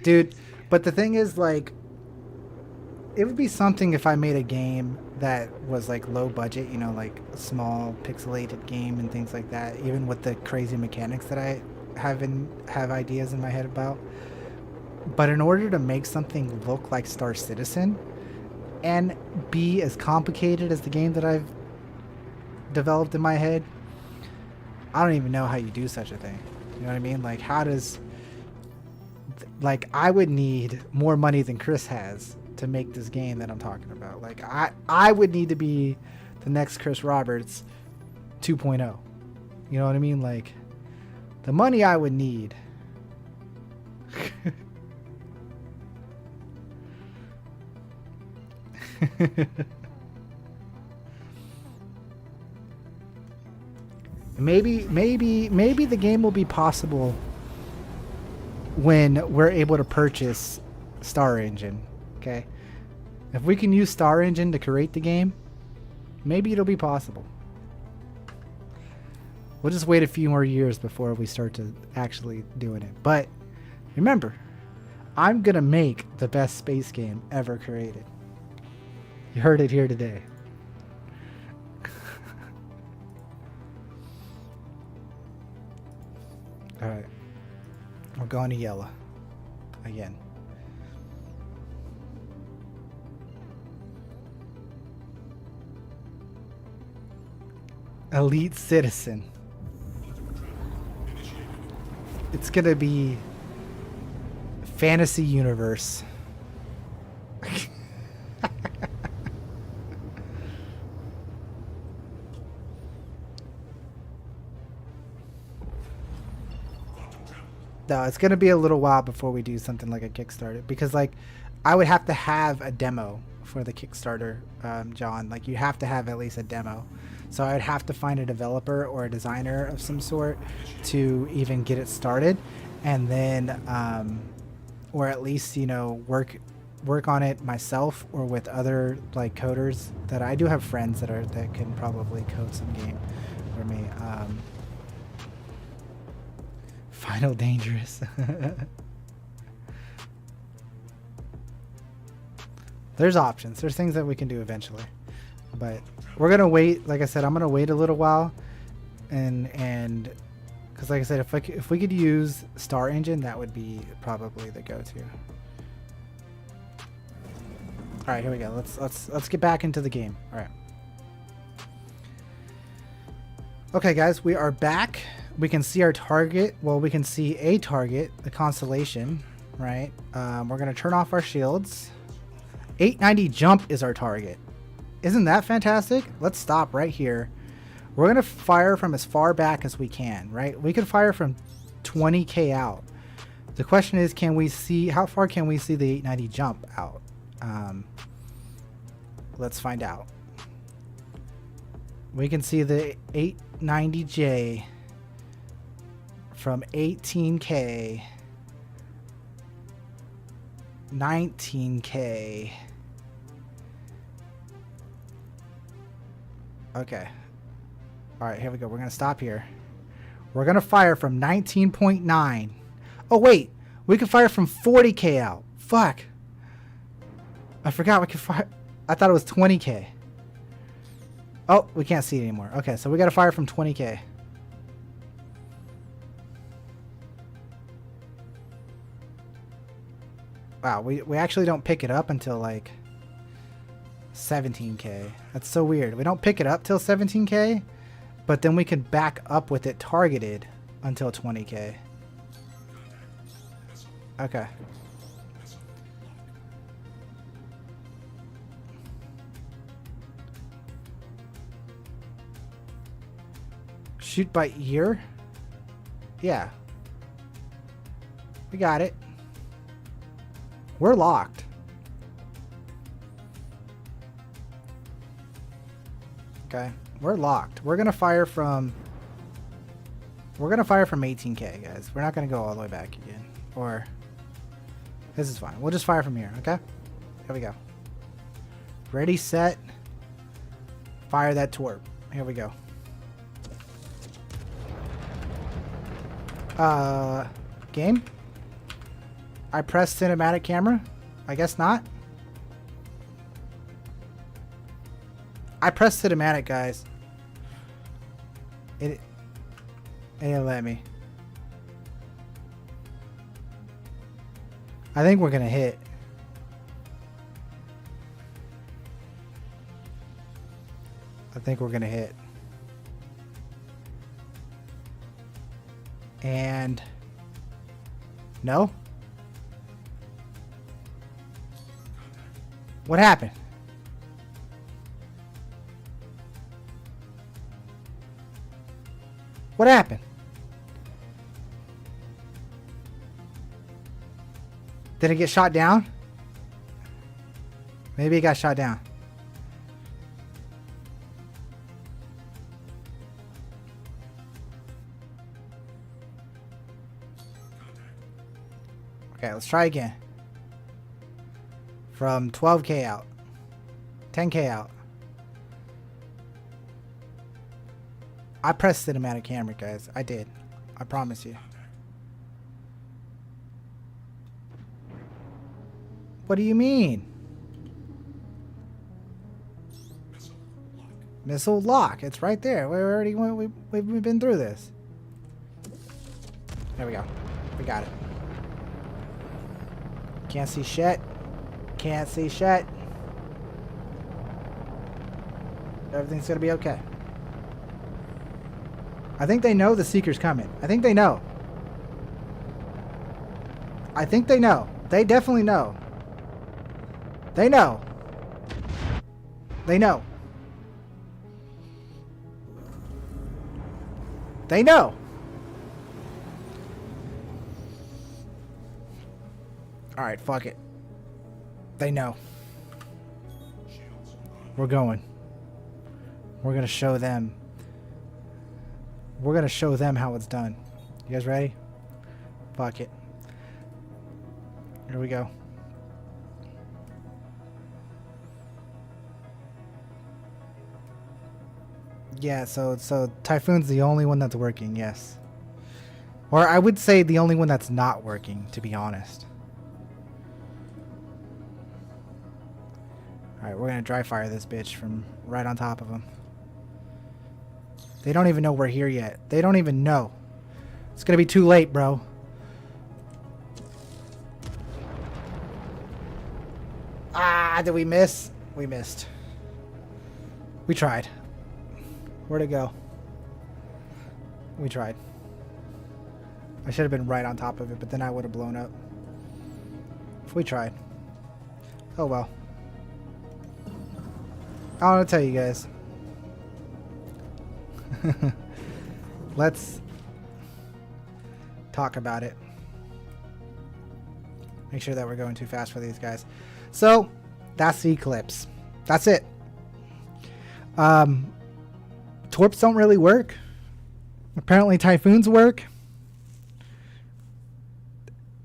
Dude, but the thing is, like, it would be something if I made a game that was like low budget, you know, like a small pixelated game and things like that, even with the crazy mechanics that I have ideas in my head about. But in order to make something look like Star Citizen and be as complicated as the game that I've developed in my head, I don't even know how you do such a thing. You know what I mean? Like, how does... Like, I would need more money than Chris has to make this game that I'm talking about. Like, I would need to be the next Chris Roberts 2.0. You know what I mean? Like, the money I would need... Maybe the game will be possible when we're able to purchase Star Engine. Okay, if we can use Star Engine to create the game, maybe it'll be possible. We'll just wait a few more years before we start to actually doing it. But remember, I'm gonna make the best space game ever created. You heard it here today. Alright. We're going to yellow. Again. Elite Citizen. It's gonna be Fantasy Universe. No, it's gonna be a little while before we do something like a Kickstarter, because like I would have to have a demo for the Kickstarter, John. Like you have to have at least a demo. So I'd have to find a developer or a designer of some sort to even get it started, and then or at least, you know, work on it myself or with other like coders that I do have friends that can probably code some game for me. Final Dangerous. There's options. There's things that we can do eventually, but we're gonna wait. Like I said, I'm gonna wait a little while, and because like I said, if we could use Star Engine, that would be probably the go-to. All right, here we go. Let's get back into the game. All right. Okay, guys, we are back. We can see our target. Well, we can see a target, the Constellation, right? We're gonna turn off our shields. 890 jump is our target. Isn't that fantastic? Let's stop right here. We're going to fire from as far back as we can, right? We can fire from 20k out. The question is, can we see, how far can we see the 890 jump out? Let's find out. We can see the 890J from 18k, 19k. Okay. All right, here we go. We're going to stop here. We're going to fire from 19.9. Oh, wait. We can fire from 40k out. Fuck. I forgot we could fire. I thought it was 20k. Oh, we can't see it anymore. Okay, so we got to fire from 20k. Wow, we actually don't pick it up until like 17k. That's so weird. We don't pick it up till 17k, but then we can back up with it targeted until 20k. Okay. Shoot by ear? Yeah. We got it. We're locked. Okay, we're locked. We're gonna fire from 18k, guys. We're not gonna go all the way back again. Or this is fine. We'll just fire from here, okay? Here we go. Ready, set, fire that torp. Here we go. Game? I pressed cinematic camera? I guess not. I pressed cinematic, guys. It didn't let me. I think we're gonna hit. I think we're gonna hit. And no? What happened? What happened? Did it get shot down? Maybe he got shot down. Okay, let's try again. From 12K out. 10K out. I pressed cinematic camera, guys. I did. I promise you. What do you mean? Missile lock. It's right there. We already went. We've been through this. There we go. We got it. Can't see shit. Can't see shit. Everything's gonna be okay. I think they know the Seeker's coming. I think they know. I think they know. They definitely know. They know. They know. They know. Alright, fuck it. They know. We're going. We're gonna show them. We're gonna show them how it's done. You guys ready? Fuck it. Here we go. Yeah, so Typhoon's the only one that's working, yes. Or I would say the only one that's not working, to be honest. Alright, we're gonna dry fire this bitch from right on top of them. They don't even know we're here yet. They don't even know. It's gonna be too late, bro. Ah, did we miss? We missed. We tried. Where'd it go? We tried. I should have been right on top of it, but then I would have blown up. We tried. Oh well. I want to tell you guys. Let's talk about it. Make sure that we're going too fast for these guys. So, that's the Eclipse. That's it. Torps don't really work. Apparently Typhoons work.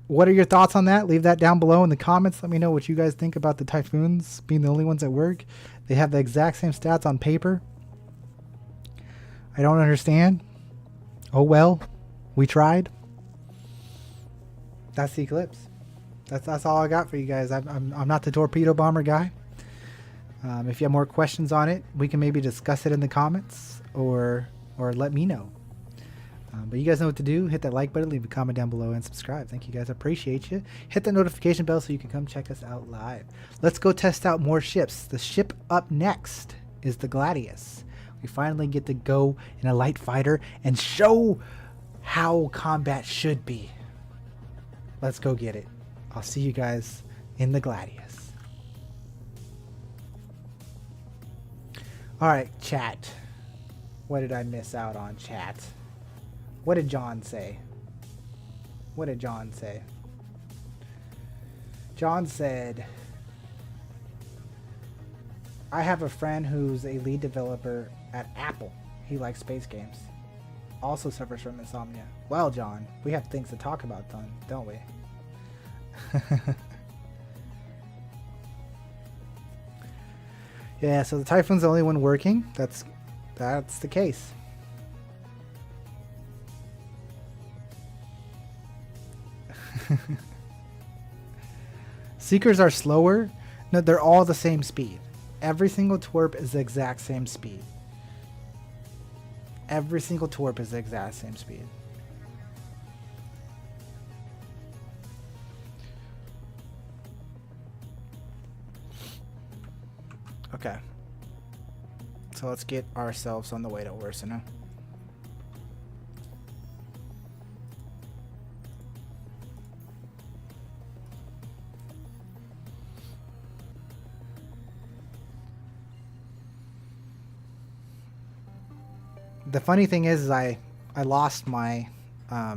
What are your thoughts on that? Leave that down below in the comments. Let me know what you guys think about the Typhoons being the only ones that work. They have the exact same stats on paper. I don't understand. Oh well. We tried. That's the Eclipse. That's all I got for you guys. I'm not the torpedo bomber guy. If you have more questions on it, we can maybe discuss it in the comments or let me know. But you guys know what to do. Hit that like button, leave a comment down below, and subscribe. Thank you guys. I appreciate you. Hit the notification bell so you can come check us out live. Let's go test out more ships. The ship up next is the Gladius. We finally get to go in a light fighter and show how combat should be. Let's go get it. I'll see you guys in the Gladius. Alright, chat. What did I miss out on, chat? What did John say? What did John say? John said, I have a friend who's a lead developer at Apple. He likes space games. Also suffers from insomnia. Well, John, we have things to talk about, don't we? Yeah, so the Typhoon's the only one working. That's the case. Seekers are slower. No, they're all the same speed. Every single twerp is the exact same speed. Every single twerp is the exact same speed. Okay. So let's get ourselves on the way to Ursina. The funny thing is I lost my I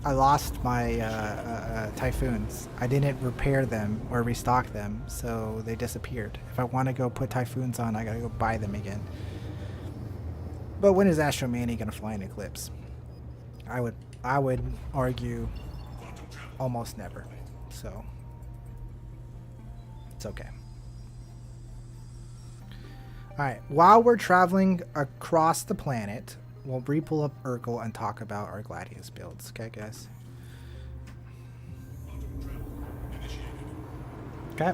I lost my Typhoons. I didn't repair them or restock them, so they disappeared. If I want to go put Typhoons on, I gotta go buy them again. But when is Astro Manny gonna fly an Eclipse? I would argue almost never. So it's okay. Alright, while we're traveling across the planet, we'll re-pull up Urkel and talk about our Gladius builds. Okay, guys? Okay.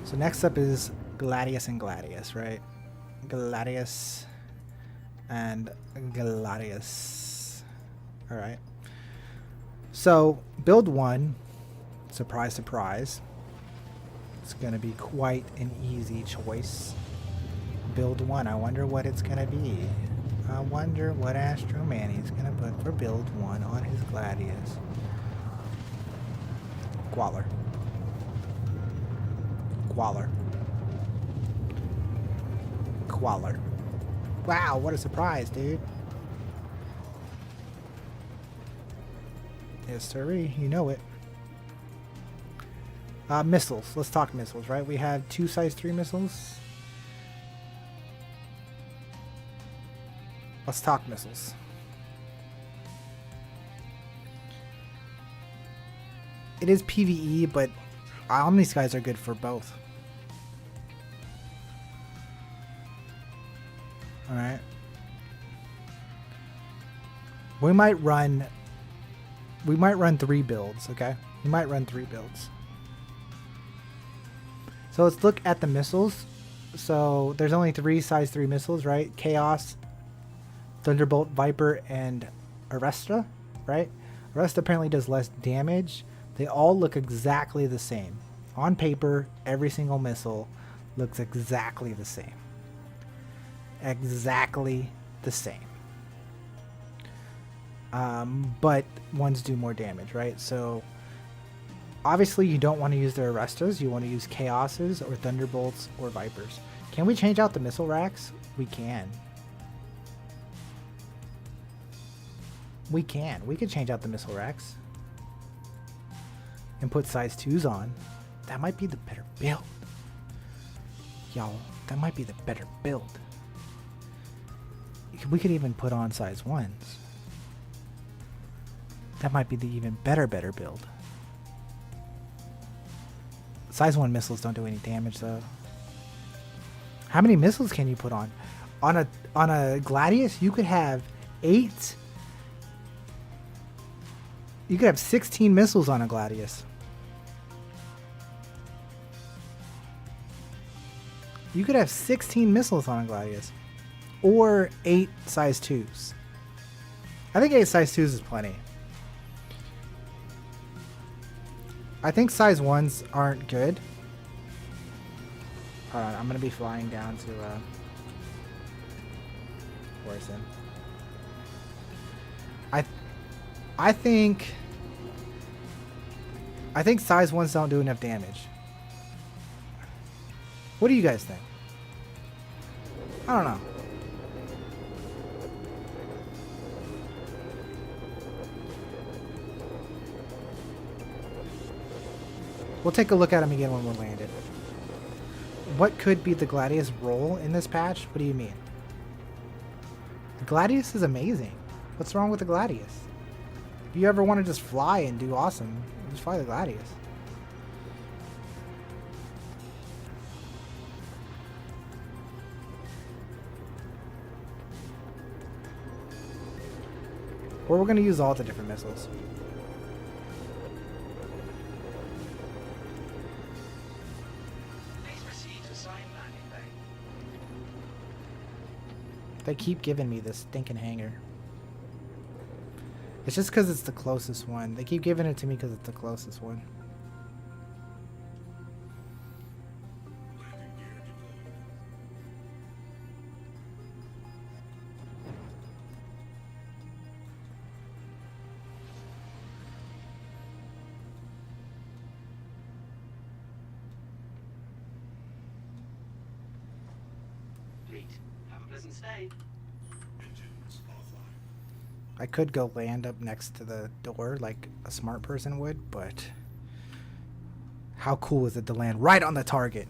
So next up is Gladius and Gladius, right? Gladius and Gladius. Alright. So, build 1, surprise, surprise. It's going to be quite an easy choice. Build 1, I wonder what it's going to be. I wonder what Astro Manny's going to put for build 1 on his Gladius. Gwaller. Gwaller. Gwaller. Wow, what a surprise, dude. Yes, sirree, you know it. Missiles. Let's talk missiles, right? We have 2 size 3 missiles. Let's talk missiles. It is PvE, but these guys are good for both. Alright. We might run 3 builds, okay? We might run 3 builds. So let's look at the missiles. So there's only 3 size 3 missiles, right? Chaos, Thunderbolt, Viper, and Arresta, right? Arresta apparently does less damage. They all look exactly the same. On paper, every single missile looks exactly the same. Exactly the same. But ones do more damage, right? So obviously you don't want to use the Arrestas. You want to use Chaoses or Thunderbolts or Vipers. Can we change out the missile racks? We can. We can. We could change out the missile racks. And put size 2s on. That might be the better build. Y'all, that might be the better build. We could even put on size 1s. That might be the even better build. Size 1 missiles don't do any damage though. How many missiles can you put on? On a Gladius, you could have 8. You could have 16 missiles on a Gladius. You could have 16 missiles on a Gladius. Or 8 size 2s. I think 8 size 2s is plenty. I think size 1s aren't good. Hold on, I'm going to be flying down to Forsen. I think size 1s don't do enough damage. What do you guys think? I don't know. We'll take a look at them again when we're landed. What could be the Gladius role in this patch? What do you mean? The Gladius is amazing. What's wrong with the Gladius? If you ever want to just fly and do awesome, just fly the Gladius. Or we're going to use all the different missiles. They keep giving me this stinking hangar. It's just because it's the closest one. They keep giving it to me because it's the closest one. Fleet, have a pleasant stay. Engines offline. I could go land up next to the door like a smart person would, but how cool is it to land right on the target?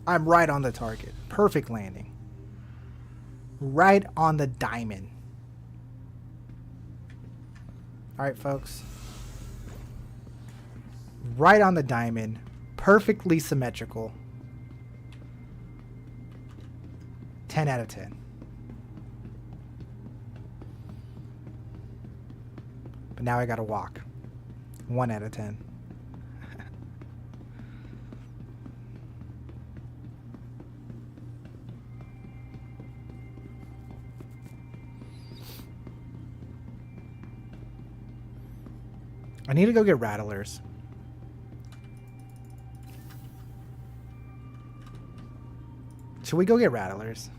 I'm right on the target. Perfect landing. Right on the diamond. Alright, folks. Right on the diamond. Perfectly symmetrical. 10 out of 10. But now I gotta walk. 1 out of 10. I need to go get rattlers. Should we go get rattlers?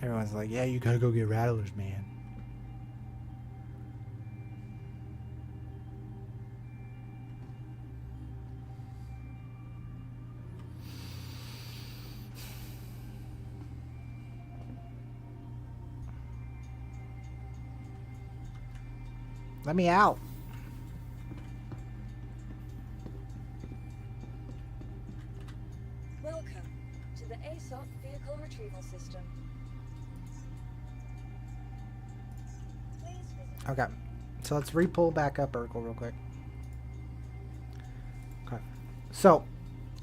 Everyone's like, yeah, you gotta go get rattlers, man. Let me out. Welcome to the ASOP Vehicle Retrieval System. Please visit. Okay, so let's re-pull back up Urkel real quick. Okay, so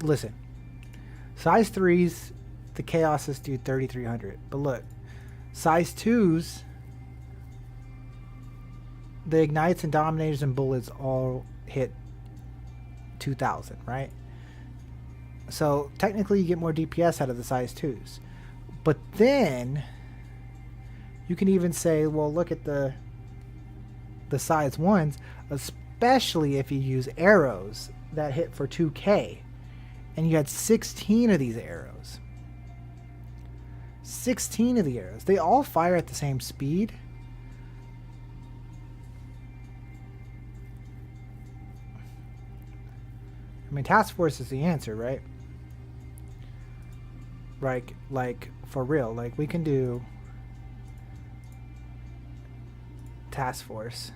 listen, size 3s, the Chaoses do 3,300, but look, size 2s, the Ignites and Dominators and Bullets all hit 2,000, right? So technically you get more DPS out of the size 2s. But then you can even say, well, look at the size 1s, especially if you use arrows that hit for 2K. And you had 16 of these arrows. 16 of the arrows. They all fire at the same speed. I mean, task force is the answer, right? Like for real, like we can do task force,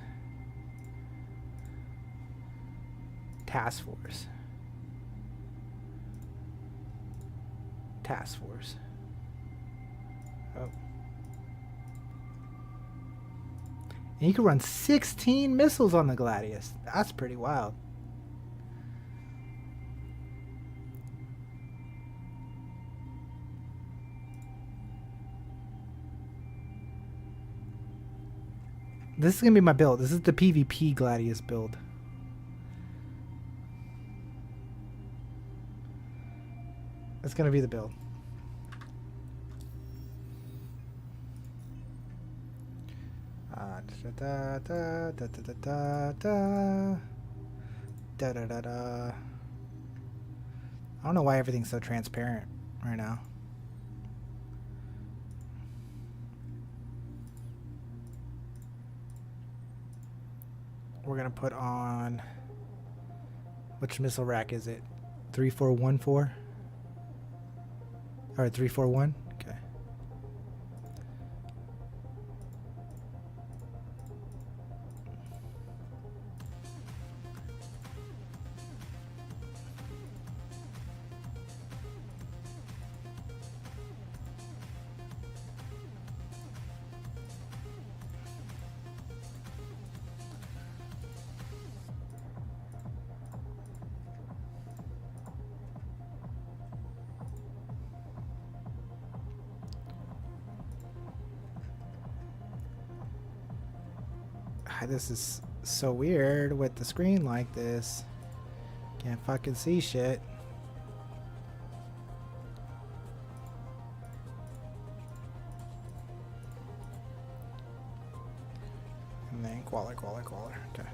task force, task force. Oh, and you can run 16 missiles on the Gladius. That's pretty wild. This is going to be my build. This is the PvP Gladius build. That's going to be the build. Da da da da da da da da da da da. I don't know why everything's so transparent right now. We're gonna put on, which missile rack is it? 3414 or 341? Okay. This is so weird with the screen like this. Can't fucking see shit. And then qualler. Okay.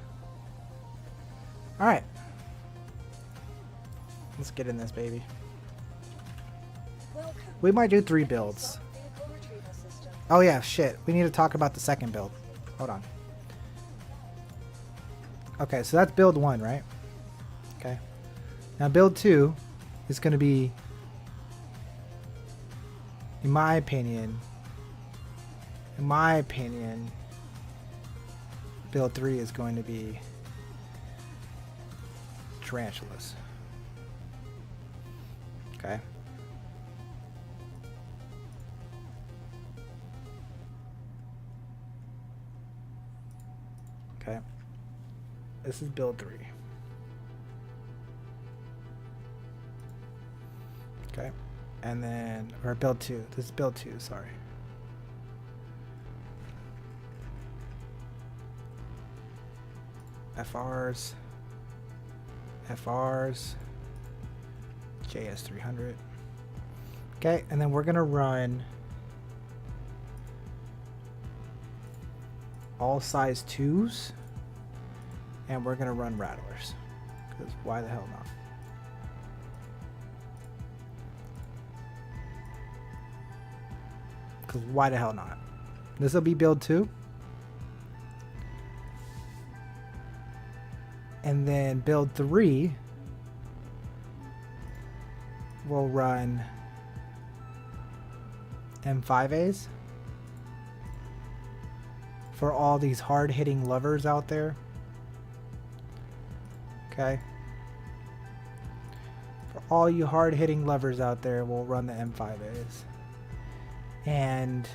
Alright. Let's get in this baby. Welcome. We might do 3 builds. Vehicle Retrieval System. Oh yeah, shit. We need to talk about the second build. Hold on. Okay, so that's build 1, right? Okay. Now build 2 is going to be in my opinion, build 3 is going to be tarantulas. Okay. Okay. This is build 3. Okay. And then, or build 2. This is build 2, sorry. FRs. JS300. Okay, and then we're gonna run all size 2s, and we're gonna run rattlers, because why the hell not? Because why the hell not? This will be build 2. And then build 3 will run M5As for all these hard-hitting lovers out there. Okay? For all you hard-hitting lovers out there, we'll run the M5As. And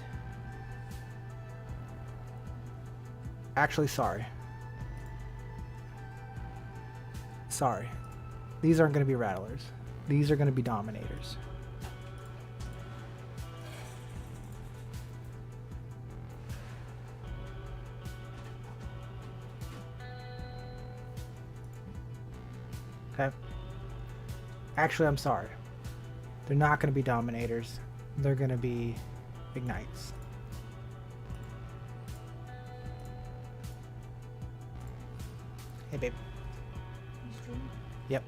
actually, sorry. These aren't going to be rattlers. These are going to be dominators. Okay. Actually, I'm sorry. They're not going to be dominators. They're going to be ignites. Hey, babe. Yep.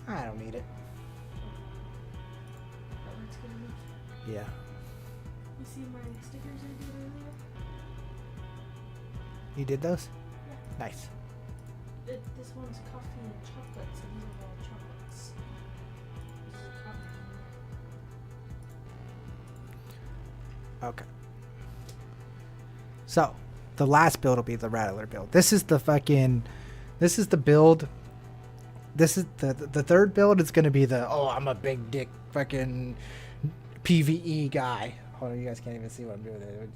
I don't need it. Yeah. You see my stickers I did earlier? You did those? Yeah. Nice. This one's coffee and chocolate, so these are all chocolates. This is coffee. Okay. So, the last build will be the Rattler build. This is the build. This is the third build is going to be the, oh, I'm a big dick fucking PvE guy. Hold on, you guys can't even see what I'm doing there.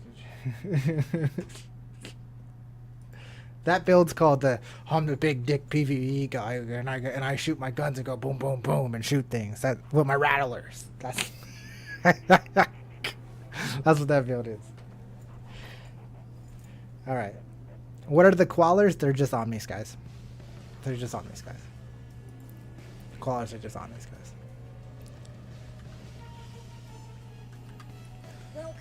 That build's called the, I'm the big dick PvE guy, and I shoot my guns and go boom, boom, boom, and shoot things. That with my rattlers. That's that's what that build is. All right. What are the Quallers? They're just Omnis guys. They're just Omnis guys. Quallers are just Omnis guys. Welcome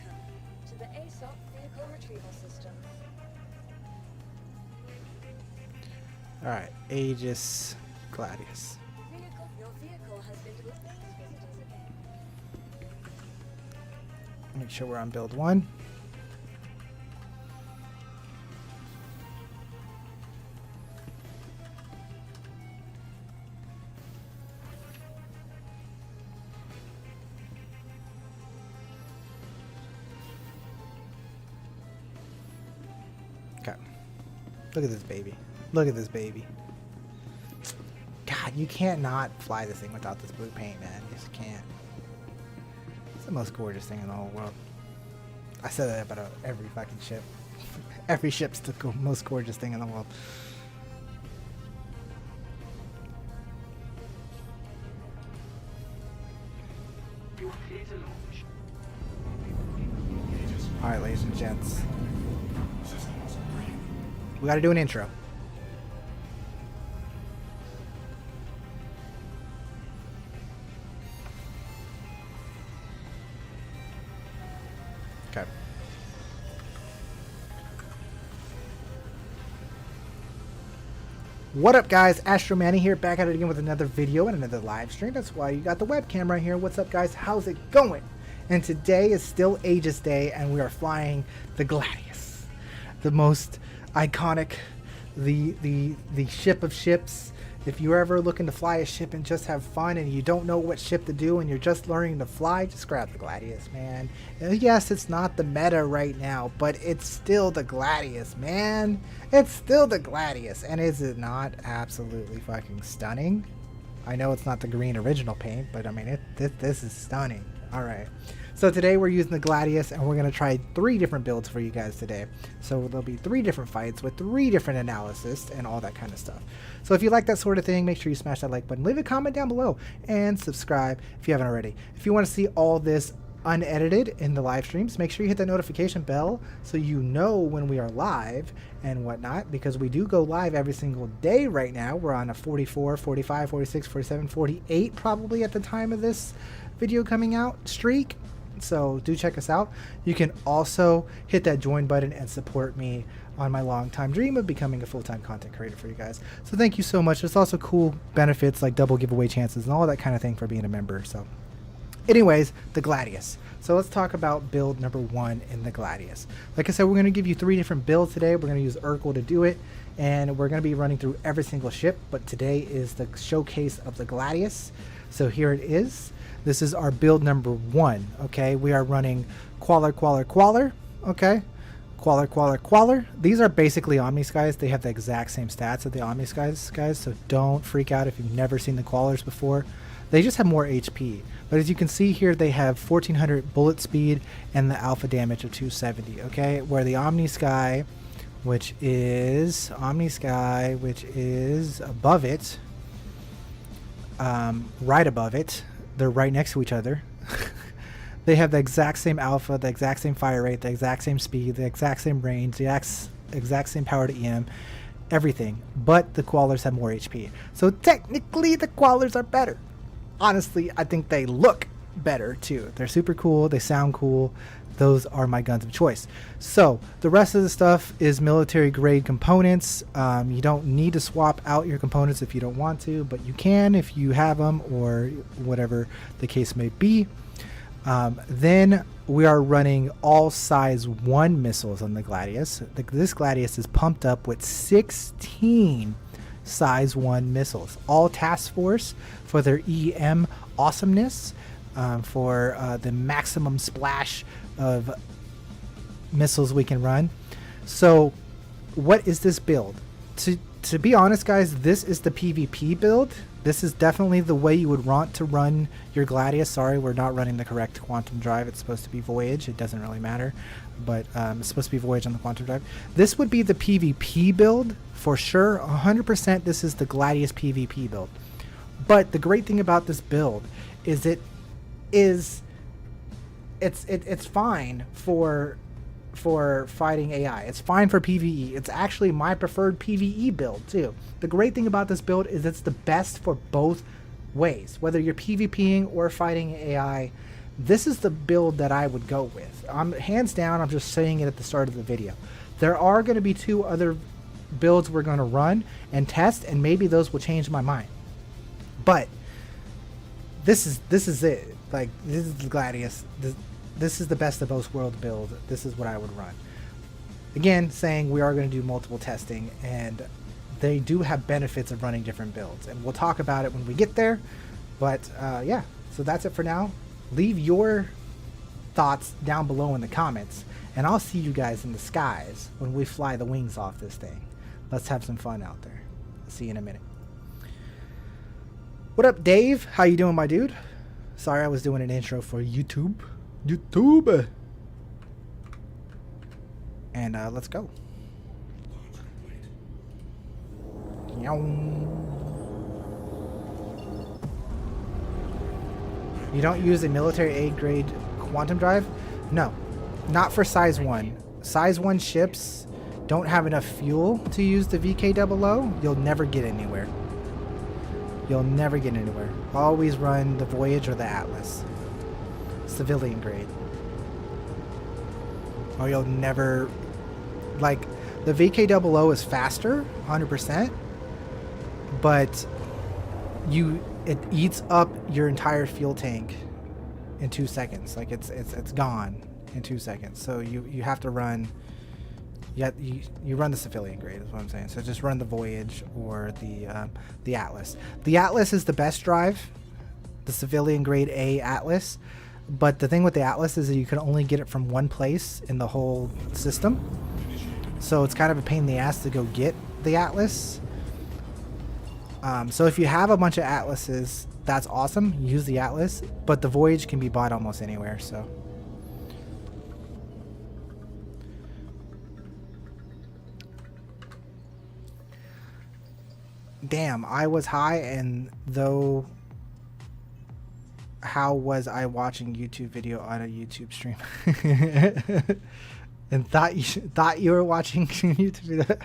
to the ASOP vehicle retrieval system. All right. Aegis, Gladius. Your vehicle has been delivered. Make sure we're on build 1. Okay. Look at this baby. Look at this baby. God, you can't not fly this thing without this blue paint, man. You just can't. It's the most gorgeous thing in the whole world. I said that about every fucking ship. Every ship's the most gorgeous thing in the world. You are clear to launch. Alright, ladies and gents. Systems green. We gotta do an intro. Okay. What up, guys? Astro Manny here, back at it again with another video and another live stream. That's why you got the webcam right here. What's up, guys? How's it going? And today is still Aegis Day, and we are flying the Gladius, the most iconic, the ship of ships, If you're ever looking to fly a ship and just have fun and you don't know what ship to do and you're just learning to fly, just grab the Gladius, man. And yes, it's not the meta right now, but it's still the Gladius, man. It's still the Gladius. And is it not absolutely fucking stunning? I know it's not the green original paint, but I mean, this is stunning. All right. So today we're using the Gladius, and we're going to try 3 different builds for you guys today. So there'll be 3 different fights with 3 different analysis and all that kind of stuff. So if you like that sort of thing, make sure you smash that like button, leave a comment down below, and subscribe if you haven't already. If you want to see all this unedited in the live streams, make sure you hit the notification bell so you know when we are live and whatnot, because we do go live every single day right now. We're on a 44, 45, 46, 47, 48 probably at the time of this video coming out streak. So do check us out. You can also hit that join button and support me on my long time dream of becoming a full-time content creator for you guys. So thank you so much. There's also cool benefits like double giveaway chances and all that kind of thing for being a member. So anyways, the Gladius. So let's talk about build number 1 in the Gladius. Like I said, we're going to give you 3 different builds today. We're going to use Urkel to do it, and we're going to be running through every single ship, but today is the showcase of the Gladius. So here it is. This is our build number 1. Okay, we are running Qualler, okay, Qualler. These are basically Omni Skies. They have the exact same stats of the Omni Skies, guys, so don't freak out if you've never seen the Quallers before. They just have more HP, but as you can see here, they have 1400 bullet speed and the alpha damage of 270, okay, where the Omni Sky, which is above it, right above it, they're right next to each other. They have the exact same alpha, the exact same fire rate, the exact same speed, the exact same range, the exact same power to EM, everything. But the Quallers have more HP. So technically the Quallers are better. Honestly, I think they look better too. They're super cool. They sound cool. Those are my guns of choice. So the rest of the stuff is military grade components. You don't need to swap out your components if you don't want to, but you can if you have them or whatever the case may be. Then we are running all size 1 missiles on the Gladius. This Gladius is pumped up with 16 size 1 missiles, all task force for their EM awesomeness, for the maximum splash of missiles we can run. So what is this build? To be honest, guys, this is the PvP build. This is definitely the way you would want to run your Gladius. Sorry, we're not running the correct quantum drive. It's supposed to be Voyage. It doesn't really matter, but it's supposed to be Voyage on the quantum drive. This would be the PvP build for sure. 100% this is the Gladius PvP build. But the great thing about this build is it's fine for fighting AI. It's fine for PvE. It's actually my preferred PvE build too. The great thing about this build is it's the best for both ways. Whether you're PvPing or fighting AI, this is the build that I would go with. Hands down, I'm just saying it at the start of the video. There are going to be 2 other builds we're going to run and test, and maybe those will change my mind. But this is it. Like, this is the Gladius. This is the best of both worlds build. This is what I would run. Again, saying we are going to do multiple testing, and they do have benefits of running different builds, and we'll talk about it when we get there. But yeah, so that's it for now. Leave your thoughts down below in the comments, and I'll see you guys in the skies when we fly the wings off this thing. Let's have some fun out there. See you in a minute. What up, Dave? How you doing, my dude? Sorry, I was doing an intro for YouTube. And let's go. You don't use a military A grade quantum drive? No, not for size 1. Size 1 ships don't have enough fuel to use the VK00. You'll never get anywhere. You'll never get anywhere. Always run the Voyage or the Atlas. Civilian grade. Or you'll never, like, the VK00 is faster, 100%, but it eats up your entire fuel tank in 2 seconds. Like, it's gone in 2 seconds. So you have to run You run the civilian grade is what I'm saying. So just run the Voyage or the Atlas. The Atlas is the best drive, the civilian grade A Atlas. But the thing with the Atlas is that you can only get it from one place in the whole system. So it's kind of a pain in the ass to go get the Atlas. So if you have a bunch of Atlases, that's awesome. Use the Atlas, but the Voyage can be bought almost anywhere. So. Damn, I was high, and though, how was I watching YouTube video on a YouTube stream? And thought you were watching YouTube video.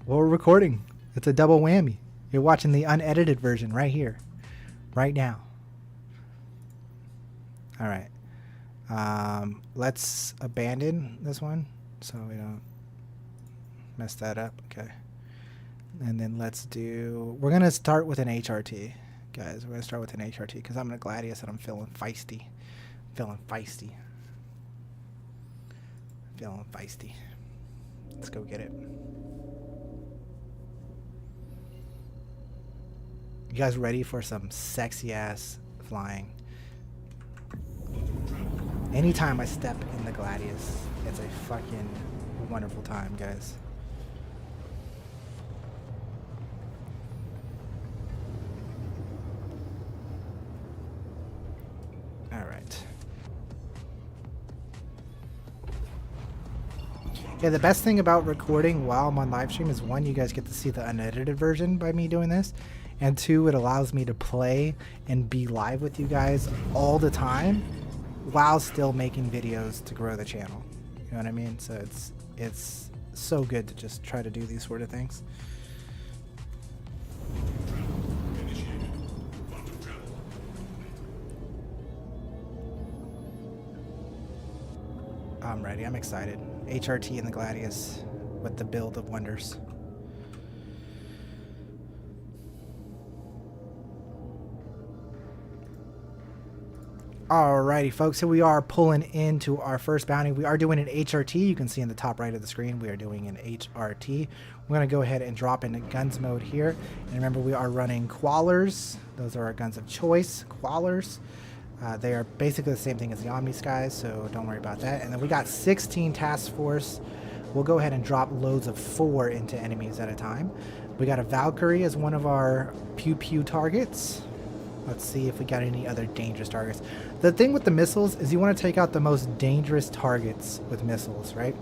Well, we're recording. It's a double whammy. You're watching the unedited version right here, right now. All right. Let's abandon this one so we don't mess that up. Okay. And then let's do, we're going to start with an HRT. Guys, we're going to start with an HRT because I'm in a Gladius and I'm feeling feisty. Feeling feisty. Feeling feisty. Let's go get it. You guys ready for some sexy ass flying? Anytime I step in the Gladius, it's a fucking wonderful time, guys. Yeah, the best thing about recording while I'm on live stream is, one, you guys get to see the unedited version by me doing this, and two, it allows me to play and be live with you guys all the time while still making videos to grow the channel. You know what I mean? So it's so good to just try to do these sort of things. I'm ready. I'm excited. HRT in the Gladius with the build of wonders. Alrighty, folks. So we are pulling into our first bounty. We are doing an HRT. You can see in the top right of the screen, we are doing an HRT. We're going to go ahead and drop into guns mode here. And remember, we are running Quallers. Those are our guns of choice, Quallers. They are basically the same thing as the Omni Skies, so don't worry about that. And then we got 16 task force. We'll go ahead and drop loads of 4 into enemies at a time. We got a Valkyrie as one of our pew-pew targets. Let's see if we got any other dangerous targets. The thing with the missiles is you want to take out the most dangerous targets with missiles, right?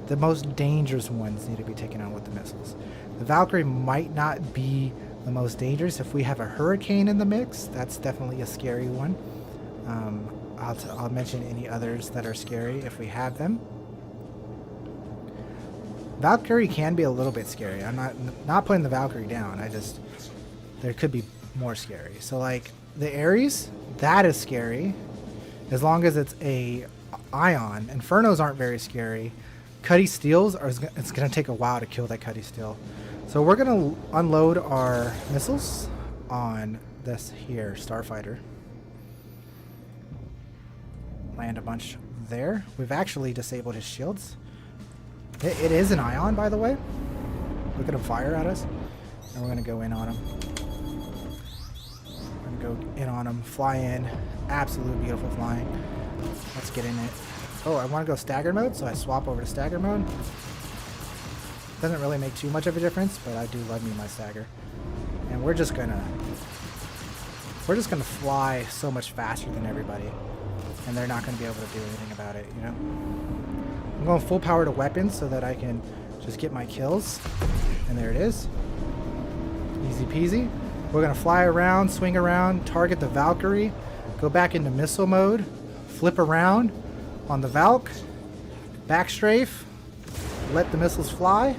The most dangerous ones need to be taken out with the missiles. The Valkyrie might not be the most dangerous. If we have a Hurricane in the mix, that's definitely a scary one. I'll mention any others that are scary if we have them. Valkyrie can be a little bit scary. I'm not putting the Valkyrie down. There could be more scary. So like the Ares, that is scary. As long as it's a Ion. Infernos aren't very scary. Cuddy Steels it's gonna take a while to kill that Cuddy Steel. So we're gonna unload our missiles on this here Starfighter. Land a bunch there. We've actually disabled his shields. It is an Ion, by the way. Look at him fire at us. And we're going to go in on him. We're going to go in on him. Fly in. Absolute beautiful flying. Let's get in it. Oh, I want to go stagger mode, so I swap over to stagger mode. Doesn't really make too much of a difference, but I do love me my stagger. And we're just gonna fly so much faster than everybody. And they're not going to be able to do anything about it, you know? I'm going full power to weapons so that I can just get my kills. And there it is. Easy peasy. We're going to fly around, swing around, target the Valkyrie, go back into missile mode, flip around on the Valk, backstrafe, let the missiles fly.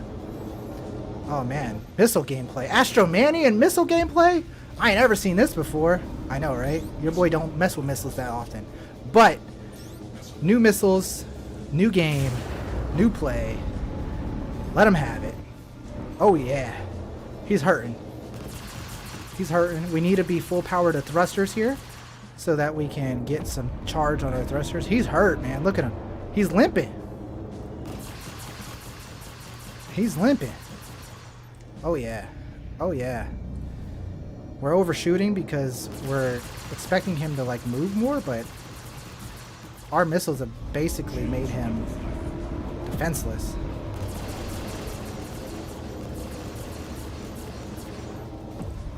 Oh man, missile gameplay. Astromanian missile gameplay? I ain't ever seen this before. I know, right? Your boy don't mess with missiles that often. But new missiles, new game, new play. Let him have it. Oh yeah. He's hurting. He's hurting. We need to be full power to thrusters here so that we can get some charge on our thrusters. He's hurt, man. Look at him. He's limping. He's limping. Oh yeah. Oh yeah. We're overshooting because we're expecting him to like move more, but our missiles have basically made him defenseless.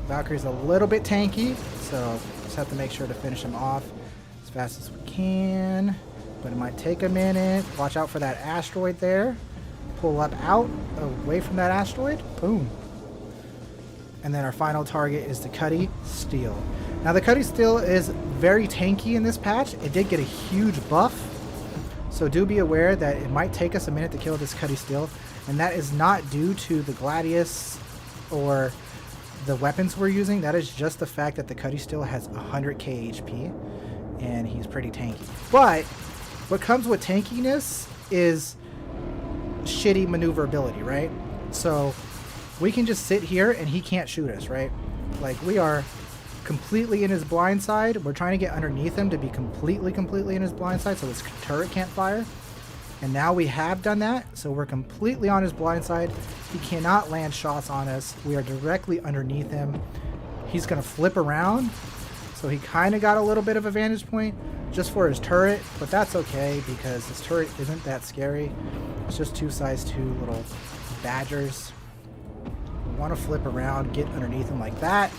Valkyrie's a little bit tanky, so just have to make sure to finish him off as fast as we can. But it might take a minute. Watch out for that asteroid there. Pull up out, away from that asteroid. Boom. And then our final target is the Cuddy Steel. Now the Cuddy Steel is very tanky in this patch. It did get a huge buff. So do be aware that it might take us a minute to kill this Cuddy Steel. And that is not due to the Gladius or the weapons we're using. That is just the fact that the Cuddy Steel has 100k HP. And he's pretty tanky. But what comes with tankiness is shitty maneuverability, right? So we can just sit here and he can't shoot us, right? Like we are completely in his blind side. We're trying to get underneath him to be completely in his blind side so his turret can't fire. And now we have done that, so we're completely on his blind side. He cannot land shots on us. We are directly underneath him. He's gonna flip around. So he kind of got a little bit of a vantage point just for his turret, but that's okay because his turret isn't that scary. It's just two size 2 little badgers. We want to flip around, get underneath him like that,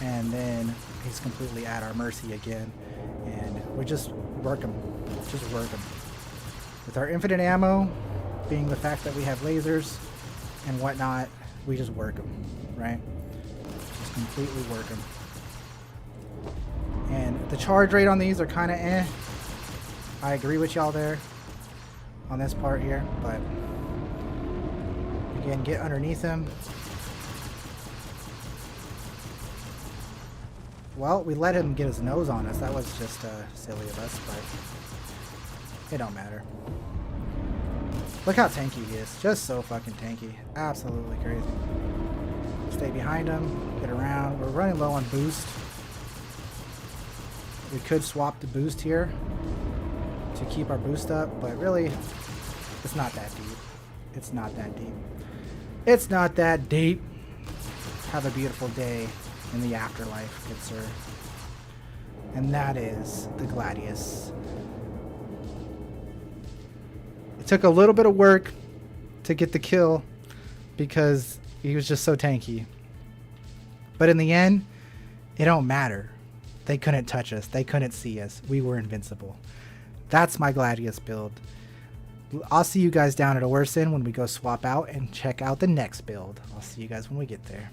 and then he's completely at our mercy again. And we just work him. Just work him. With our infinite ammo, being the fact that we have lasers and whatnot, we just work him, right? Just completely work him. And the charge rate on these are kind of eh. I agree with y'all there on this part here, but again, get underneath him. Well, we let him get his nose on us. That was just silly of us, but it don't matter. Look how tanky he is. Just so fucking tanky. Absolutely crazy. Stay behind him. Get around. We're running low on boost. We could swap the boost here to keep our boost up, but really, it's not that deep. It's not that deep. It's not that deep. Have a beautiful day in the afterlife, good sir. And that is the Gladius. It took a little bit of work to get the kill because he was just so tanky. But in the end, it don't matter. They couldn't touch us. They couldn't see us. We were invincible. That's my Gladius build. I'll see you guys down at Orson when we go swap out and check out the next build. I'll see you guys when we get there.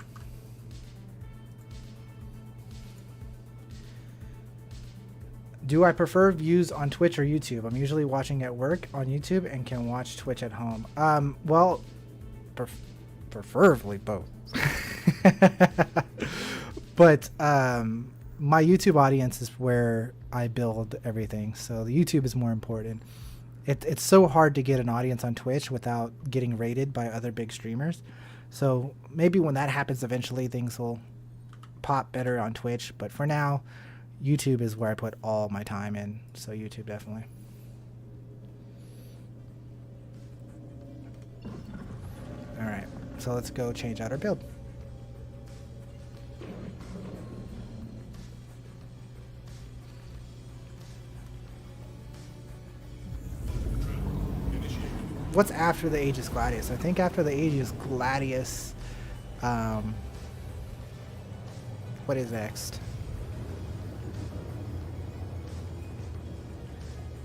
Do I prefer views on Twitch or YouTube? I'm usually watching at work on YouTube and can watch Twitch at home. Well, preferably both. But my YouTube audience is where I build everything, so the YouTube is more important. It's so hard to get an audience on Twitch without getting rated by other big streamers. So maybe when that happens eventually, things will pop better on Twitch. But for now, YouTube is where I put all my time in. So YouTube definitely. All right, so let's go change out our build. What's after the Aegis Gladius? I think after the Aegis Gladius, what is next?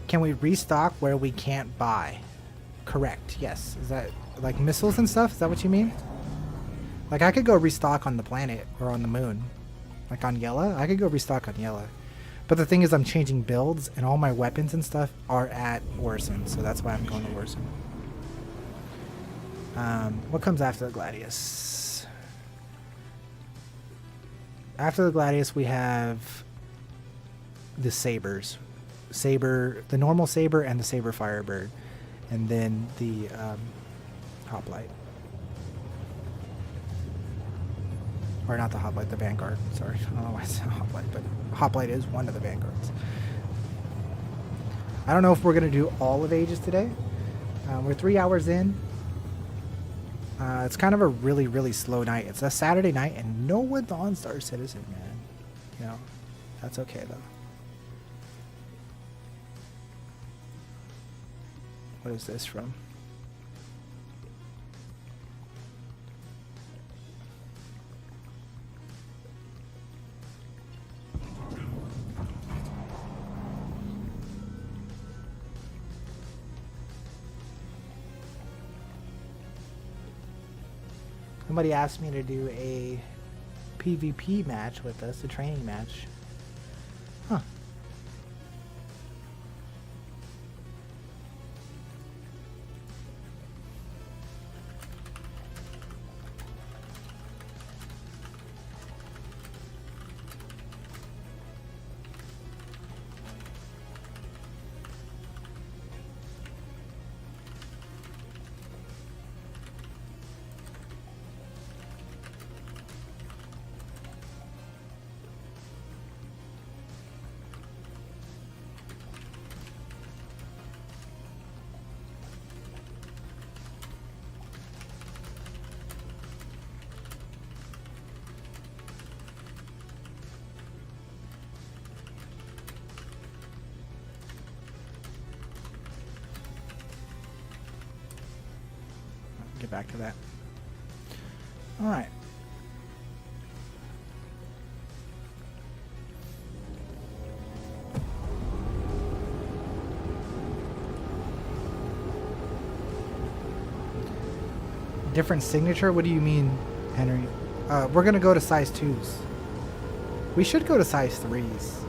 Can we restock where we can't buy? Correct, yes. Is that like missiles and stuff? Is that what you mean? Like I could go restock on the planet or on the moon. Like on Yella? I could go restock on Yella. But the thing is I'm changing builds and all my weapons and stuff are at Orson. So that's why I'm going to Orson. What comes after the Gladius? After the Gladius we have the Sabers. The normal Saber and the Saber Firebird. And then the Hoplite. Or not the Hoplite, the Vanguard. Sorry, I don't know why I said Hoplite, but Hoplite is one of the Vanguards. I don't know if we're going to do all of Aegis today. We're 3 hours in. It's kind of a really, really slow night. It's a Saturday night and no one's on Star Citizen, man. You know, that's okay though. What is this from? Somebody asked me to do a PvP match with us, a training match. Huh. Get back to that. All right. Different signature? What do you mean, Henry? We're gonna go to size 2s. We should go to size 3s.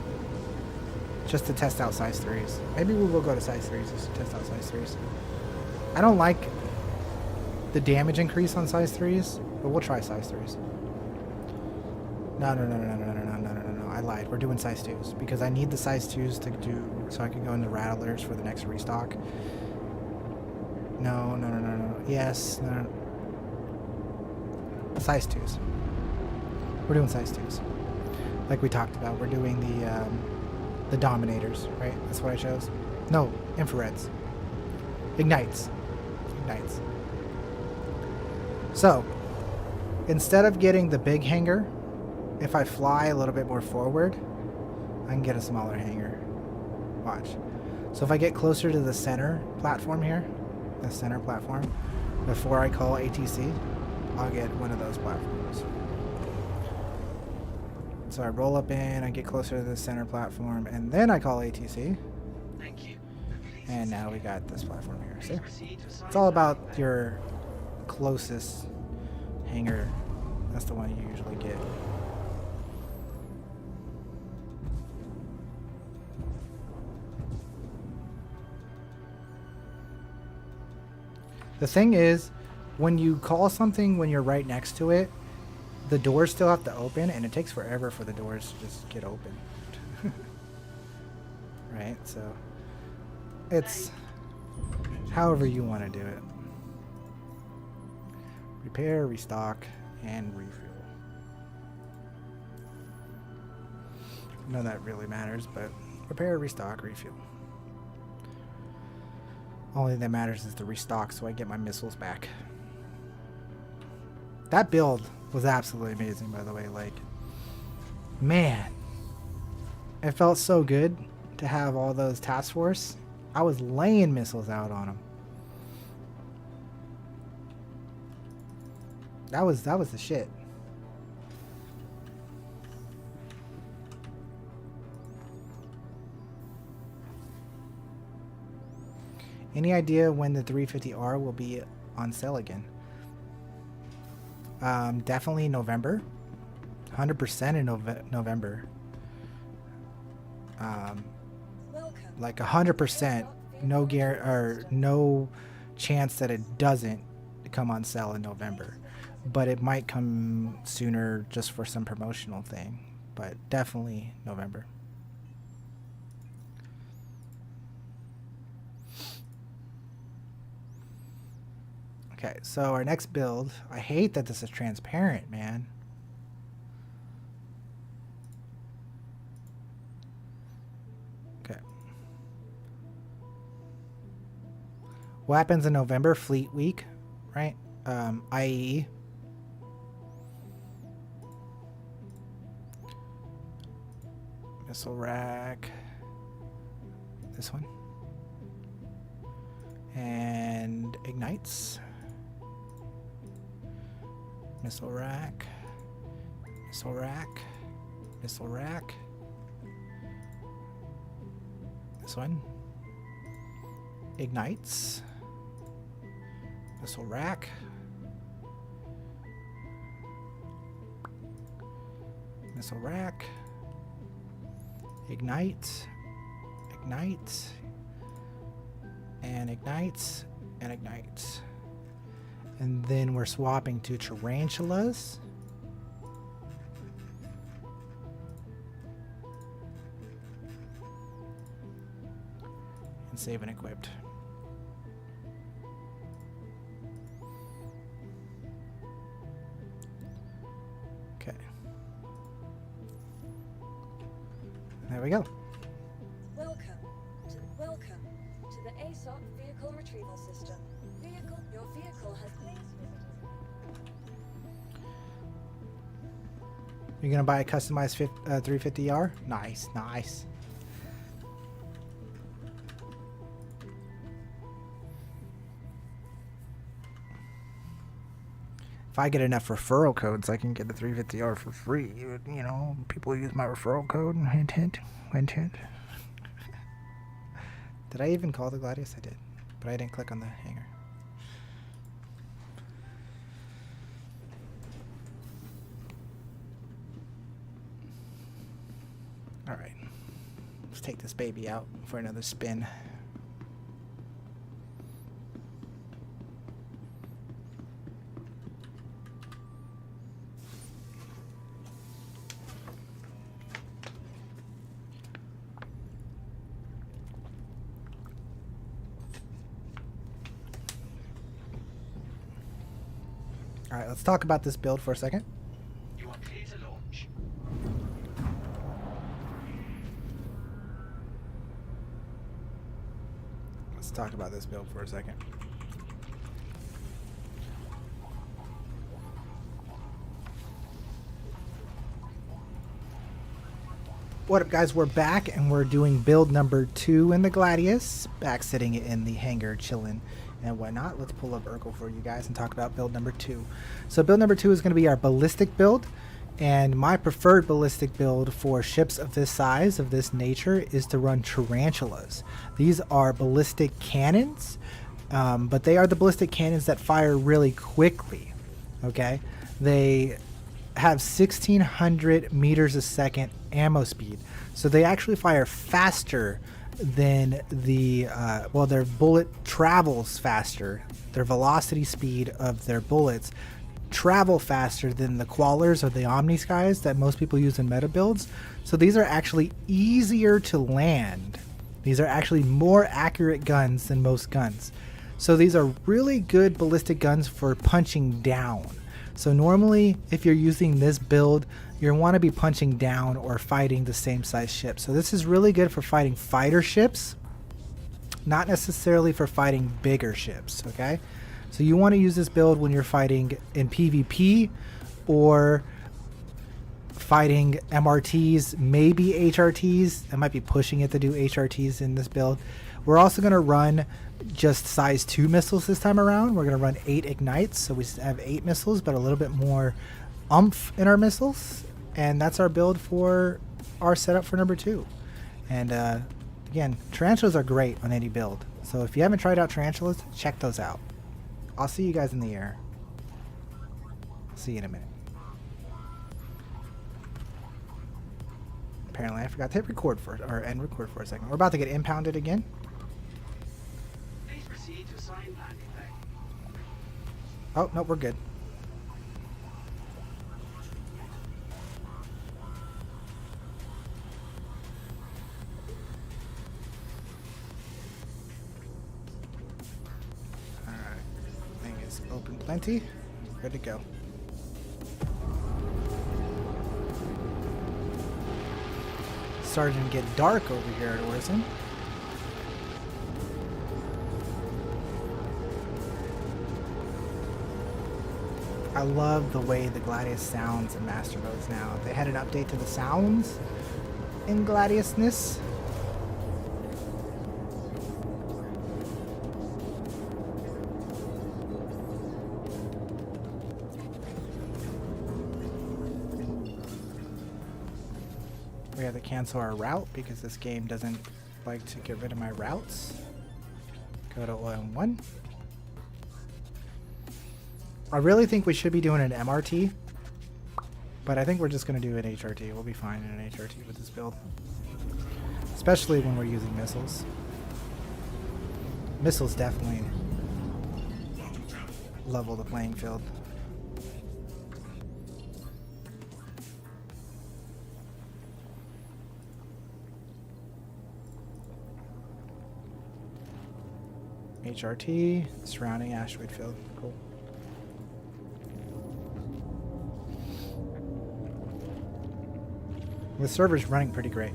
Just to test out size 3s. Maybe we will go to size 3s just to test out size 3s. I don't like the damage increase on size 3s, but we'll try size 3s. No. I lied. We're doing size 2s because I need the size 2s to do so I can go into rattlers for the next restock. No. Yes. No. Size 2s. We're doing size 2s. Like we talked about, we're doing the Dominators, right? That's what I chose. No, infrareds. Ignites. So, instead of getting the big hanger, if I fly a little bit more forward, I can get a smaller hanger. Watch. So if I get closer to the center platform here, before I call ATC, I'll get one of those platforms. So I roll up in, I get closer to the center platform, and then I call ATC. Thank you. And now we got this platform here. See? It's all about your closest hanger. That's the one you usually get. The thing is, when you call something when you're right next to it, the doors still have to open, and it takes forever for the doors to just get open. Right? So, it's however you want to do it. Repair, restock, and refuel. None of that really matters, but repair, restock, refuel. Only thing that matters is the restock, so I get my missiles back. That build was absolutely amazing, by the way. Like, man, it felt so good to have all those task force. I was laying missiles out on them. That was the shit. Any idea when the 350R will be on sale again? Definitely November. 100% in November. Like 100%. No chance that it doesn't come on sale in November. But it might come sooner just for some promotional thing. But definitely November. Okay, so our next build, I hate that this is transparent, man. Okay. What happens in November? Fleet Week, right? IE. Missile rack. This one. And ignites. Missile rack. Missile rack. Missile rack. This one. Ignites. Missile rack. Missile rack. Ignite. Ignite. And ignites. And ignites. And then we're swapping to tarantulas. And save and equipped. Okay. There we go. Welcome to the ASOP vehicle retrieval system. Your vehicle has please visited. You're gonna buy a customized 350R? Nice, nice. If I get enough referral codes, I can get the 350R for free. You know, people use my referral code. Hint, hint, hint, hint. Did I even call the Gladius? I did, but I didn't click on the hanger. All right, let's take this baby out for another spin. All right, let's talk about this build for a second. You are clear to launch. Let's talk about this build for a second. What up, guys? We're back and we're doing build number 2 in the Gladius. Back sitting in the hangar chilling and whatnot. Let's pull up Urkel for you guys and talk about build number 2. So build number 2 is going to be our ballistic build, and my preferred ballistic build for ships of this size, of this nature, is to run tarantulas. These are ballistic cannons, but they are the ballistic cannons that fire really quickly. Okay, they have 1600 meters a second ammo speed, so they actually fire faster than the well, their bullet travels faster. Their velocity speed of their bullets travel faster than the Quallers or the Omni Skies that most people use in meta builds. So these are actually easier to land. These are actually more accurate guns than most guns. So these are really good ballistic guns for punching down. So normally, if you're using this build, you want to be punching down or fighting the same size ship. So this is really good for fighting fighter ships, not necessarily for fighting bigger ships, okay? So you want to use this build when you're fighting in PvP or fighting MRTs, maybe HRTs. I might be pushing it to do HRTs in this build. We're also going to run just size 2 missiles this time around. We're going to run 8 ignites, so we have 8 missiles, but a little bit more oomph in our missiles. And that's our build for our setup for number 2. And again, tarantulas are great on any build. So if you haven't tried out tarantulas, check those out. I'll see you guys in the air. See you in a minute. Apparently I forgot to hit record for, or end record for a second. We're about to get impounded again. Please proceed to assign landing bay. Oh, no, we're good. Open plenty. Good to go. Starting to get dark over here at Orson. I love the way the Gladius sounds in Master Modes now. They had an update to the sounds in Gladiusness. We have to cancel our route because this game doesn't like to get rid of my routes. Go to OM1. I really think we should be doing an MRT, but I think we're just going to do an HRT. We'll be fine in an HRT with this build, especially when we're using missiles. Missiles definitely level the playing field. HRT, surrounding asteroid field. Cool. The server's running pretty great.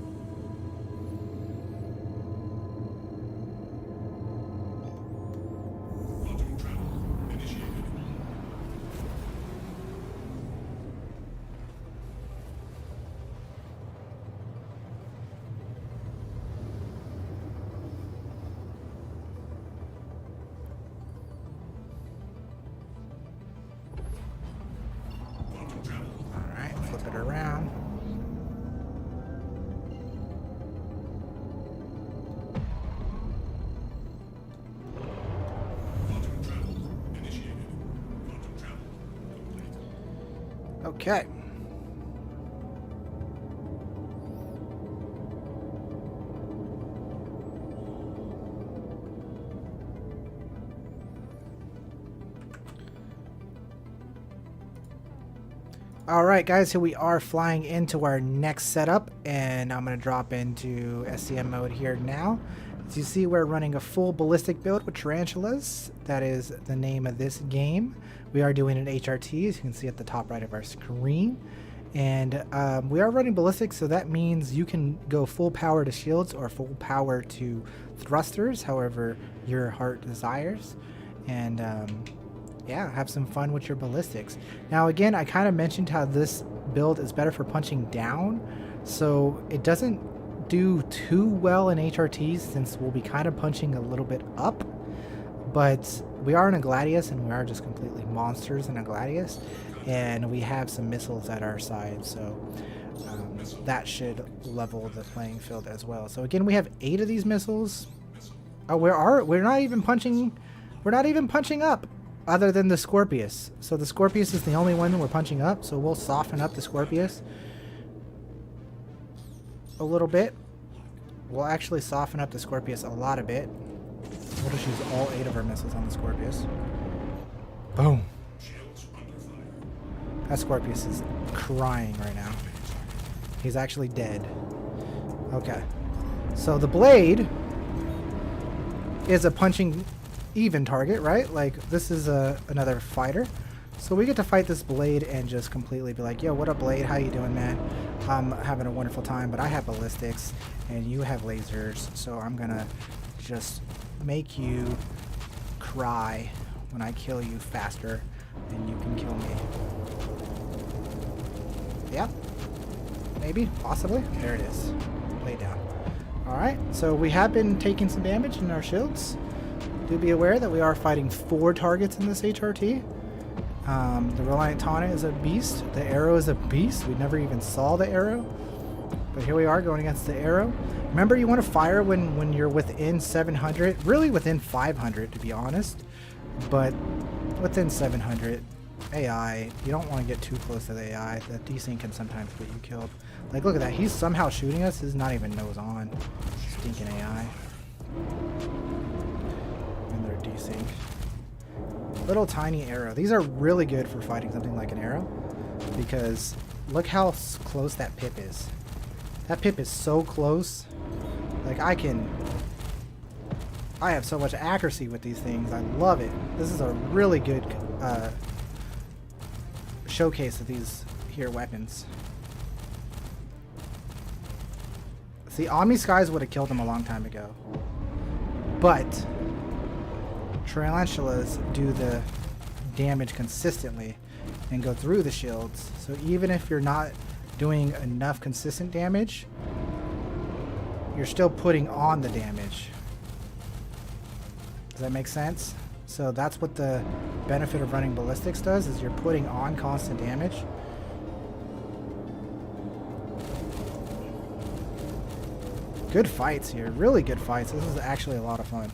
Alright, flip it around. Okay. Alright guys, here we are flying into our next setup, and I'm going to drop into SCM mode here now. As you see, we're running a full ballistic build with tarantulas. That is the name of this game. We are doing an HRT, as you can see at the top right of our screen. And we are running ballistic, so that means you can go full power to shields or full power to thrusters, however your heart desires. And yeah, have some fun with your ballistics. Now again, I kind of mentioned how this build is better for punching down, so it doesn't do too well in HRTs since we'll be kind of punching a little bit up, but we are in a Gladius and we are just completely monsters in a Gladius, and we have some missiles at our side, so that should level the playing field as well. So again, we have 8 of these missiles. Oh, we're not even punching up, other than the Scorpius. So the Scorpius is the only one that we're punching up, so we'll soften up the Scorpius a little bit. We'll actually soften up the Scorpius a lot of bit. We'll just use all 8 of our missiles on the Scorpius. Boom. That Scorpius is crying right now. He's actually dead. Okay. So the blade is a punching even target, right? Like, this is another fighter. So we get to fight this blade and just completely be like, yo, what up, blade? How you doing, man? I'm having a wonderful time, but I have ballistics and you have lasers, so I'm gonna just make you cry when I kill you faster than you can kill me. Yep. Maybe, possibly. There it is. Lay down. Alright, so we have been taking some damage in our shields. Do be aware that we are fighting 4 targets in this HRT. The Reliant Taunt is a beast. The arrow is a beast. We never even saw the arrow. But here we are going against the arrow. Remember, you want to fire when you're within 700. Really within 500, to be honest. But within 700. AI, you don't want to get too close to the AI. The desync can sometimes get you killed. Like, look at that. He's somehow shooting us. He's not even nose on. Stinking AI. And their desync. Little tiny arrow. These are really good for fighting something like an arrow, because look how close that pip is. That pip is so close. Like, I have so much accuracy with these things. I love it. This is a really good showcase of these here weapons. See, Omni Skies would have killed them a long time ago, but tarantulas do the damage consistently, and go through the shields. So even if you're not doing enough consistent damage, you're still putting on the damage. Does that make sense? So that's what the benefit of running ballistics does, is you're putting on constant damage. Good fights here, really good fights. This is actually a lot of fun.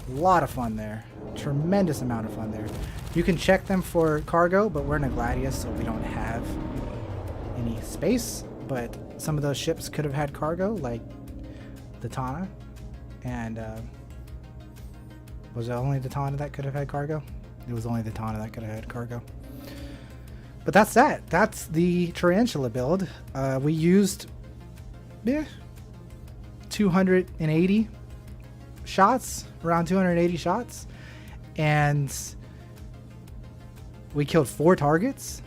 A lot of fun there. Tremendous amount of fun there. You can check them for cargo, but we're in a Gladius, so we don't have any space. But some of those ships could have had cargo, like the Tana. And was it only the Tana that could have had cargo? It was only the Tana that could have had cargo. But that's that. That's the Tarantula build. We used 280 shots, around 280 shots, and we killed 4 targets.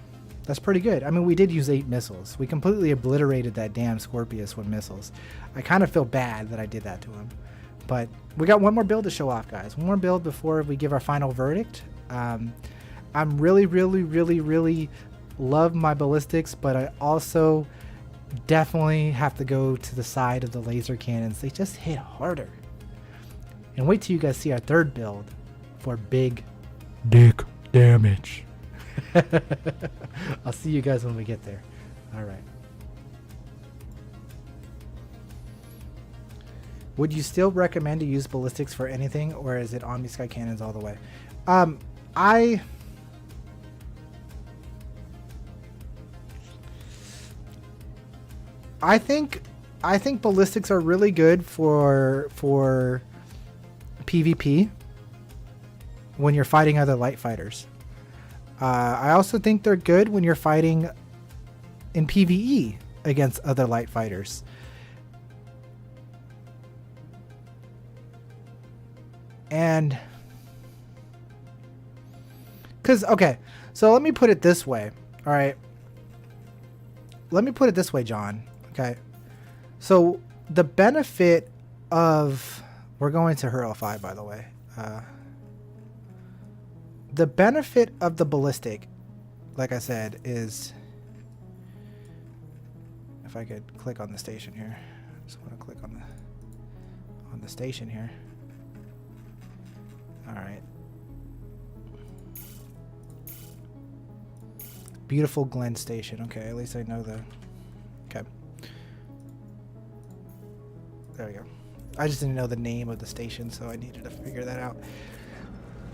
That's pretty good. I mean, we did use 8 missiles. We completely obliterated that damn Scorpius with missiles. I kind of feel bad that I did that to him. But we got one more build to show off, guys. One more build before we give our final verdict. I'm really love my ballistics, but I also definitely have to go to the side of the laser cannons. They just hit harder. And wait till you guys see our third build for big dick damage. I'll see you guys when we get there. All right. Would you still recommend to use ballistics for anything, or is it Omni Sky cannons all the way? I think ballistics are really good for PvP when you're fighting other light fighters. I also think they're good when you're fighting in PvE against other light fighters. And okay, so let me put it this way. All right. Let me put it this way, John. Okay. So the benefit of, we're going to Hurl 5, by the way. The benefit of the ballistic, like I said, is, if I could click on the station here. I just want to click on the station here. All right. Beautiful Glen Station. Okay, at least I know the... Okay. There we go. I just didn't know the name of the station, so I needed to figure that out.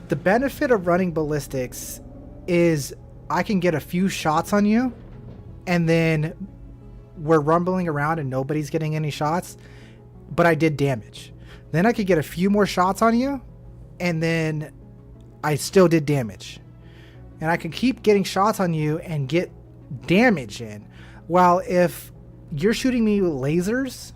The benefit of running ballistics is I can get a few shots on you, and then we're rumbling around and nobody's getting any shots, but I did damage. Then I could get a few more shots on you, and then I still did damage. And I can keep getting shots on you and get damage in. While if you're shooting me with lasers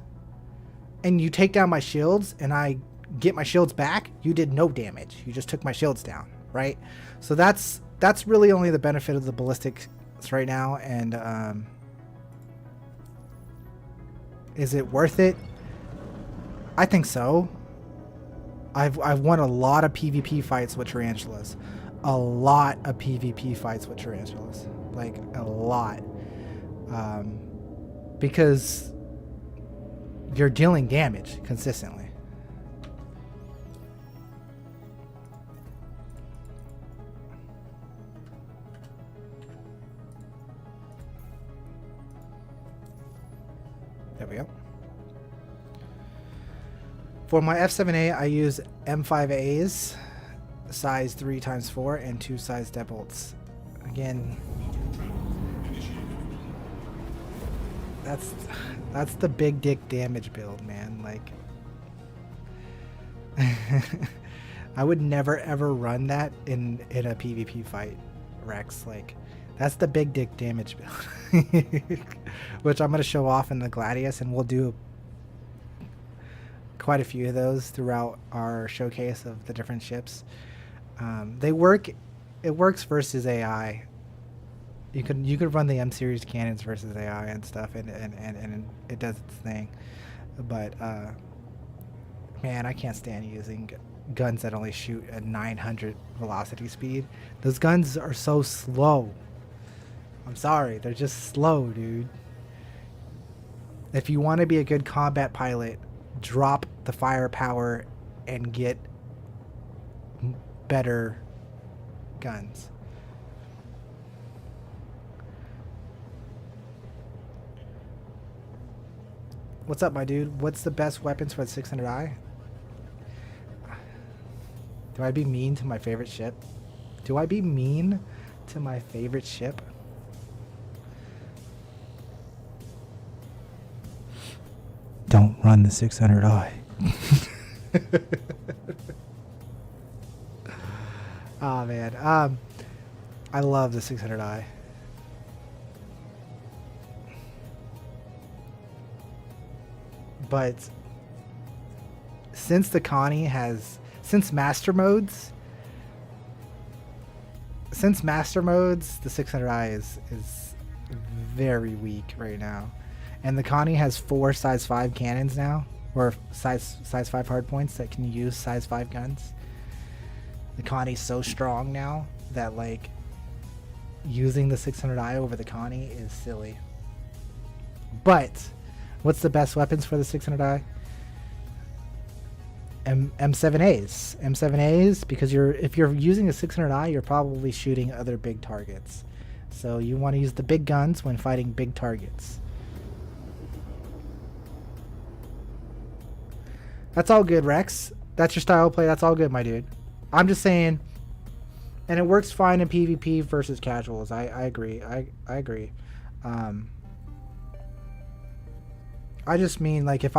and you take down my shields and I get my shields back, you did no damage. You just took my shields down, right? So that's really only the benefit of the ballistics right now. And is it worth it? I think so. I've won a lot of PvP fights with tarantulas. A lot of PvP fights with tarantulas. Like, a lot. Because you're dealing damage consistently. There we go. For my F7A, I use M5As, size 3x4, and 2 size deadbolts. Again, that's the big dick damage build, man. Like, I would never ever run that in a PvP fight, Rex. Like, that's the big dick damage build, which I'm gonna show off in the Gladius, and we'll do quite a few of those throughout our showcase of the different ships. They work. It works versus AI. You could run the M series cannons versus AI and stuff, and it does its thing. But man, I can't stand using guns that only shoot at 900 velocity speed. Those guns are so slow. I'm sorry, they're just slow, dude. If you want to be a good combat pilot, drop the firepower and get better guns. What's up, my dude? What's the best weapons for the 600i? Do I be mean to my favorite ship? Do I be mean to my favorite ship? Don't run the 600i. Oh man, I love the 600i. But since the Connie has, since master modes, the 600i is very weak right now. And the Connie has 4 size 5 cannons now, or size 5 hardpoints that can use size 5 guns. The Connie's so strong now that like using the 600i over the Connie is silly. But what's the best weapons for the 600i? M7As. M7As, because if you're using a 600i, you're probably shooting other big targets. So you want to use the big guns when fighting big targets. That's all good, Rex. That's your style of play. That's all good, my dude. I'm just saying, and it works fine in PvP versus casuals. I agree. I agree. I just mean, like, if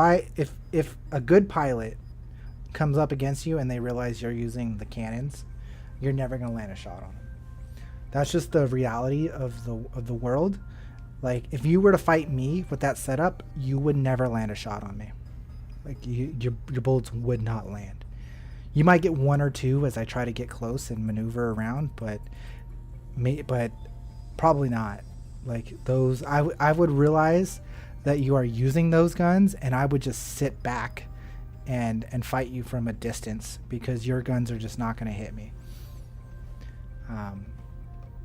a good pilot comes up against you and they realize you're using the cannons, you're never gonna land a shot on them. That's just the reality of the world. Like, if you were to fight me with that setup, you would never land a shot on me. Like, your bullets would not land. You might get 1 or 2 as I try to get close and maneuver around, but probably not. Like, those, I would realize that you are using those guns, and I would just sit back and fight you from a distance, because your guns are just not going to hit me.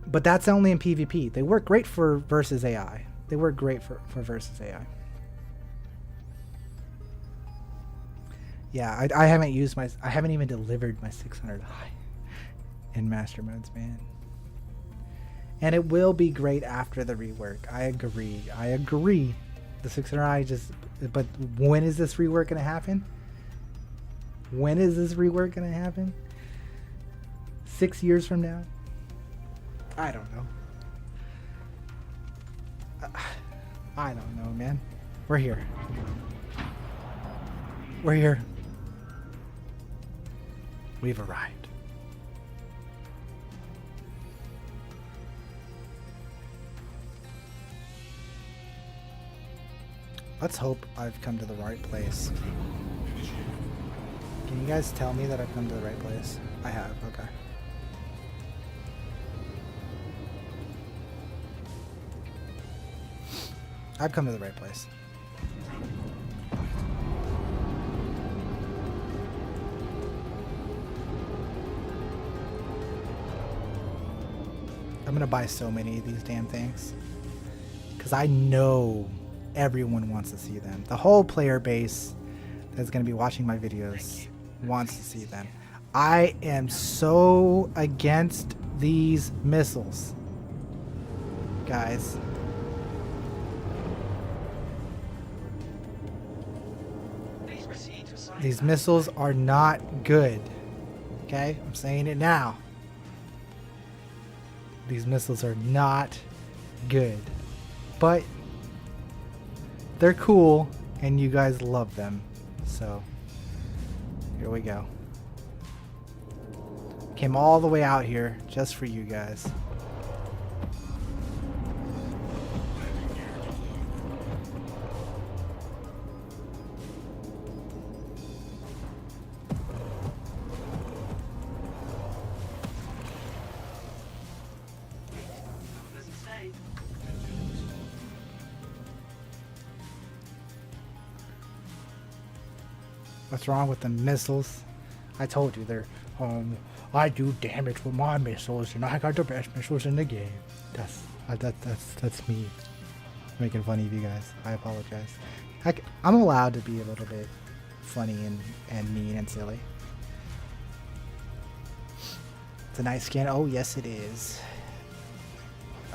But that's only in PvP. They work great for versus AI. They work great for versus AI. Yeah, I haven't used I haven't even delivered my 600i in master modes, man. And it will be great after the rework. I agree. The 600i but when is this rework going to happen? When is this rework going to happen? 6 years from now? I don't know. I don't know, man. We're here. We're here. We've arrived. Let's hope I've come to the right place. Can you guys tell me that I've come to the right place? I have, okay. I've come to the right place. I'm gonna buy so many of these damn things, because I know everyone wants to see them. The whole player base that's gonna be watching my videos wants to see them. I am so against these missiles, guys. These missiles are not good. Okay, I'm saying it now. These missiles are not good, but they're cool and you guys love them. So here we go. Came all the way out here just for you guys. What's wrong with the missiles? I told you they're, I do damage with my missiles, and I got the best missiles in the game. That's me making fun of you guys. I apologize. I'm allowed to be a little bit funny and mean and silly. It's a nice skin. Oh yes, it is.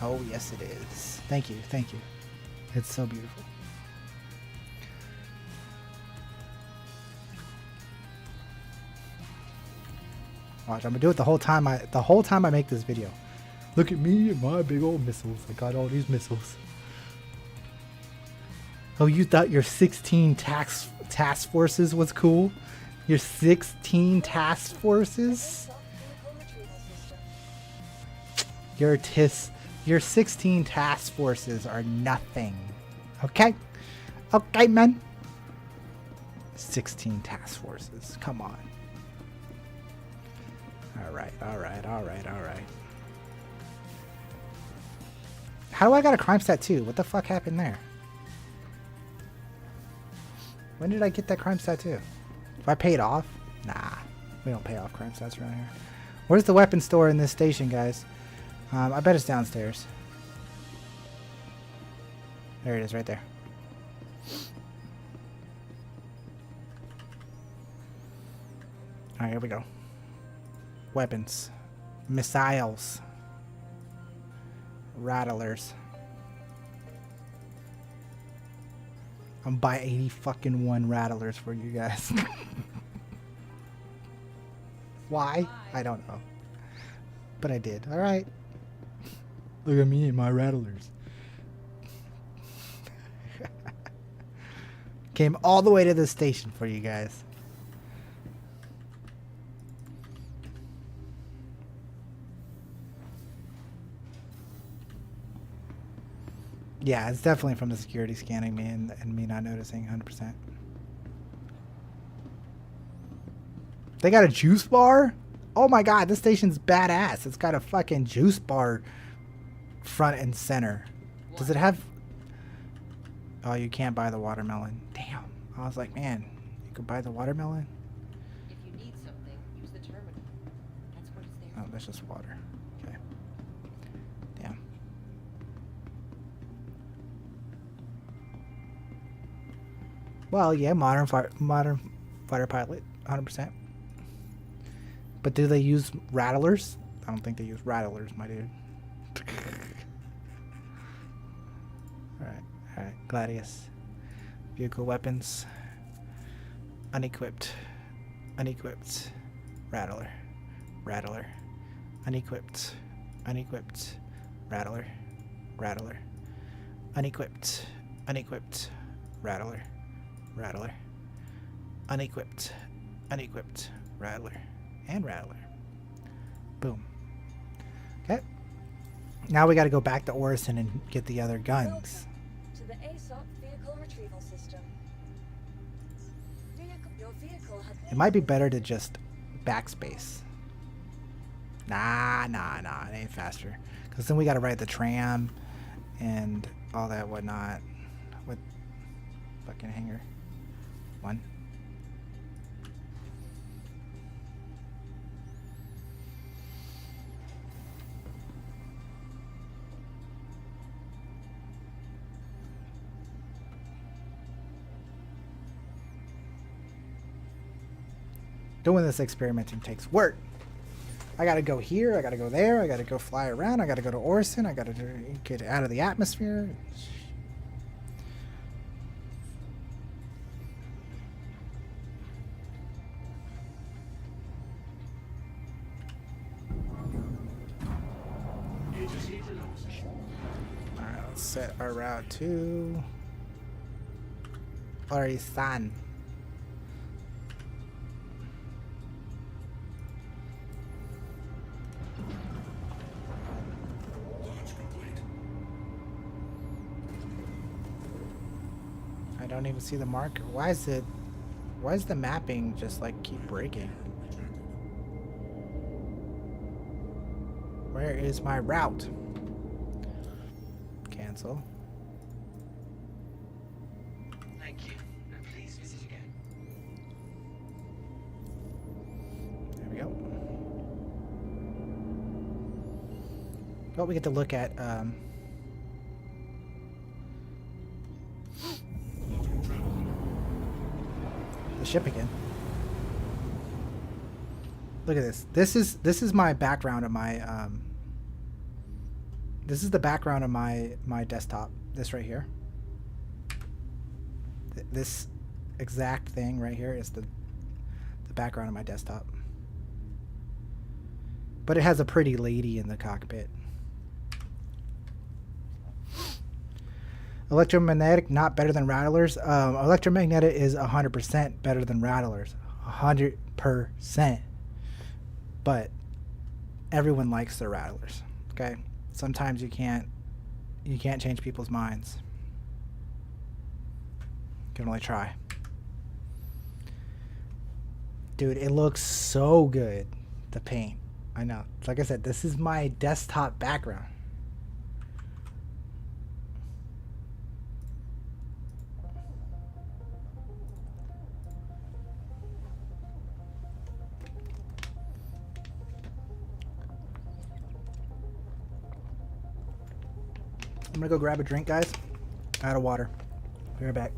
Oh yes, it is. Thank you, thank you. It's so beautiful. Watch, I'm gonna do it the whole time I make this video. Look at me and my big old missiles. I got all these missiles. Oh, you thought your 16 task forces was cool? Your 16 task forces? Your 16 task forces are nothing. Okay? Okay, man. 16 task forces. Come on. Alright. How do I got a crime stat too? What the fuck happened there? When did I get that crime stat too? If I paid off? Nah. We don't pay off crime stats around here. Where's the weapon store in this station, guys? I bet it's downstairs. There it is, right there. Alright, here we go. Weapons. Missiles. Rattlers. I'm buy 80 fucking 1 rattlers for you guys. Why? I don't know. But I did. Alright. Look at me and my rattlers. Came all the way to the station for you guys. Yeah, it's definitely from the security scanning me and me not noticing 100%. They got a juice bar? Oh my god, this station's badass. It's got a fucking juice bar front and center. Does it have... Oh, you can't buy the watermelon. Damn. I was like, man, you could buy the watermelon? If you need something, use the terminal. That's what it's there. Oh, that's just water. Okay. Damn. Well, yeah, modern fighter pilot, 100%. But do they use rattlers? I don't think they use rattlers, my dude. Alright, Gladius. Vehicle weapons. Unequipped. Unequipped. Rattler. Rattler. Unequipped. Unequipped. Rattler. Rattler. Unequipped. Unequipped. Rattler. Rattler. Unequipped. Unequipped. Rattler. And Rattler. Boom. Okay. Now we got to go back to Orison and get the other guns. Welcome to the ASOP vehicle retrieval system. Your vehicle has... It might be better to just backspace. Nah, it ain't faster. Because then we got to ride the tram and all that whatnot. With fucking hanger. One. Doing this experimenting takes work. I gotta go here, I gotta go there, I gotta go fly around, I gotta go to Orison, I gotta get out of the atmosphere. Alright, let's set our route to Orison. I don't even see the marker. Why is the mapping just like keep breaking? Where is my route? Cancel. Thank you, and please visit again. But we get to look at the ship again. Look at this. This is my background of my this is the background of my desktop. This right here. This exact thing right here is the background of my desktop. But it has a pretty lady in the cockpit. Electromagnetic, not better than rattlers. Electromagnetic is 100% better than rattlers. 100%. But everyone likes their rattlers. Okay? Sometimes you can't change people's minds. You can only try. Dude, it looks so good. The paint. I know. Like I said, this is my desktop background. I'm gonna go grab a drink, guys. Out of water. Be right back.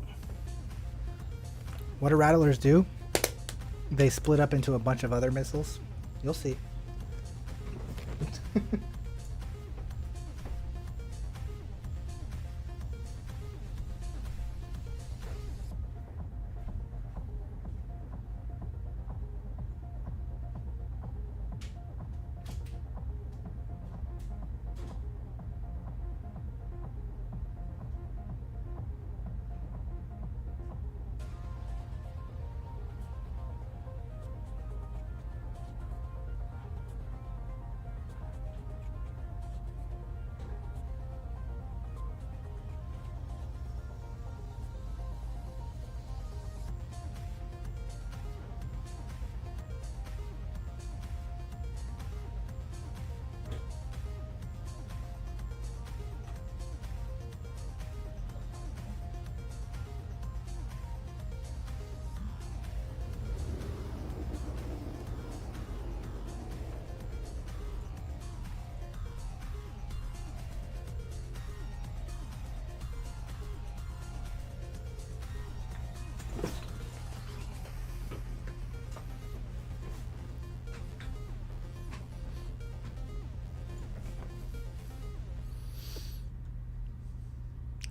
What do rattlers do? They split up into a bunch of other missiles. You'll see.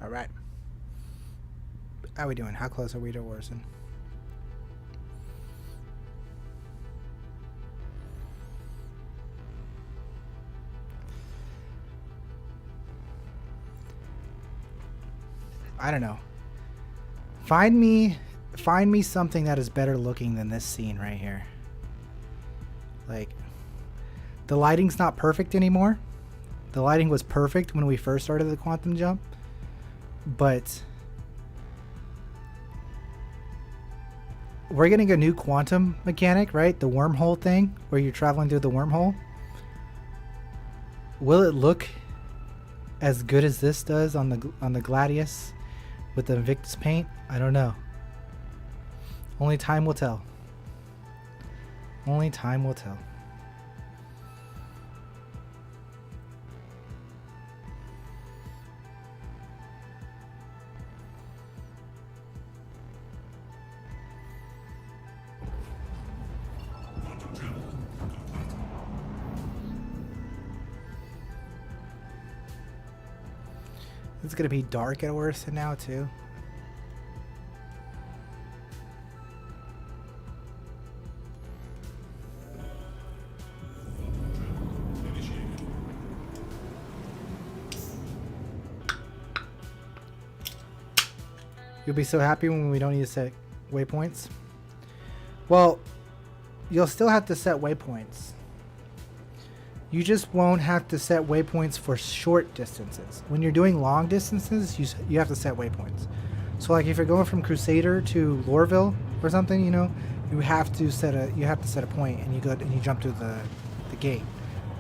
All right. How are we doing? How close are we to Orson? I don't know. Find me something that is better looking than this scene right here. Like, the lighting's not perfect anymore. The lighting was perfect when we first started the quantum jump. But we're getting a new quantum mechanic, right? The wormhole thing where you're traveling through the wormhole. Will it look as good as this does on the Gladius with the Invictus paint? I don't know. Only time will tell. Only time will tell. It's gonna be dark at Orson now too. You'll be so happy when we don't need to set waypoints. Well, you'll still have to set waypoints. You just won't have to set waypoints for short distances. When you're doing long distances, you have to set waypoints. So like if you're going from Crusader to Lorville or something, you know, you have to set a point, and you jump through the gate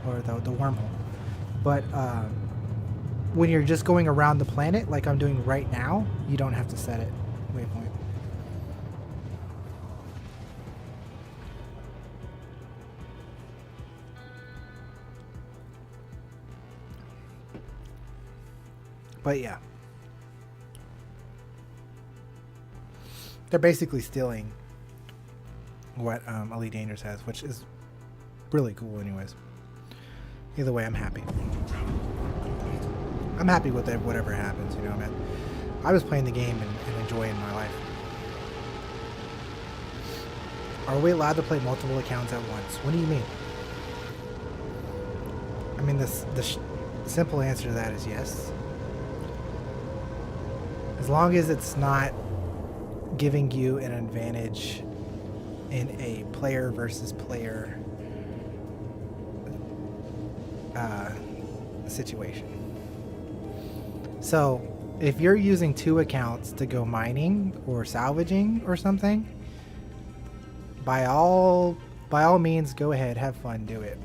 or the wormhole. But when you're just going around the planet like I'm doing right now, you don't have to set it waypoint. But yeah. They're basically stealing what Elite Dangerous has, which is really cool anyways. Either way, I'm happy. I'm happy with it, whatever happens, you know, man. I was playing the game and enjoying my life. Are we allowed to play multiple accounts at once? What do you mean? I mean, the simple answer to that is yes. As long as it's not giving you an advantage in a player versus player situation. So if you're using 2 accounts to go mining or salvaging or something, by all means, go ahead, have fun, do it.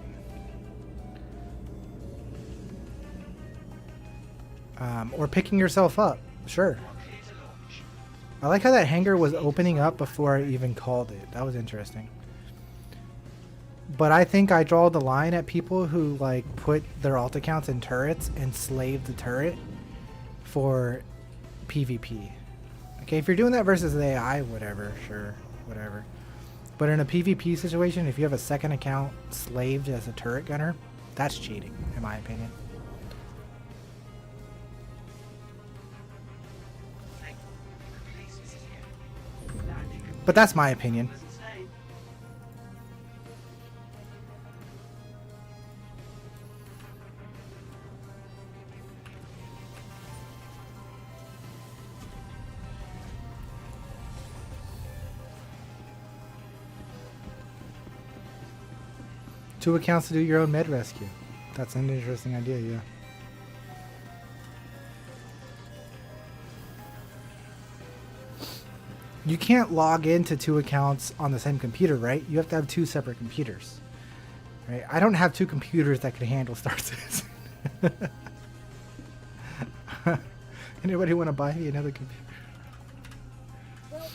Or picking yourself up, sure. I like how that hangar was opening up before I even called it. That was interesting. But I think I draw the line at people who like put their alt accounts in turrets and slave the turret for PvP. Okay, if you're doing that versus the AI, whatever, sure, whatever. But in a PvP situation, if you have a second account slaved as a turret gunner, that's cheating, in my opinion. But that's my opinion. Two accounts to do your own med rescue. That's an interesting idea, yeah. You can't log into 2 accounts on the same computer, right? You have to have 2 separate computers, right? I don't have 2 computers that can handle Star Citizen. Anybody want to buy me another computer? Welcome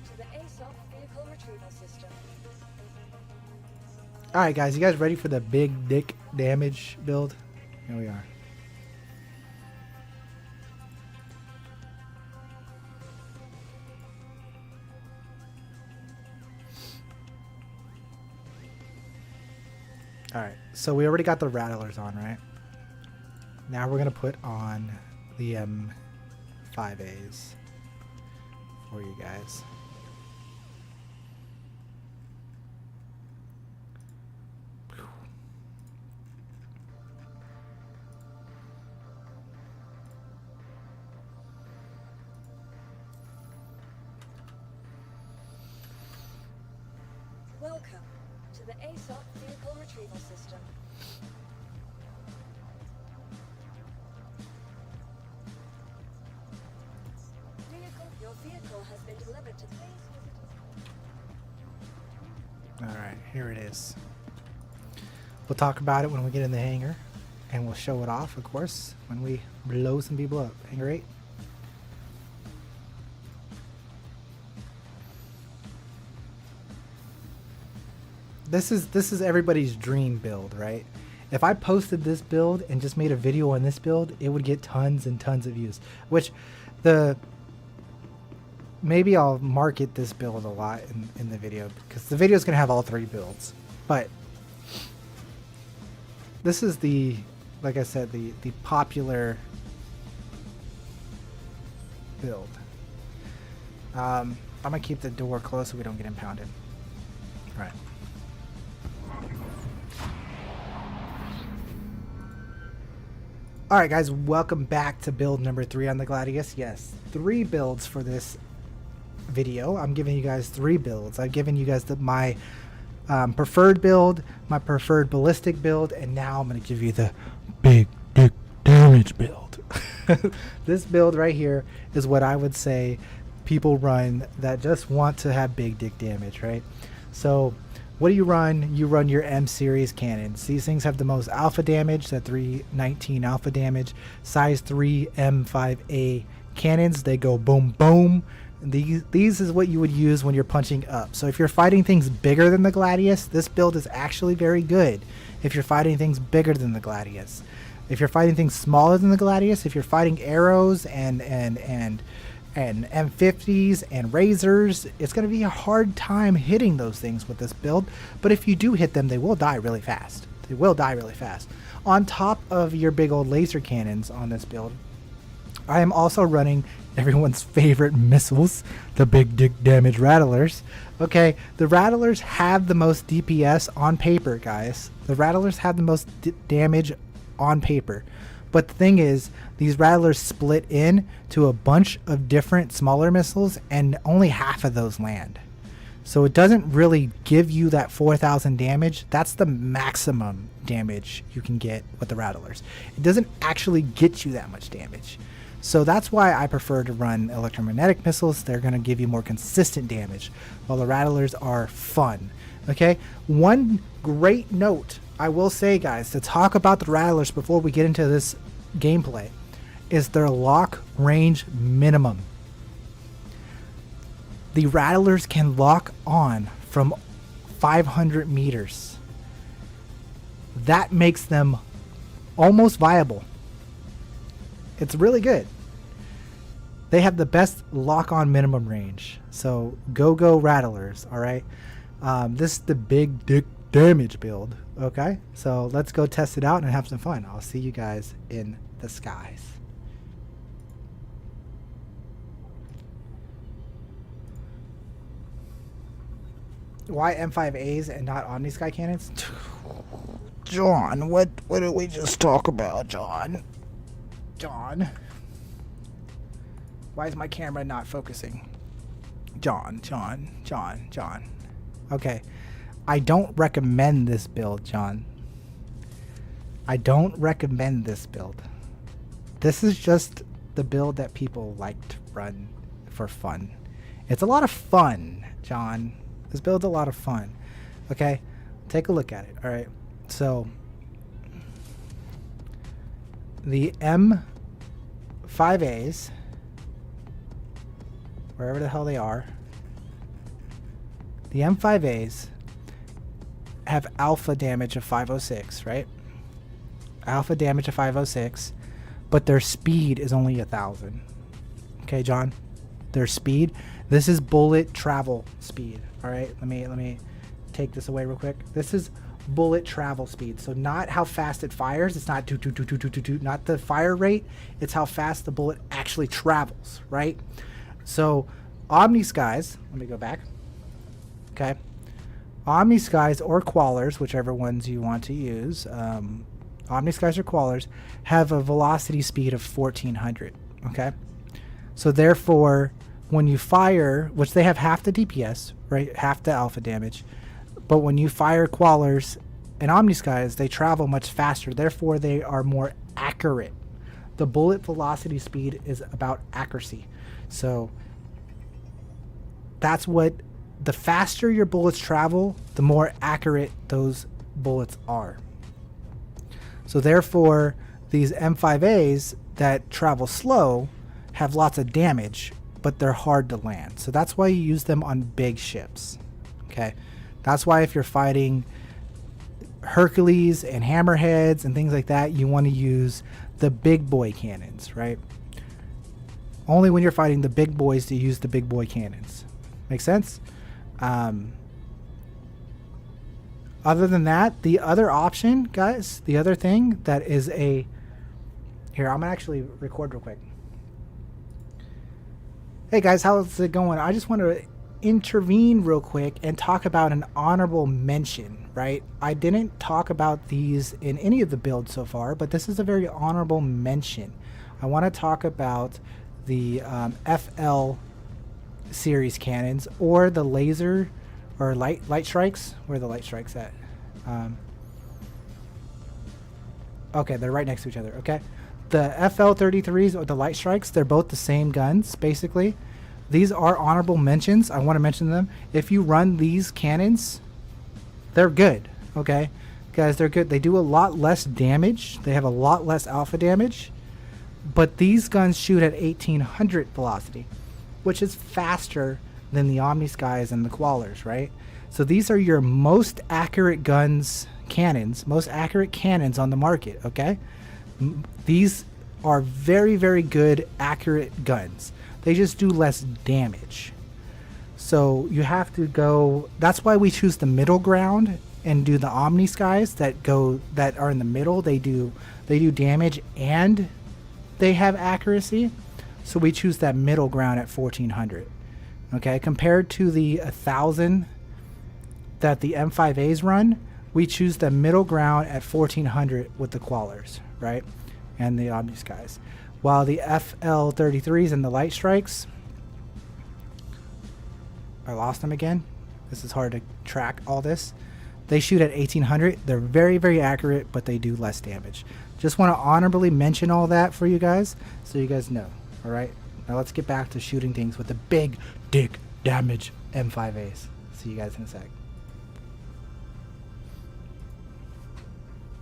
to the ASOP vehicle retrieval system. All right, guys, you guys ready for the big dick damage build? Here we are. All right, so we already got the rattlers on, right? Now we're gonna put on the M5As for you guys. Welcome to the ASOP vehicle retrieval system. Your vehicle has been delivered to All right, here it is. We'll talk about it when we get in the hangar, and we'll show it off, of course, when we blow some people up. Hangar 8. This is everybody's dream build, right? If I posted this build and just made a video on this build, it would get tons and tons of views. Which, maybe I'll market this build a lot in the video, because the video is going to have all 3 builds. But this is like I said, the popular build. I'm going to keep the door closed so we don't get impounded. All right. Alright guys, welcome back to build number 3 on the Gladius. Yes, 3 builds for this video. I'm giving you guys 3 builds. I've given you guys my preferred build, my preferred ballistic build, and now I'm going to give you the big dick damage build. This build right here is what I would say people run that just want to have big dick damage, right? So what do you run? You run your M series cannons. These things have the most alpha damage, that 319 alpha damage. Size 3 M5A cannons. They go boom boom. These is what you would use when you're punching up. So if you're fighting things bigger than the Gladius, this build is actually very good. If you're fighting things bigger than the Gladius. If you're fighting things smaller than the Gladius, if you're fighting arrows and M50s and razors, it's going to be a hard time hitting those things with this build. But if you do hit them, they will die really fast. They will die really fast. On top of your big old laser cannons on this build, I am also running everyone's favorite missiles, the big dick damage rattlers. Okay, the rattlers have the most DPS on paper, guys. The rattlers have the most damage on paper. But the thing is, these rattlers split in to a bunch of different smaller missiles, and only half of those land. So it doesn't really give you that 4,000 damage. That's the maximum damage you can get with the rattlers. It doesn't actually get you that much damage. So that's why I prefer to run electromagnetic missiles. They're going to give you more consistent damage, while the rattlers are fun. Okay, one great note I will say, guys, to talk about the rattlers before we get into this gameplay is their lock range minimum. The rattlers can lock on from 500 meters. That makes them almost viable. It's really good. They have the best lock-on minimum range. So go rattlers, all right? This is the big dick damage build, okay? So let's go test it out and have some fun. I'll see you guys in the skies. Why M5As and not Omni Sky cannons? John, what did we just talk about, John? John. Why is my camera not focusing? John. Okay. I don't recommend this build, John. I don't recommend this build. This is just the build that people like to run for fun. It's a lot of fun, John. This build's a lot of fun. Okay? Take a look at it. Alright. So, the M5As, wherever the hell they are, the M5As have alpha damage of 506, right? Alpha damage of 506, but their speed is only 1,000. Okay, John? Their speed. This is bullet travel speed. All right, let me take this away real quick. This is bullet travel speed. So not how fast it fires. It's not not the fire rate. It's how fast the bullet actually travels, right? So Omni Skies, let me go back. Okay. Omni Skies or Quallers, whichever ones you want to use, Omni Skies or Quallers have a velocity speed of 1,400. Okay. So therefore, when you fire, which they have half the DPS, right, half the alpha damage, but when you fire Quallers and Omni Skies, they travel much faster. Therefore, they are more accurate. The bullet velocity speed is about accuracy. So that's what, the faster your bullets travel, the more accurate those bullets are. So therefore, these M5As that travel slow have lots of damage, but they're hard to land. So that's why you use them on big ships. Okay, that's why if you're fighting Hercules and Hammerheads and things like that, you want to use the big boy cannons, right? Only when you're fighting the big boys do you use the big boy cannons. Make sense? Other than that, the other option, guys, the other thing that is a... Here, I'm going to actually record real quick. Hey guys, how's it going? I just want to intervene real quick and talk about an honorable mention, right? I didn't talk about these in any of the builds so far, but this is a very honorable mention. I want to talk about the FL series cannons, or the laser or light strikes. Where are the light strikes at? Okay, they're right next to each other. Okay, the FL33s or the light strikes, they're both the same guns basically. These are honorable mentions. I want to mention them. If you run these cannons, they're good. Okay, guys, they're good. They do a lot less damage. They have a lot less alpha damage, but these guns shoot at 1,800 velocity, which is faster than the Omni Skies and the Quallers, right? So these are your most accurate guns, cannons, most accurate cannons on the market, okay? These are very, very good, accurate guns. They just do less damage. So you have to go, that's why we choose the middle ground and do the Omni Skies that are in the middle. They do damage and they have accuracy. So we choose that middle ground at 1400. Okay, compared to the 1000 that the M5As run, we choose the middle ground at 1400 with the Quallers, right? And the Omni Skies. While the FL33s and the Light Strikes, I lost them again. This is hard to track all this. They shoot at 1800. They're very, very accurate, but they do less damage. Just want to honorably mention all that for you guys so you guys know. All right, now let's get back to shooting things with the big dick damage M5As. See you guys in a sec.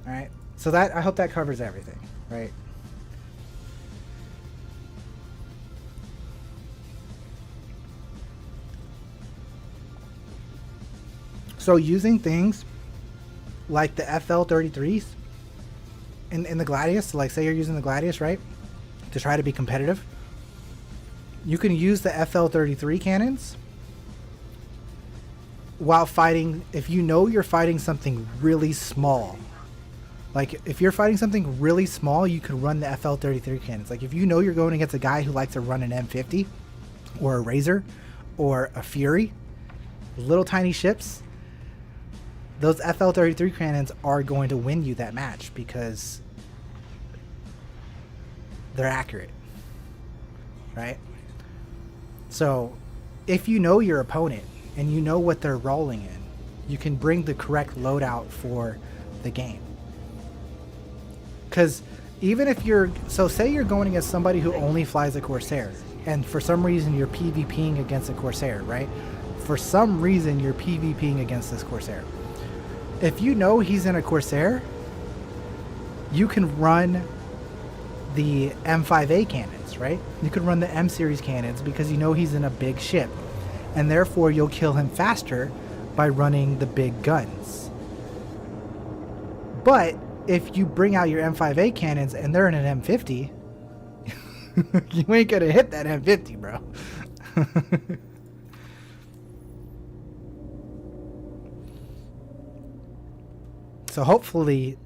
All right, so that, I hope that covers everything, right? So using things like the FL33s in the Gladius, like say you're using the Gladius, right, to try to be competitive, you can use the FL33 cannons while fighting, if you know you're fighting something really small. Like if you're fighting something really small, you can run the FL33 cannons. Like if you know you're going against a guy who likes to run an M50 or a Razor or a Fury, little tiny ships, those FL33 cannons are going to win you that match because they're accurate, right? So if you know your opponent and you know what they're rolling in, you can bring the correct loadout for the game. Because even if you're, so say you're going against somebody who only flies a Corsair, and for some reason you're PvPing against a Corsair, right? For some reason you're PvPing against this Corsair. If you know he's in a Corsair, you can run the M5A cannons, right? You can run the M series cannons because you know he's in a big ship, and therefore you'll kill him faster by running the big guns. But if you bring out your M5A cannons and they're in an M50, you ain't gonna hit that M50, bro. So hopefully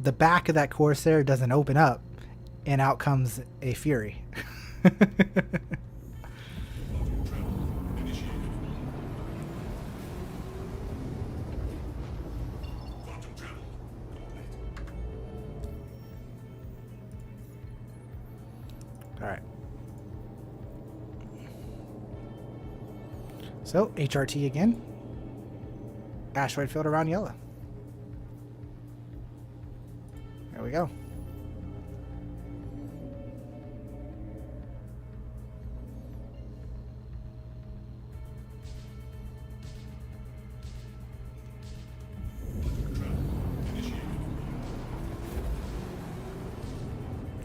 the back of that Corsair doesn't open up and out comes a Fury. Alright. So, HRT again. Asteroid field around yellow. There we go.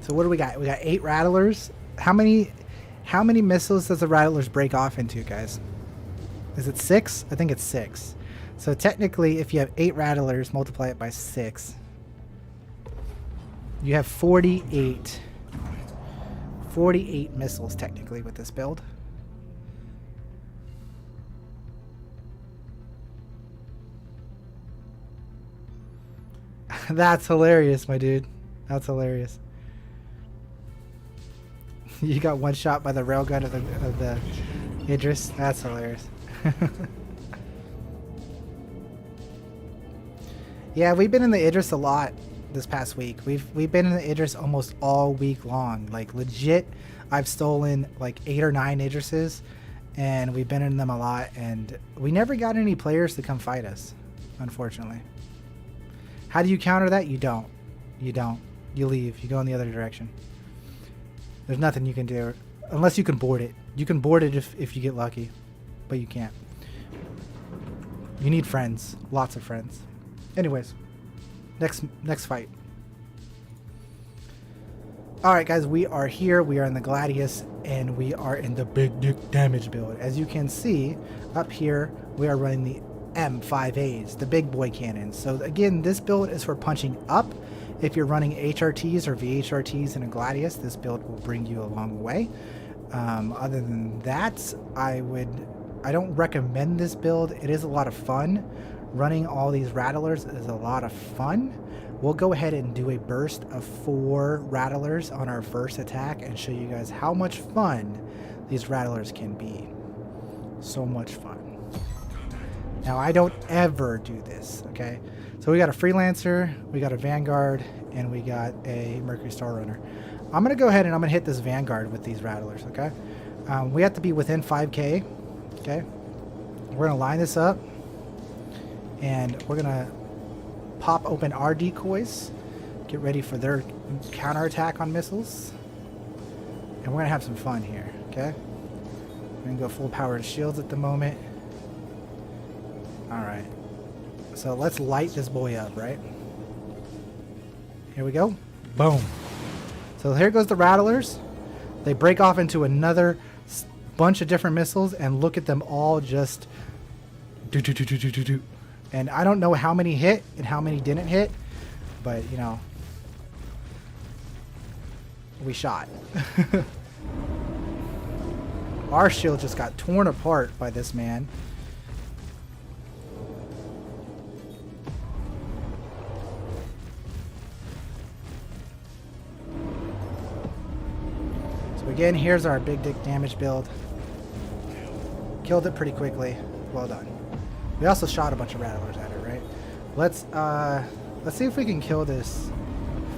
So what do we got? We got 8 rattlers. How many missiles does the rattlers break off into, guys? Is it 6? I think it's 6. So technically, if you have 8 rattlers, multiply it by 6. You have 48 missiles technically with this build. That's hilarious, my dude. That's hilarious. You got one shot by the railgun of the Idris. That's hilarious. Yeah, we've been in the Idris a lot this past week. We've been in the Idris almost all week long. Like legit, I've stolen like 8 or 9 Idrises, and we've been in them a lot. And we never got any players to come fight us, unfortunately. How do you counter that? You don't. You don't. You leave. You go in the other direction. There's nothing you can do unless you can board it. You can board it if you get lucky, but you can't. You need friends, lots of friends. Anyways, next fight. All right, guys, we are here. We are in the Gladius, and we are in the big dick damage build. As you can see up here, we are running the M5As, the big boy cannons. So again, this build is for punching up If you're running HRTs or VHRTs in a Gladius, this build will bring you a long way. Other than that, I don't recommend this build. It is a lot of fun. Running all these rattlers is a lot of fun. We'll go ahead and do a burst of 4 rattlers on our first attack and show you guys how much fun these rattlers can be. So much fun. Now, I don't ever do this, okay? So we got a Freelancer, we got a Vanguard, and we got a Mercury Star Runner. I'm going to go ahead and I'm going to hit this Vanguard with these rattlers, okay? We have to be within 5K, okay? We're going to line this up, and we're going to pop open our decoys, get ready for their counterattack on missiles, and we're going to have some fun here, okay? We're going to go full power to shields at the moment. Alright, so let's light this boy up, right? Here we go. Boom. So here goes the rattlers. They break off into another bunch of different missiles, and look at them all just do. And I don't know how many hit and how many didn't hit, but you know, we shot. Our shield just got torn apart by this man. So again, here's our big dick damage build. Killed it pretty quickly. Well done. We also shot a bunch of rattlers at it, right? Let's see if we can kill this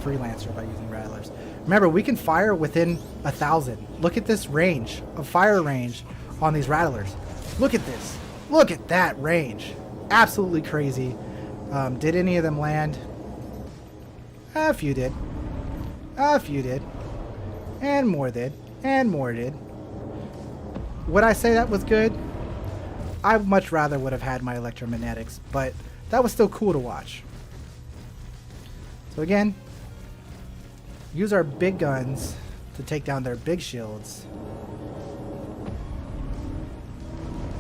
Freelancer by using rattlers. Remember, we can fire within 1,000. Look at this range of fire range on these rattlers. Look at this. Look at that range. Absolutely crazy. Did any of them land? A few did. A few did. And more did. And more did. Would I say that was good? I much rather would have had my electromagnetics, but that was still cool to watch. So again, use our big guns to take down their big shields.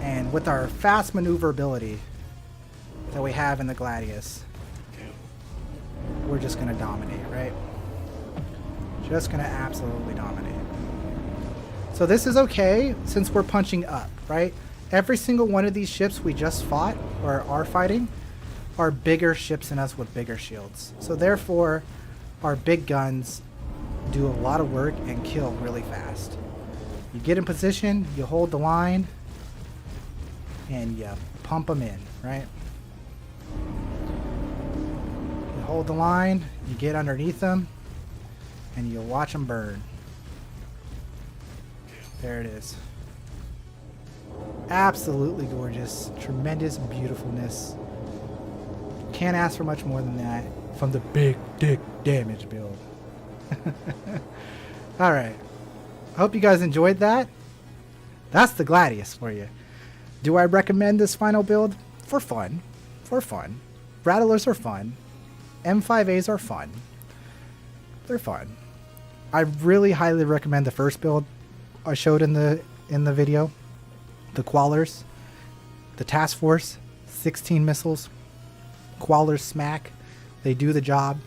And with our fast maneuverability that we have in the Gladius, we're just going to dominate, right? Just going to absolutely dominate. So this is okay since we're punching up, right? Every single one of these ships we just fought, or are fighting, are bigger ships than us with bigger shields. So therefore, our big guns do a lot of work and kill really fast. You get in position, you hold the line, and you pump them in, right? You hold the line, you get underneath them, and you watch them burn. There it is. Absolutely gorgeous. Tremendous beautifulness. Can't ask for much more than that from the big dick damage build. Alright. I hope you guys enjoyed that. That's the Gladius for you. Do I recommend this final build? For fun. For fun. Rattlers are fun. M5As are fun. They're fun. I really highly recommend the first build I showed in the video. The Quallers, the Task Force, 16 missiles, Quallers smack, they do the job.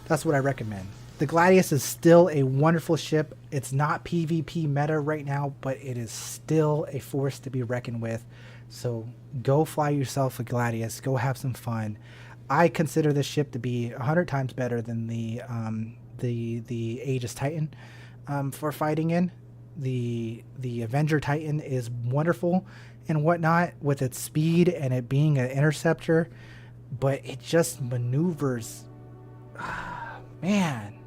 That's what I recommend. The Gladius is still a wonderful ship. It's not PvP meta right now, but it is still a force to be reckoned with. So go fly yourself a Gladius, go have some fun. I consider this ship to be 100 times better than the Aegis Titan for fighting in. The Avenger Titan is wonderful and whatnot with its speed and it being an interceptor, but it just maneuvers. Man,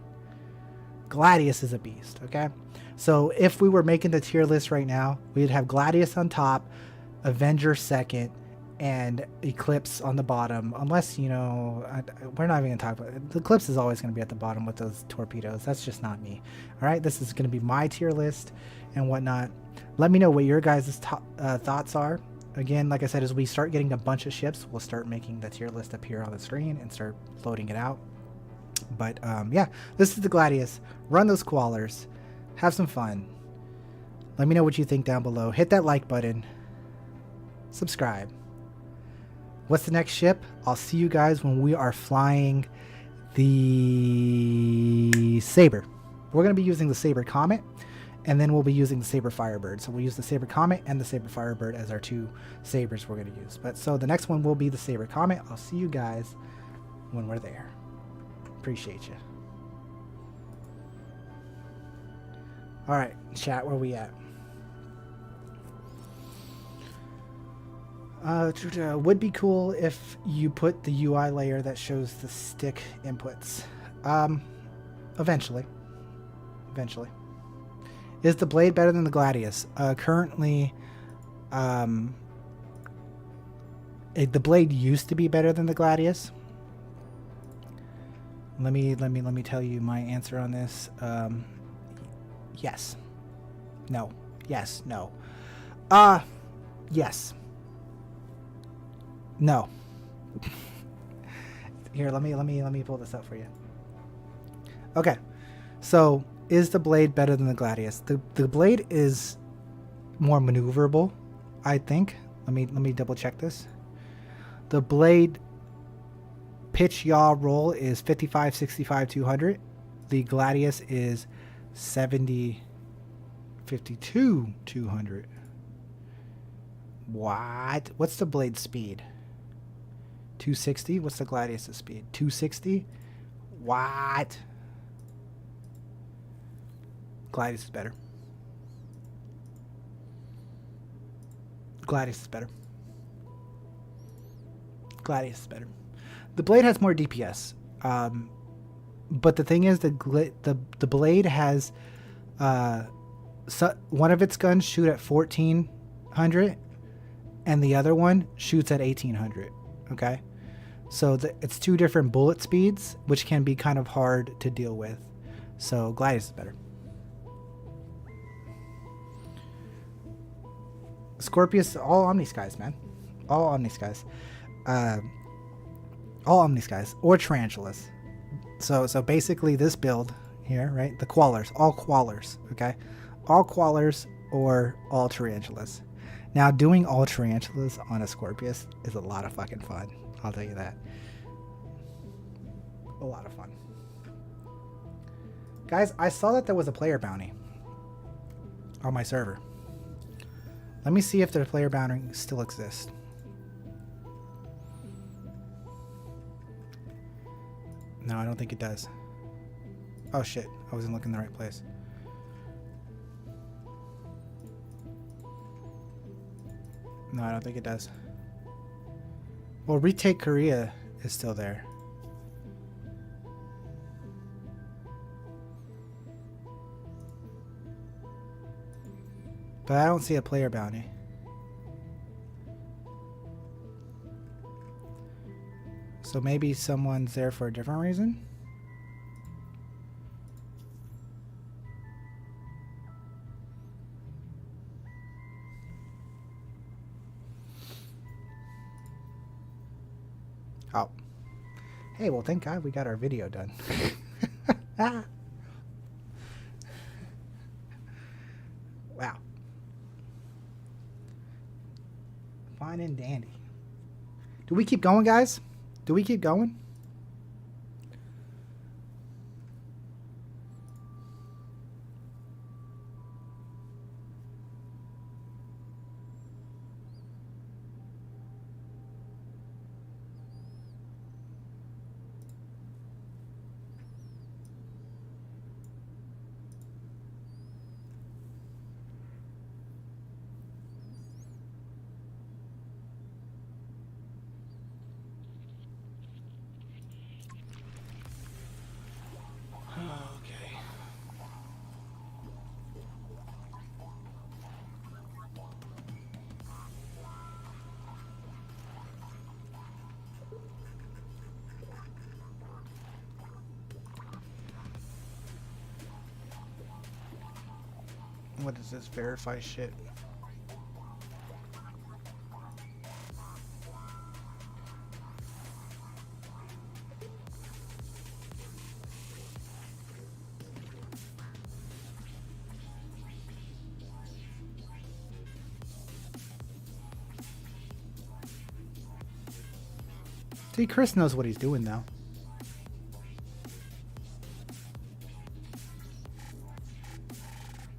Gladius is a beast. Okay, so if we were making the tier list right now, we'd have Gladius on top, Avenger second, and Eclipse on the bottom. Unless, you know, we're not even gonna talk about it. The Eclipse is always gonna be at the bottom with those torpedoes. That's just not me. All right, this is gonna be my tier list and whatnot. Let me know what your guys' thoughts are. Again, like I said, as we start getting a bunch of ships, we'll start making the tier list appear on the screen and start loading it out. But yeah, this is the Gladius. Run those Quallers. Have some fun. Let me know what you think down below. Hit that like button. Subscribe. What's the next ship? I'll see you guys when we are flying the Saber. We're going to be using the Saber Comet, and then we'll be using the Saber Firebird. So we'll use the Saber Comet and the Saber Firebird as our two sabers we're going to use. But so the next one will be the Saber Comet. I'll see you guys when we're there. Appreciate you. All right, chat, where we at? Would be cool if you put the UI layer that shows the stick inputs. Eventually. Is the Blade better than the Gladius? Currently, the Blade used to be better than the Gladius. Let me tell you my answer on this. Yes. No. Yes. No. Yes. No. Here, let me pull this up for you. Okay. So, is the Blade better than the Gladius? The Blade is more maneuverable, I think. Let me double check this. The Blade pitch, yaw, roll is 55, 65, 200. The Gladius is 70, 52, 200. What? What's the Blade speed? 260? What's the Gladius' speed? 260? What? Gladius is better. Gladius is better. Gladius is better. The Blade has more DPS. But the thing is, the Blade has one of its guns shoot at 1400 and the other one shoots at 1800. Okay, so it's two different bullet speeds, which can be kind of hard to deal with. So Gladius is better. Scorpius, all Omniskies, man. All Omniskies. All Omniskies or Tarantulas. So basically this build here, right? The Quallers, all Quallers, okay? All Quallers or all Tarantulas. Now, doing all Tarantulas on a Scorpius is a lot of fucking fun. I'll tell you that. A lot of fun. Guys, I saw that there was a player bounty on my server. Let me see if the player bounty still exists. No, I don't think it does. Oh shit, I wasn't looking in the right place. No, I don't think it does. Well, Retake Korea is still there. But I don't see a player bounty. So maybe someone's there for a different reason? Oh. Hey, well, thank God we got our video done. Wow. Fine and dandy. Do we keep going, guys? Do we keep going? What is this verify shit? See, Chris knows what he's doing though.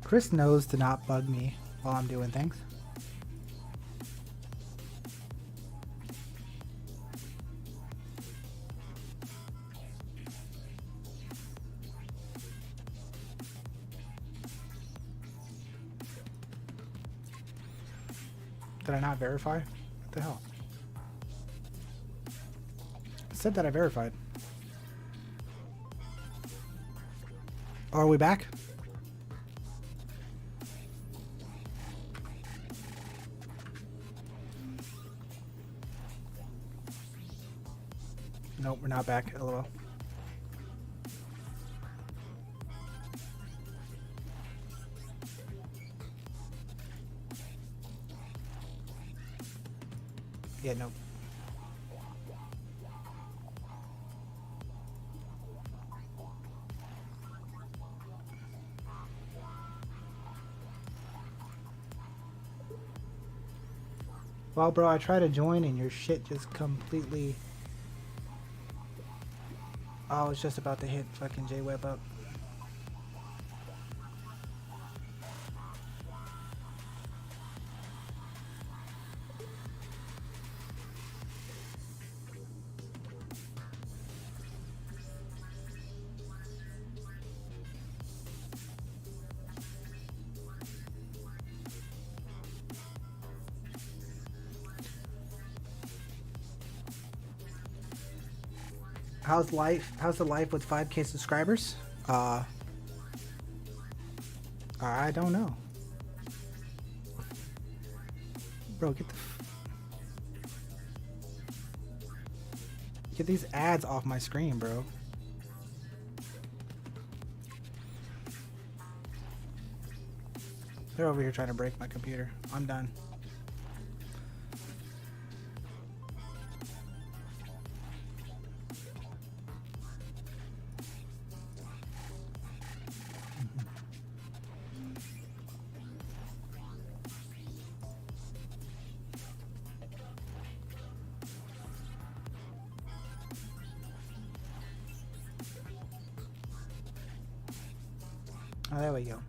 Chris knows to not bug me while I'm doing things. Did I not verify? What the hell? It said that I verified. Are we back? Nope, we're not back. LOL. Yeah, nope. Well, bro, I tried to join and your shit just completely... Oh, I was just about to hit fucking J-Web up. How's life? How's the life with 5K subscribers? I don't know. Bro, get these ads off my screen, bro. They're over here trying to break my computer. I'm done. Oh, there we go.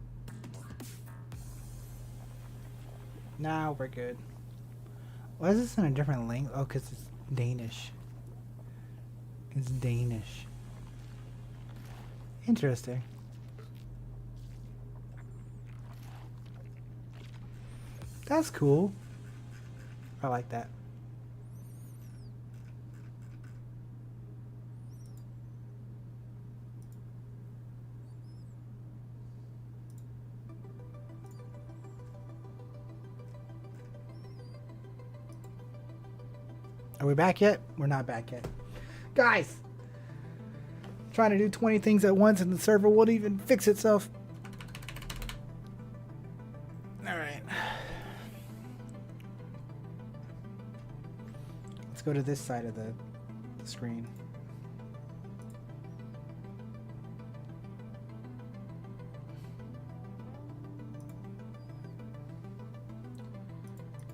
Now we're good. Why is this in a different language? Oh, because it's Danish. It's Danish. Interesting. That's cool. I like that. Are we back yet? We're not back yet. Guys! Trying to do 20 things at once and the server won't even fix itself. Alright. Let's go to this side of the screen.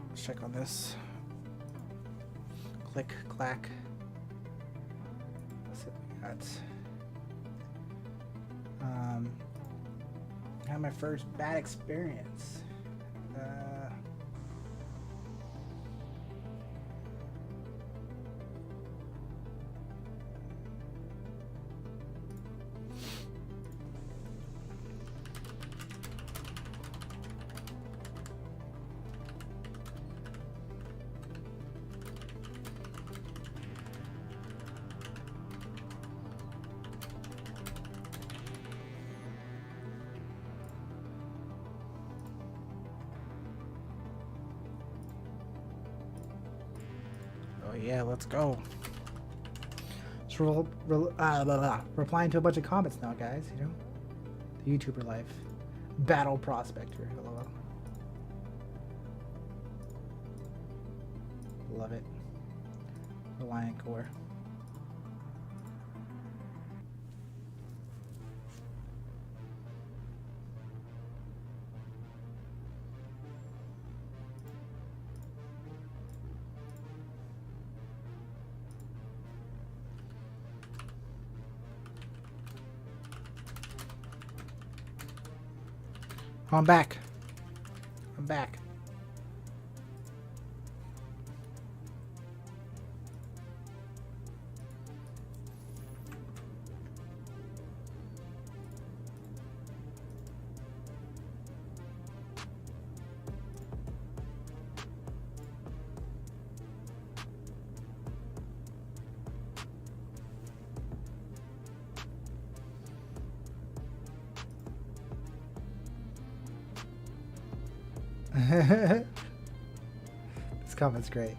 Let's check on this. Click, clack. Let's see what we got. I had my first bad experience. Oh yeah, let's go. Just replying to a bunch of comments now, guys. You know, the YouTuber life. Battle prospector. LOL. Love it. Reliant core. Oh, I'm back. I'm back. This comment's great.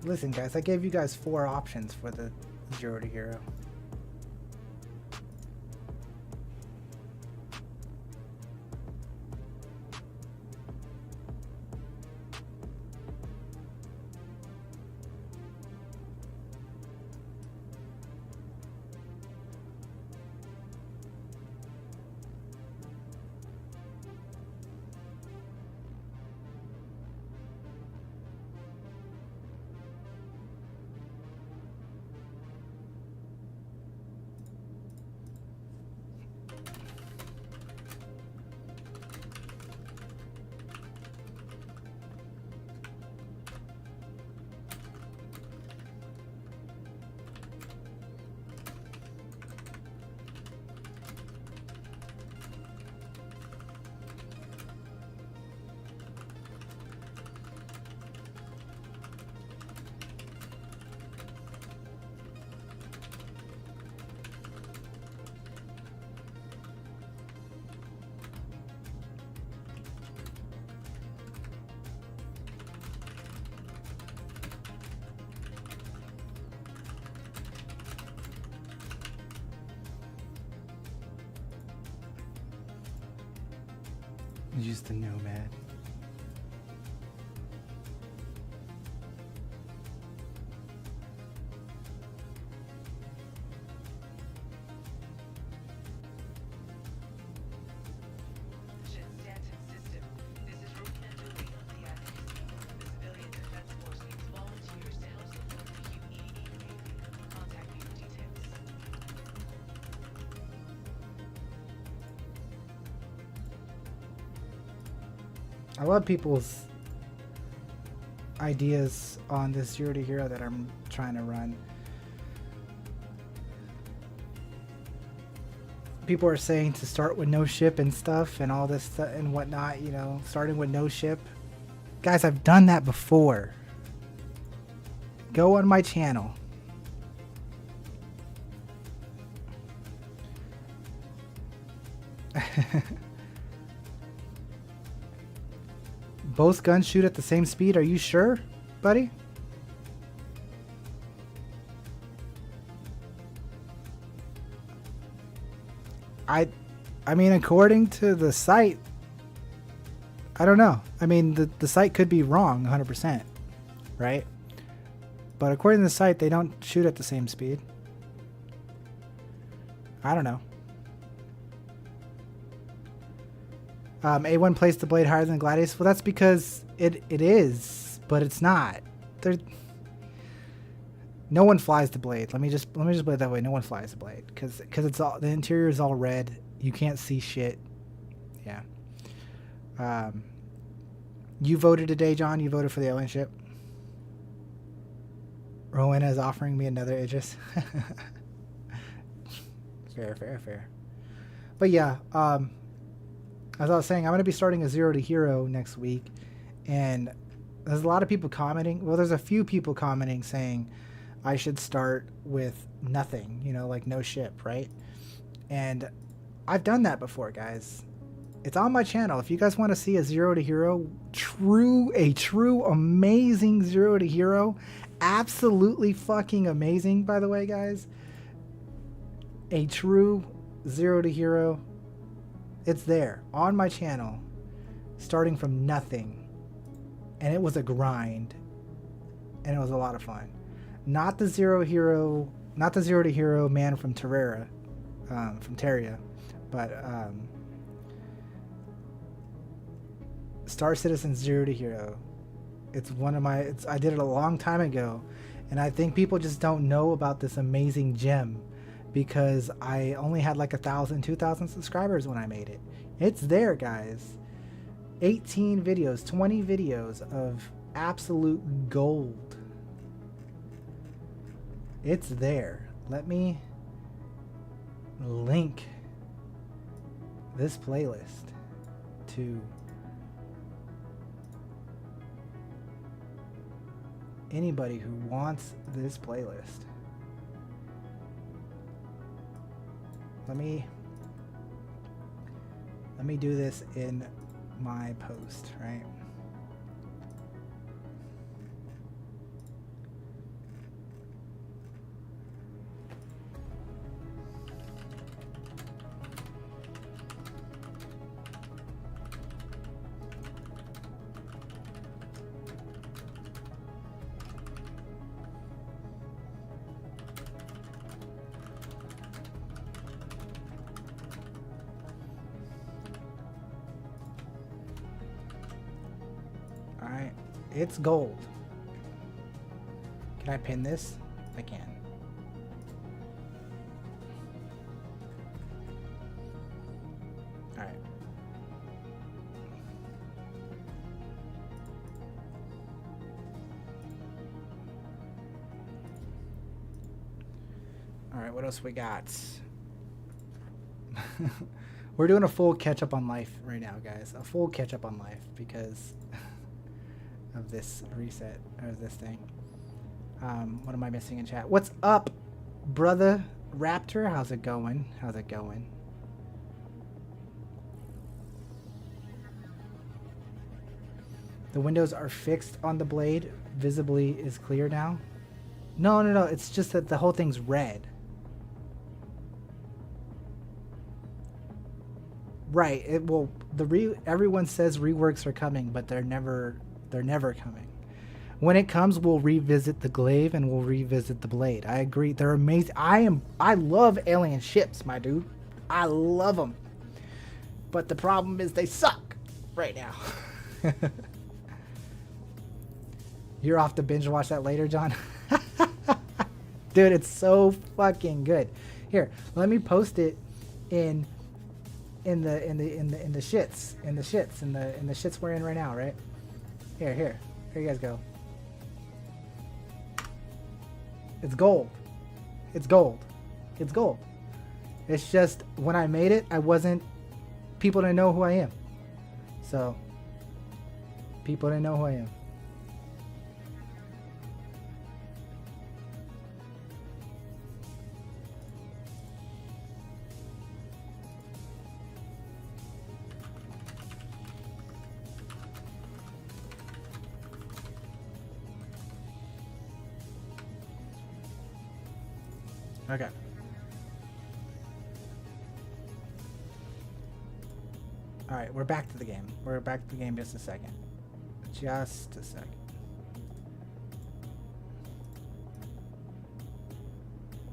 Listen, guys, I gave you guys 4 options for the 0 to hero. Use the Nomad. I love people's ideas on this 0 to hero that I'm trying to run. People are saying to start with no ship and stuff and all this stuff and whatnot, you know, starting with no ship. Guys, I've done that before. Go on my channel. Both guns shoot at the same speed. Are you sure, buddy? I mean, according to the site, I don't know. I mean, the site could be wrong 100%, right? But according to the site, they don't shoot at the same speed. I don't know. A1 placed the blade higher than Gladius. Well, that's because it is, but it's not. No one flies the blade. Let me just put it that way. No one flies the blade because it's all, the interior is all red. You can't see shit. Yeah. You voted today, John. You voted for the alien ship. Rowena is offering me another Aegis. Fair. But yeah. As I was saying, I'm going to be starting a 0 to hero next week, and there's a lot of people commenting. Well, there's a few people commenting saying I should start with nothing, you know, like no ship, right? And I've done that before, guys. It's on my channel. If you guys want to see a 0 to hero, a true amazing 0 to hero, absolutely fucking amazing, by the way, guys. A true 0 to hero. It's there on my channel, starting from nothing. and it was a grind, and it was a lot of fun. Not the zero to hero man from Terraria, but Star Citizen Zero to Hero. It's one of my. I did it a long time ago, and I think people just don't know about this amazing gem because I only had like 1,000, 2,000 subscribers when I made it. It's there, guys. 18 videos, 20 videos of absolute gold. It's there. Let me link this playlist to anybody who wants this playlist. Let me do this in my post, right? Alright, it's gold. Can I pin this? I can. Alright. Alright, what else we got? We're doing a full catch up on life right now, guys. A full catch up on life because of this reset or this thing. What am I missing in chat? What's up, brother Raptor? How's it going? How's it going? The windows are fixed on the blade. Visibly is clear now. No. It's just that the whole thing's red. Right. Everyone says reworks are coming, but they're never coming. When it comes, we'll revisit the glaive and we'll revisit the blade. I agree. They're amazing. I love alien ships, my dude. I love them. But the problem is they suck right now. You're off to binge watch that later, John. Dude, it's so fucking good. Here, let me post it in the shits we're in right now, right? Here you guys go. It's gold. It's gold. It's gold. It's just when I made it, people didn't know who I am. So, people didn't know who I am. Okay. Alright, we're back to the game. We're back to the game just a second. Just a second.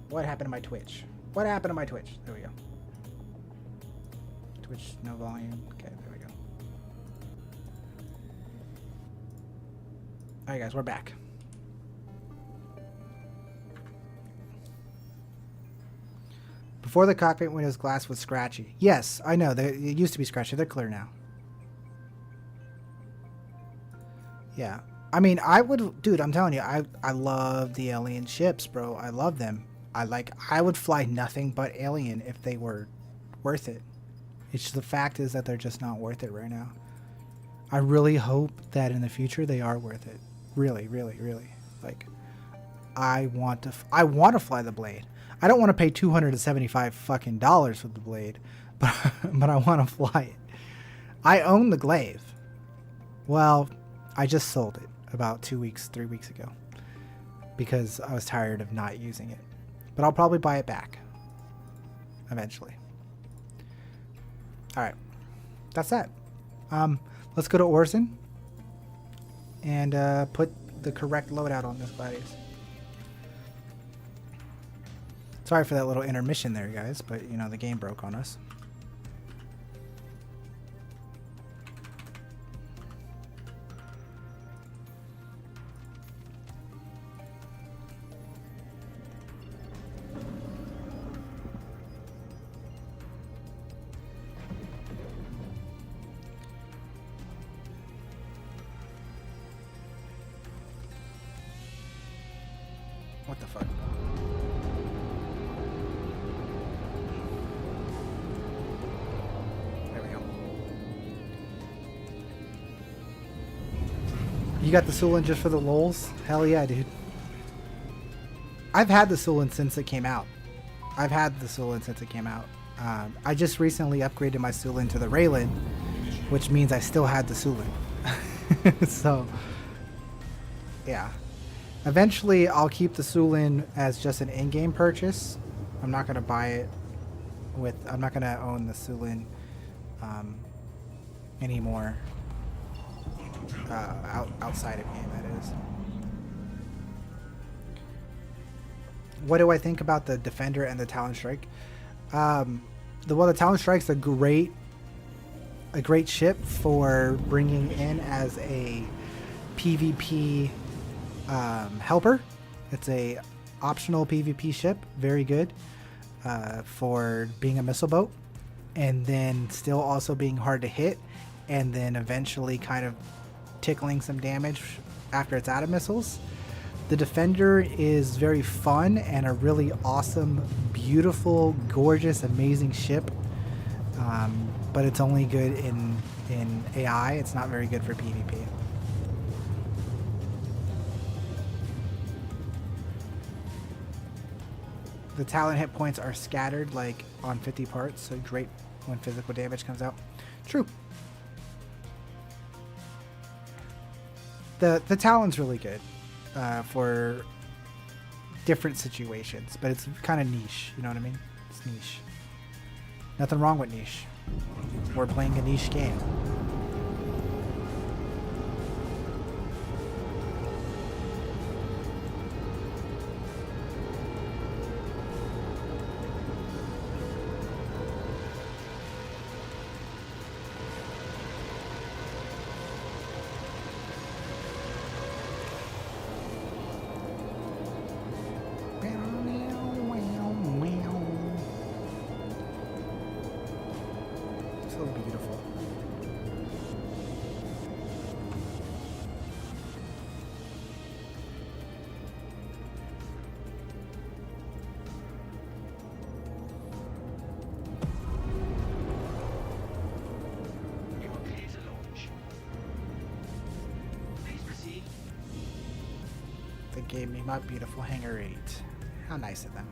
What happened to my Twitch? What happened to my Twitch? There we go. Twitch, no volume. Okay, there we go. Alright guys, we're back. Before the cockpit windows glass was scratchy. Yes, I know. It used to be scratchy. They're clear now. Yeah. I mean, dude, I'm telling you, I love the alien ships, bro. I love them. I would fly nothing but alien if they were worth it. It's just, the fact is that they're just not worth it right now. I really hope that in the future they are worth it. Really, really, really. Like, I want to fly the blade. I don't want to pay $275 fucking dollars for the blade, but I want to fly it. I own the glaive. Well, I just sold it about 3 weeks ago because I was tired of not using it. But I'll probably buy it back eventually. All right, that's that. Let's go to Orson, and put the correct loadout on this Gladius. Sorry for that little intermission there, guys, but you know, the game broke on us. What the fuck? There we go. You got the Sulin just for the lols? Hell yeah, dude. I've had the Sulin since it came out. I just recently upgraded my Sulin to the Raylan, which means I still had the Sulin. So, yeah. Eventually, I'll keep the Sulin as just an in-game purchase. I'm not going to buy it with... I'm not going to own the Sulin anymore. Outside of game, that is. What do I think about the Defender and the Talon Strike? The Talon Strike's a great ship for bringing in as a PvP helper. It's a optional PvP ship, very good for being a missile boat, and then still also being hard to hit, and then eventually kind of tickling some damage after it's out of missiles. The Defender is very fun and a really awesome, beautiful, gorgeous, amazing ship, but it's only good in AI. It's not very good for PvP. The Talon hit points are scattered like on 50 parts, so great when physical damage comes out. True. The Talon's really good for different situations, but it's kind of niche, you know what I mean? It's niche. Nothing wrong with niche. We're playing a niche game. So beautiful. You are clear to launch. Please proceed. They gave me my beautiful Hangar 8. How nice of them.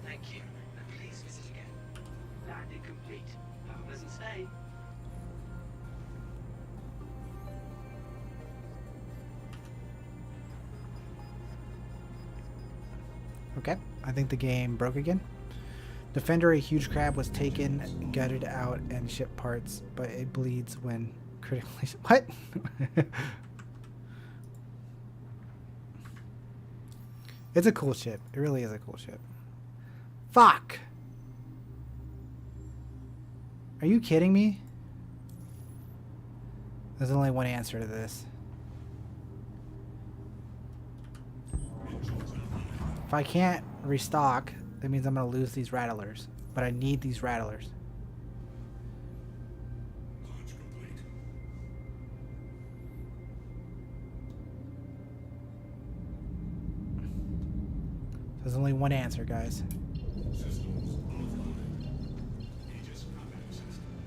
Thank you, and please visit again. Landing complete. Have a pleasant stay. Okay, I think the game broke again. Defender, a huge crab, was taken, gutted out, and shipped parts, but it bleeds when critically... What? It's a cool ship. It really is a cool ship. Fuck! Are you kidding me? There's only one answer to this. If I can't restock, that means I'm going to lose these rattlers. But I need these rattlers. There's only one answer, guys.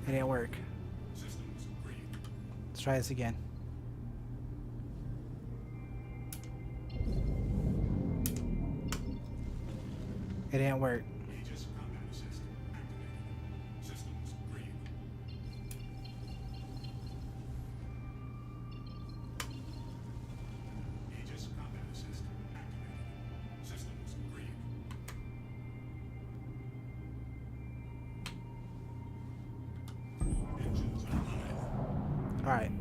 It didn't work. Let's try this again. It didn't work. Alright.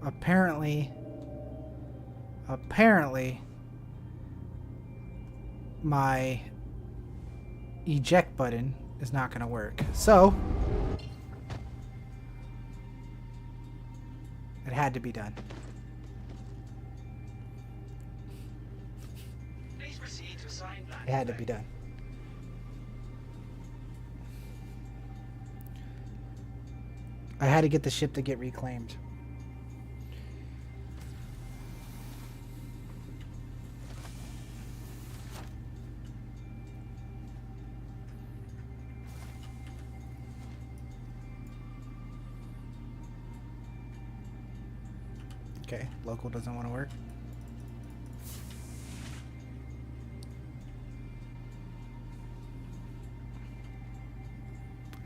Apparently, my eject button is not going to work. So, it had to be done. Please proceed to assign It had to be done. I had to get the ship to get reclaimed. Okay, local doesn't want to work.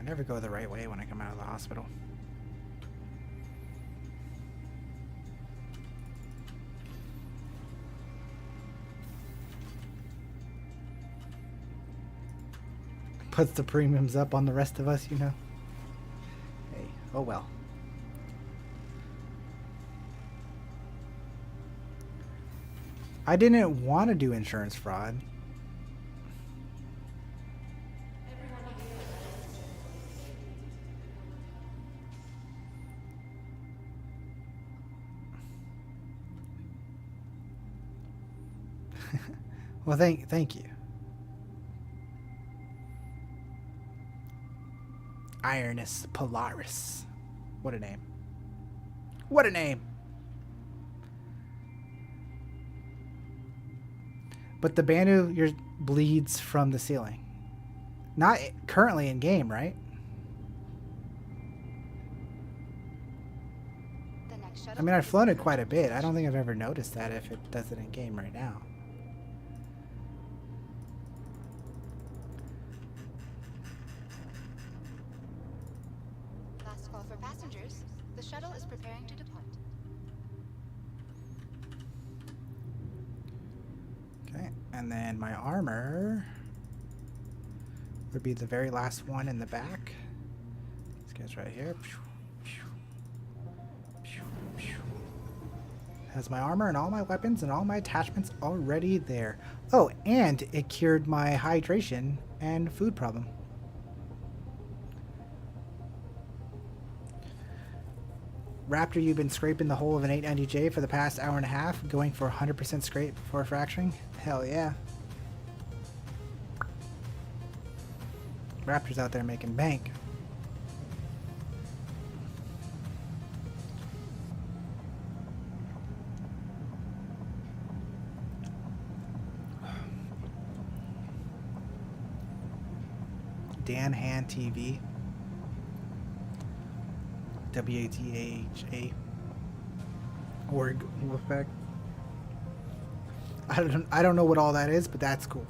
I never go the right way when I come out of the hospital. Puts the premiums up on the rest of us, you know. Hey, oh well. I didn't want to do insurance fraud. Well, thank you. Ironus Polaris. What a name. What a name. But the Banu bleeds from the ceiling. Not currently in game, right? The next shuttle I mean, I've flown it quite a bit. I don't think I've ever noticed that if it does it in game right now. Last call for passengers. The shuttle is preparing to depart. Okay, and then my armor would be the very last one in the back. This guy's right here. Has my armor and all my weapons and all my attachments already there. Oh, and it cured my hydration and food problem. Raptor, you've been scraping the hull of an 890J for the past hour and a half, going for 100% scrape before fracturing? Hell yeah. Raptor's out there making bank. Dan Han TV. WATAHA. Org Wolfpack. I don't know what all that is, but that's cool.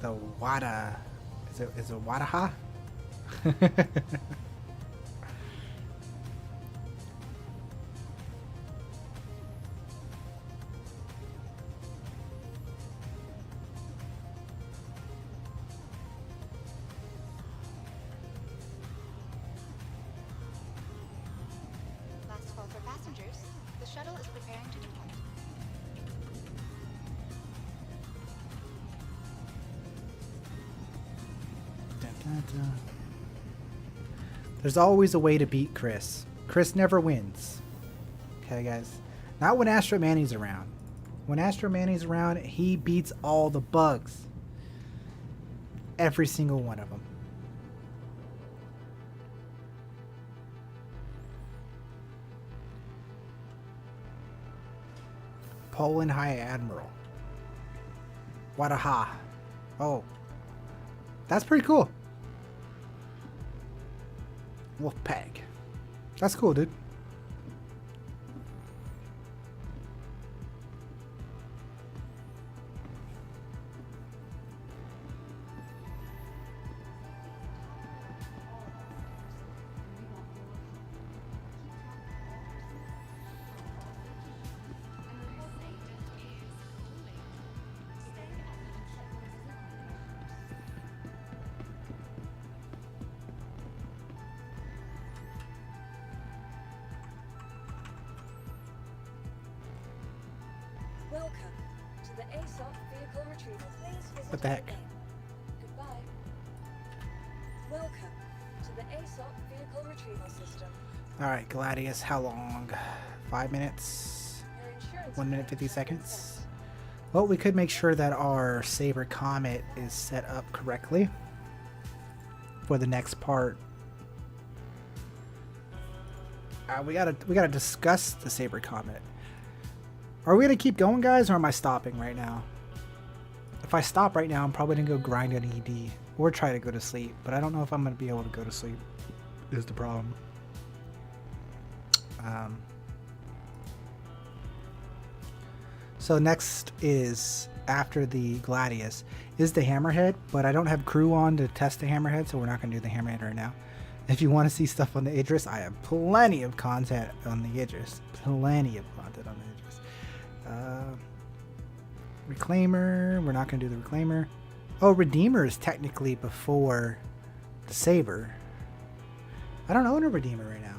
The Wada. Is it Wadaha? Last call for passengers. The shuttle is preparing to depart. There's always a way to beat Chris. Chris never wins. Okay, guys? Not when Astro Manny's around. When Astro Manny's around, he beats all the bugs. Every single one of them. Poland High Admiral. Wadaha. Oh. That's pretty cool. Wolfpack. That's cool, dude. ASOP vehicle retrieval. Please visit What the heck? your name. Goodbye. Welcome to the ASOP vehicle retrieval system. Alright, Gladius, how long? 5 minutes? Your insurance 1 minute claim 50 has been seconds? assessed. Well, we could make sure that our Saber Comet is set up correctly for the next part. We gotta discuss the Saber Comet. Are we gonna keep going, guys, or am I stopping right now? If I stop right now, I'm probably gonna go grind an ED or try to go to sleep, but I don't know if I'm gonna be able to go to sleep. Is the problem. So next is, after the Gladius, is the Hammerhead, but I don't have crew on to test the Hammerhead, so we're not going to do the Hammerhead right now. If you want to see stuff on the Aegis, I have plenty of content on the Aegis. Plenty of content on the Aegis. Reclaimer, we're not going to do the Reclaimer. Oh, Redeemer is technically before the Saber. I don't own a Redeemer right now.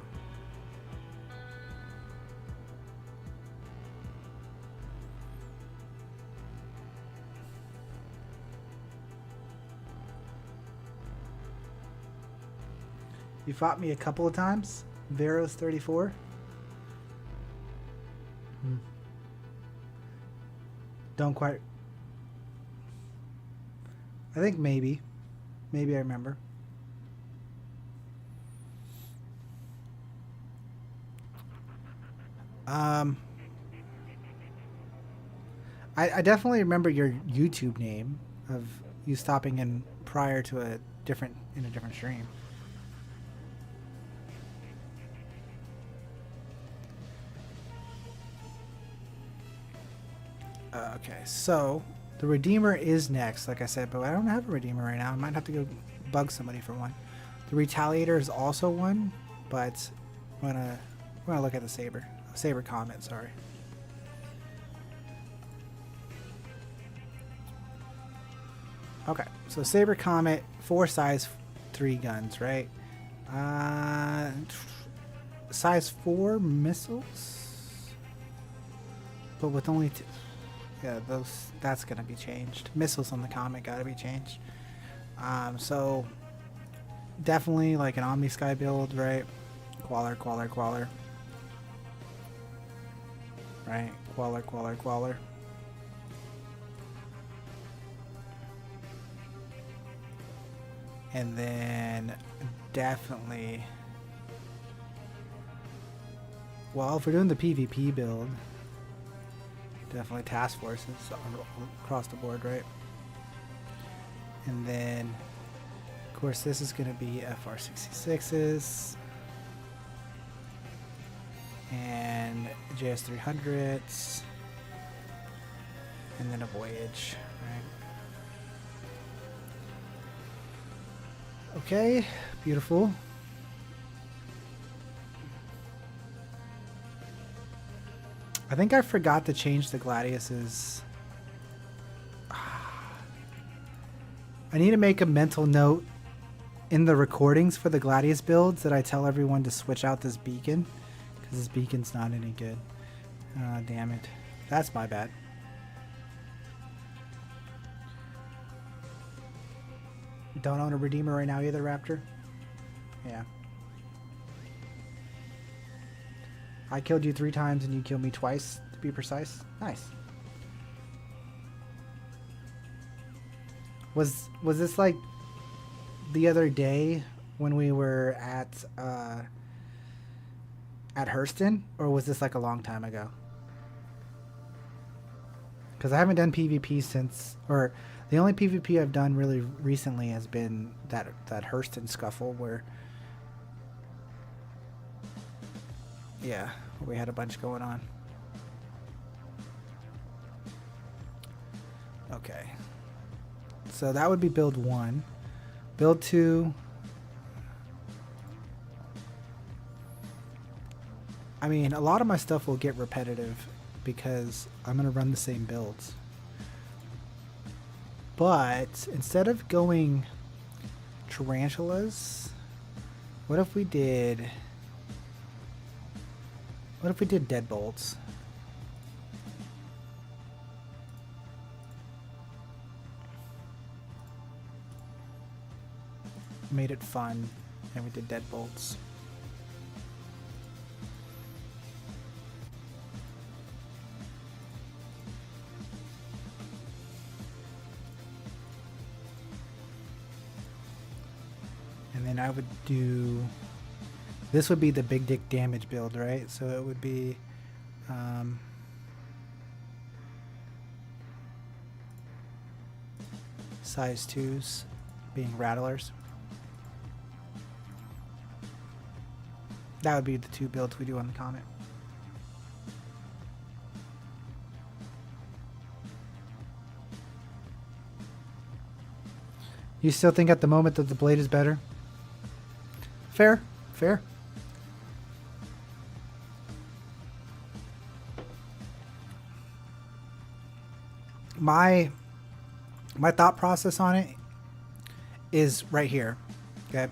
You fought me a couple of times? Veros 34? Don't quite... I think maybe. Maybe I remember. I definitely remember your YouTube name of you stopping in prior to a different stream. Okay, so the Redeemer is next, like I said, but I don't have a Redeemer right now. I might have to go bug somebody for one. The Retaliator is also one, but we're gonna look at the Saber Comet. Sorry. Okay, so Saber Comet, 4 size 3 guns, right? Size 4 missiles, but with only 2. Yeah, that's gonna be changed. Missiles on the Comet gotta be changed. So definitely like an Omni Sky build, right? Qualler. Right? Qualler. And then definitely, well, if we're doing the PvP build, definitely task forces across the board, right? And then, of course, this is going to be FR66s and JS300s, and then a Voyage, right? Okay, beautiful. I think I forgot to change the Gladius's. I need to make a mental note in the recordings for the Gladius builds that I tell everyone to switch out this beacon, because this beacon's not any good. Damn it. That's my bad. Don't own a Redeemer right now either, Raptor? Yeah. I killed you 3 times and you killed me twice, to be precise. Nice. Was this like the other day when we were at Hurston, or was this like a long time ago? Because I haven't done PvP since, or the only PvP I've done really recently has been that Hurston scuffle where, yeah, we had a bunch going on. Okay. So that would be build 1. Build 2. I mean, a lot of my stuff will get repetitive because I'm going to run the same builds. But instead of going tarantulas, what if we did deadbolts? made it fun, and we did deadbolts. And then I would do, this would be the big dick damage build, right? So it would be size 2s being rattlers. That would be the 2 builds we do on the Comet. You still think at the moment that the Blade is better? Fair, fair. My thought process on it is right here, okay?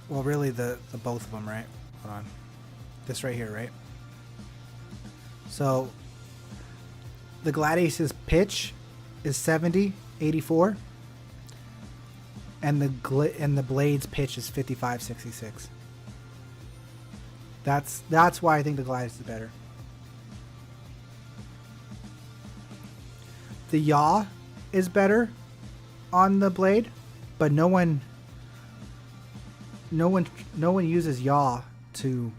Well, really the both of them, right? Hold on. This right here, right? So the Gladius's pitch is 70, 84, and the Blade's pitch is 55, 66. That's why I think the Gladius is better. The yaw is better on the Blade, but no one uses yaw to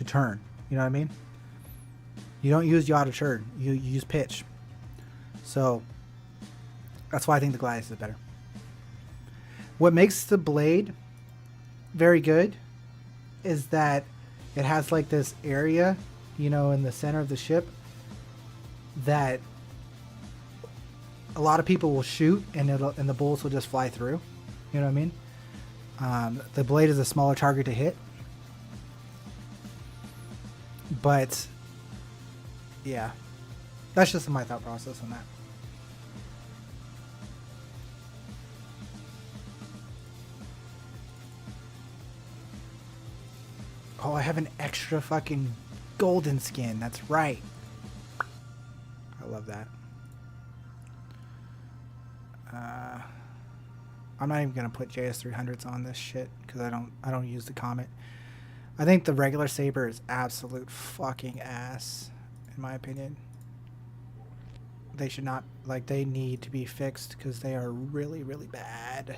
turn. You know what I mean? You don't use yaw to turn. You use pitch. So that's why I think the Gladius is better. What makes the Blade very good is that it has like this area, you know, in the center of the ship that a lot of people will shoot, and the bullets will just fly through. You know what I mean? The Blade is a smaller target to hit, but yeah, that's just my thought process on that. Oh, I have an extra fucking golden skin. That's right. I love that. I'm not even gonna put JS300s on this shit because I don't use the Comet. I think the regular saber is absolute fucking ass, in my opinion. They should not, like, they need to be fixed because they are really, really bad.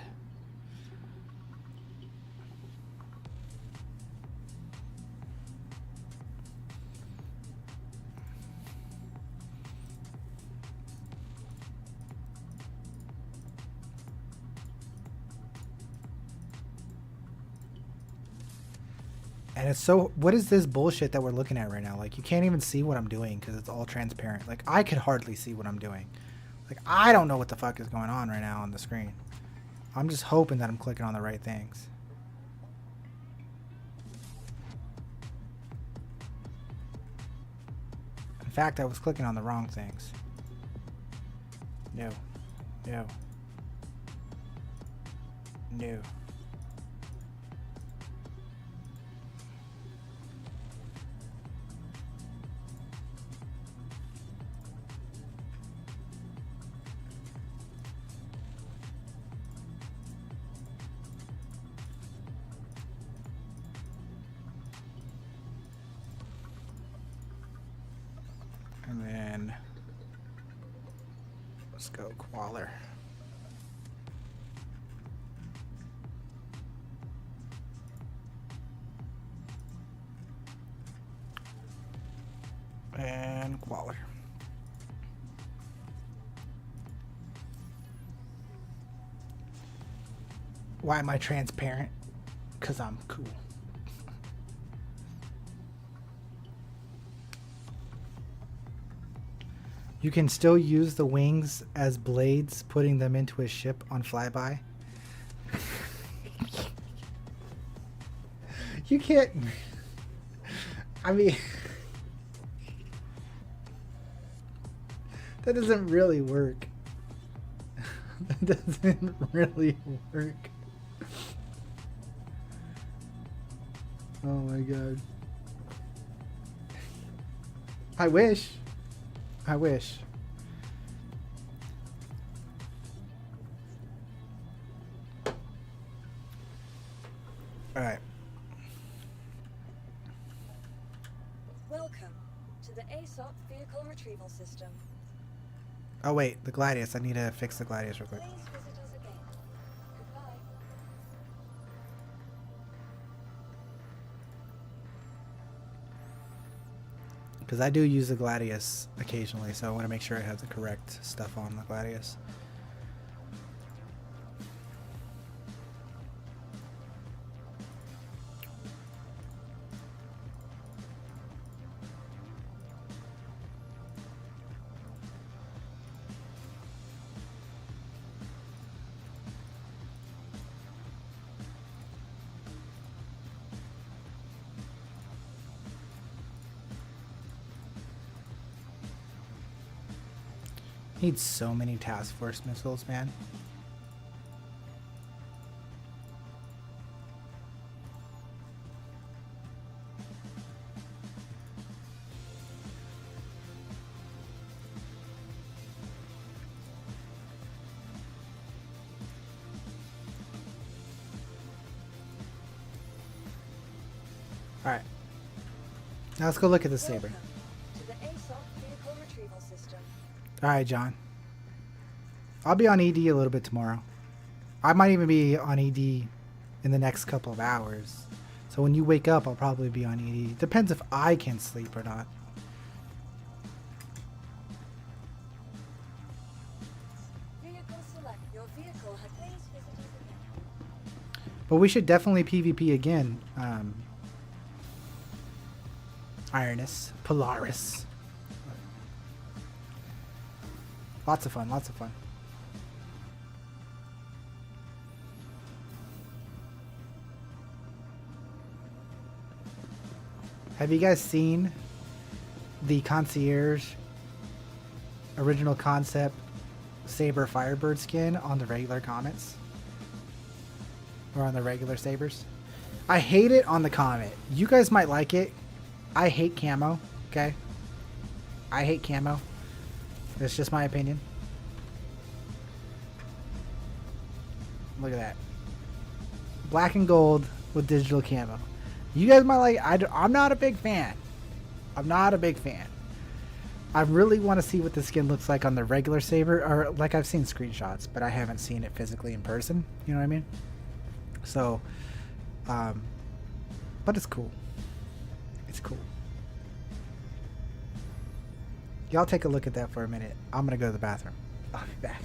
And it's so, what is this bullshit that we're looking at right now? Like, you can't even see what I'm doing because it's all transparent. Like, I could hardly see what I'm doing. Like, I don't know what the fuck is going on right now on the screen. I'm just hoping that I'm clicking on the right things. In fact, I was clicking on the wrong things. No. No. No. And then let's go Qualler. And Qualler. Why am I transparent? Because I'm cool. You can still use the wings as blades, putting them into a ship on flyby. You can't. I mean, that doesn't really work. That doesn't really work. Oh my god. I wish. I wish. Welcome to the ASOP vehicle retrieval system. Oh wait, the Gladius. I need to fix the Gladius real quick. Please visit us again. Goodbye. Because I do use the Gladius occasionally, so I want to make sure I have the correct stuff on the Gladius. Need so many task force missiles, man. All right. Now let's go look at the saber. Welcome to the ASOP vehicle retrieval system. All right, John. I'll be on ED a little bit tomorrow. I might even be on ED in the next couple of hours. So when you wake up, I'll probably be on ED. Depends if I can sleep or not. Vehicle select. Your vehicle has please visit us again. But we should definitely PvP again. Ironus, Polaris. Lots of fun, lots of fun. Have you guys seen the Concierge original concept Saber Firebird skin on the regular Comets? Or on the regular Sabers? I hate it on the Comet. You guys might like it. I hate camo, okay? I hate camo. It's just my opinion. Look at that. Black and gold with digital camo. You guys might like it. I'm not a big fan. I'm not a big fan. I really want to see what the skin looks like on the regular Saber. Or like I've seen screenshots, but I haven't seen it physically in person. You know what I mean? So, but it's cool. It's cool. Y'all take a look at that for a minute. I'm gonna go to the bathroom. I'll be back.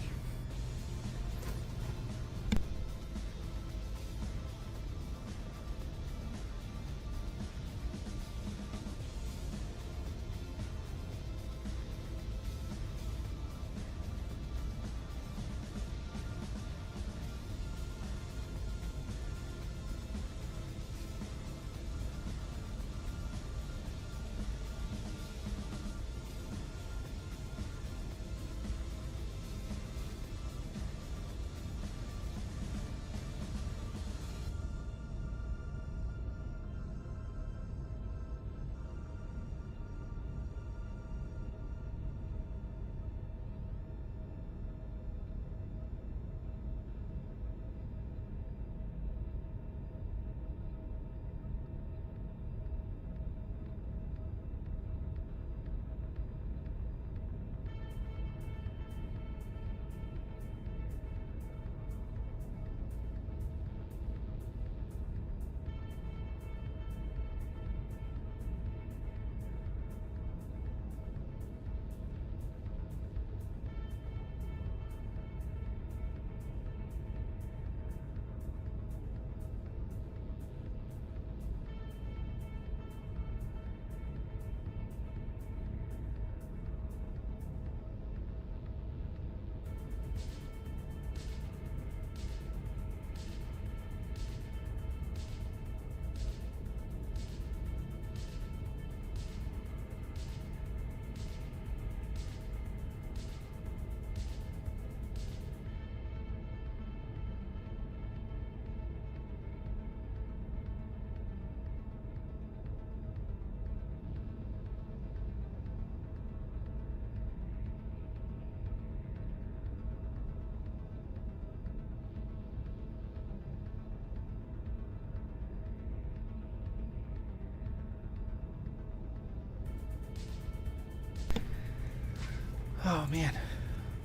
Oh man.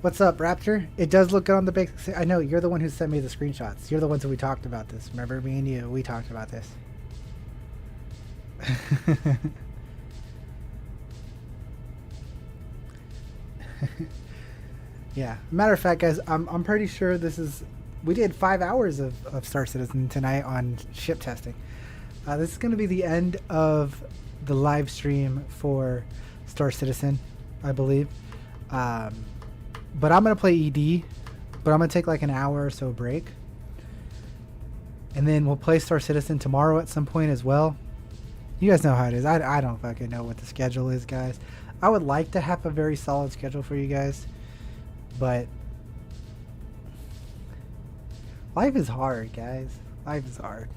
What's up, Raptor? It does look good on the big. I know you're the one who sent me the screenshots. You're the ones who we talked about this. Remember, me and you, we talked about this. Yeah. Matter of fact, guys, I'm pretty sure this is. We did 5 hours of Star Citizen tonight on ship testing. This is going to be the end of the live stream for Star Citizen, I believe. But I'm going to play ED, but I'm going to take like an hour or so break. And then we'll play Star Citizen tomorrow at some point as well. You guys know how it is. I don't fucking know what the schedule is, guys. I would like to have a very solid schedule for you guys, but life is hard, guys. Life is hard.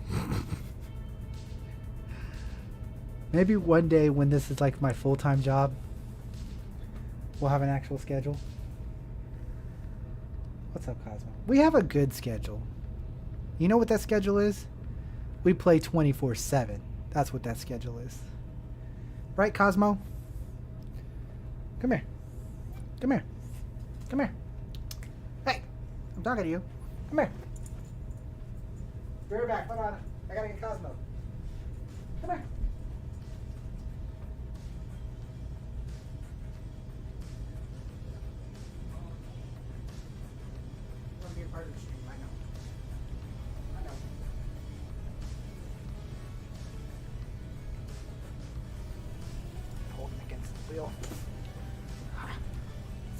Maybe one day when this is like my full-time job, we'll have an actual schedule. What's up, Cosmo? We have a good schedule. You know what that schedule is? We play 24/7. That's what that schedule is. Right, Cosmo? Come here. Come here. Come here. Hey, I'm talking to you. Come here. Be right back. Hold on. I gotta get Cosmo. Come here. Be a part of the stream. I know. Hold him against the wheel.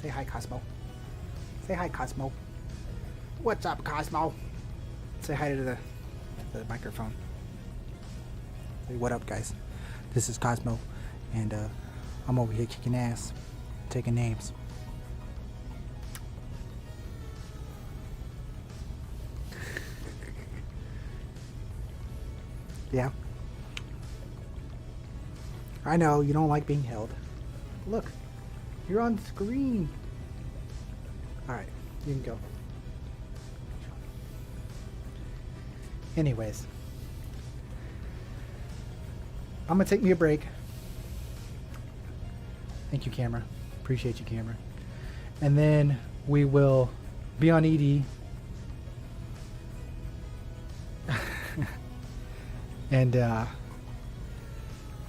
Say hi, Cosmo. Say hi, Cosmo. What's up, Cosmo? Say hi to the microphone. Say what up, guys. This is Cosmo, and I'm over here kicking ass, taking names. Yeah. I know you don't like being held. Look, you're on screen. Alright, you can go. Anyways, I'm gonna take me a break. Thank you, camera. Appreciate you, camera. And then we will be on ED. And then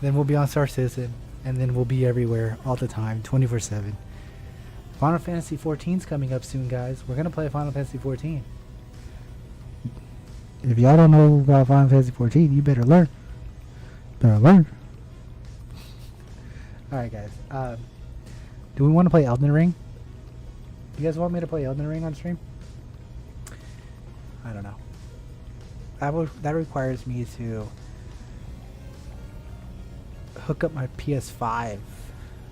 we'll be on Star Citizen, and then we'll be everywhere all the time, 24/7. Final Fantasy 14's coming up soon, guys. We're gonna play Final Fantasy 14. If y'all don't know about Final Fantasy 14, you better learn. Better learn. Alright, guys. Do we want to play Elden Ring? You guys want me to play Elden Ring on stream? I don't know. That requires me to hook up my PS5,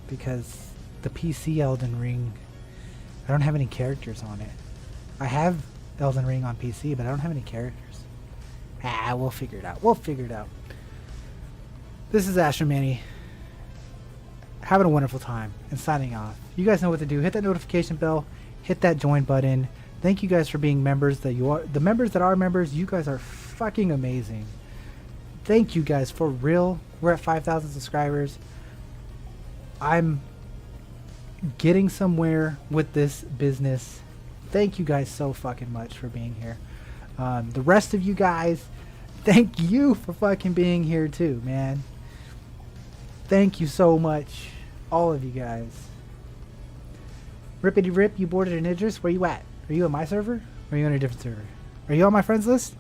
because the PC Elden Ring, I don't have any characters on it. I have Elden Ring on PC, but I don't have any characters. We'll figure it out. We'll figure it out. This is Astro Manny, having a wonderful time and signing off. You guys know what to do. Hit that notification bell. Hit that join button. Thank you guys for being members. The members that are members, you guys are fucking amazing. Thank you guys, for real. We're at 5,000 subscribers. I'm getting somewhere with this business. Thank you guys so fucking much for being here. The rest of you guys, thank you for fucking being here too, man. Thank you so much, all of you guys. Rippity rip, you boarded an Idris. Where you at? Are you on my server? Or are you on a different server? Are you on my friends list?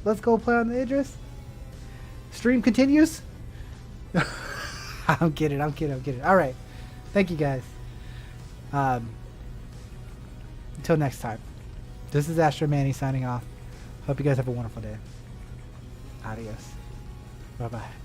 Let's go play on the Idris. Stream continues. I'm kidding. All right. Thank you guys. Until next time. This is Astro Manny signing off. Hope you guys have a wonderful day. Adios. Bye-bye.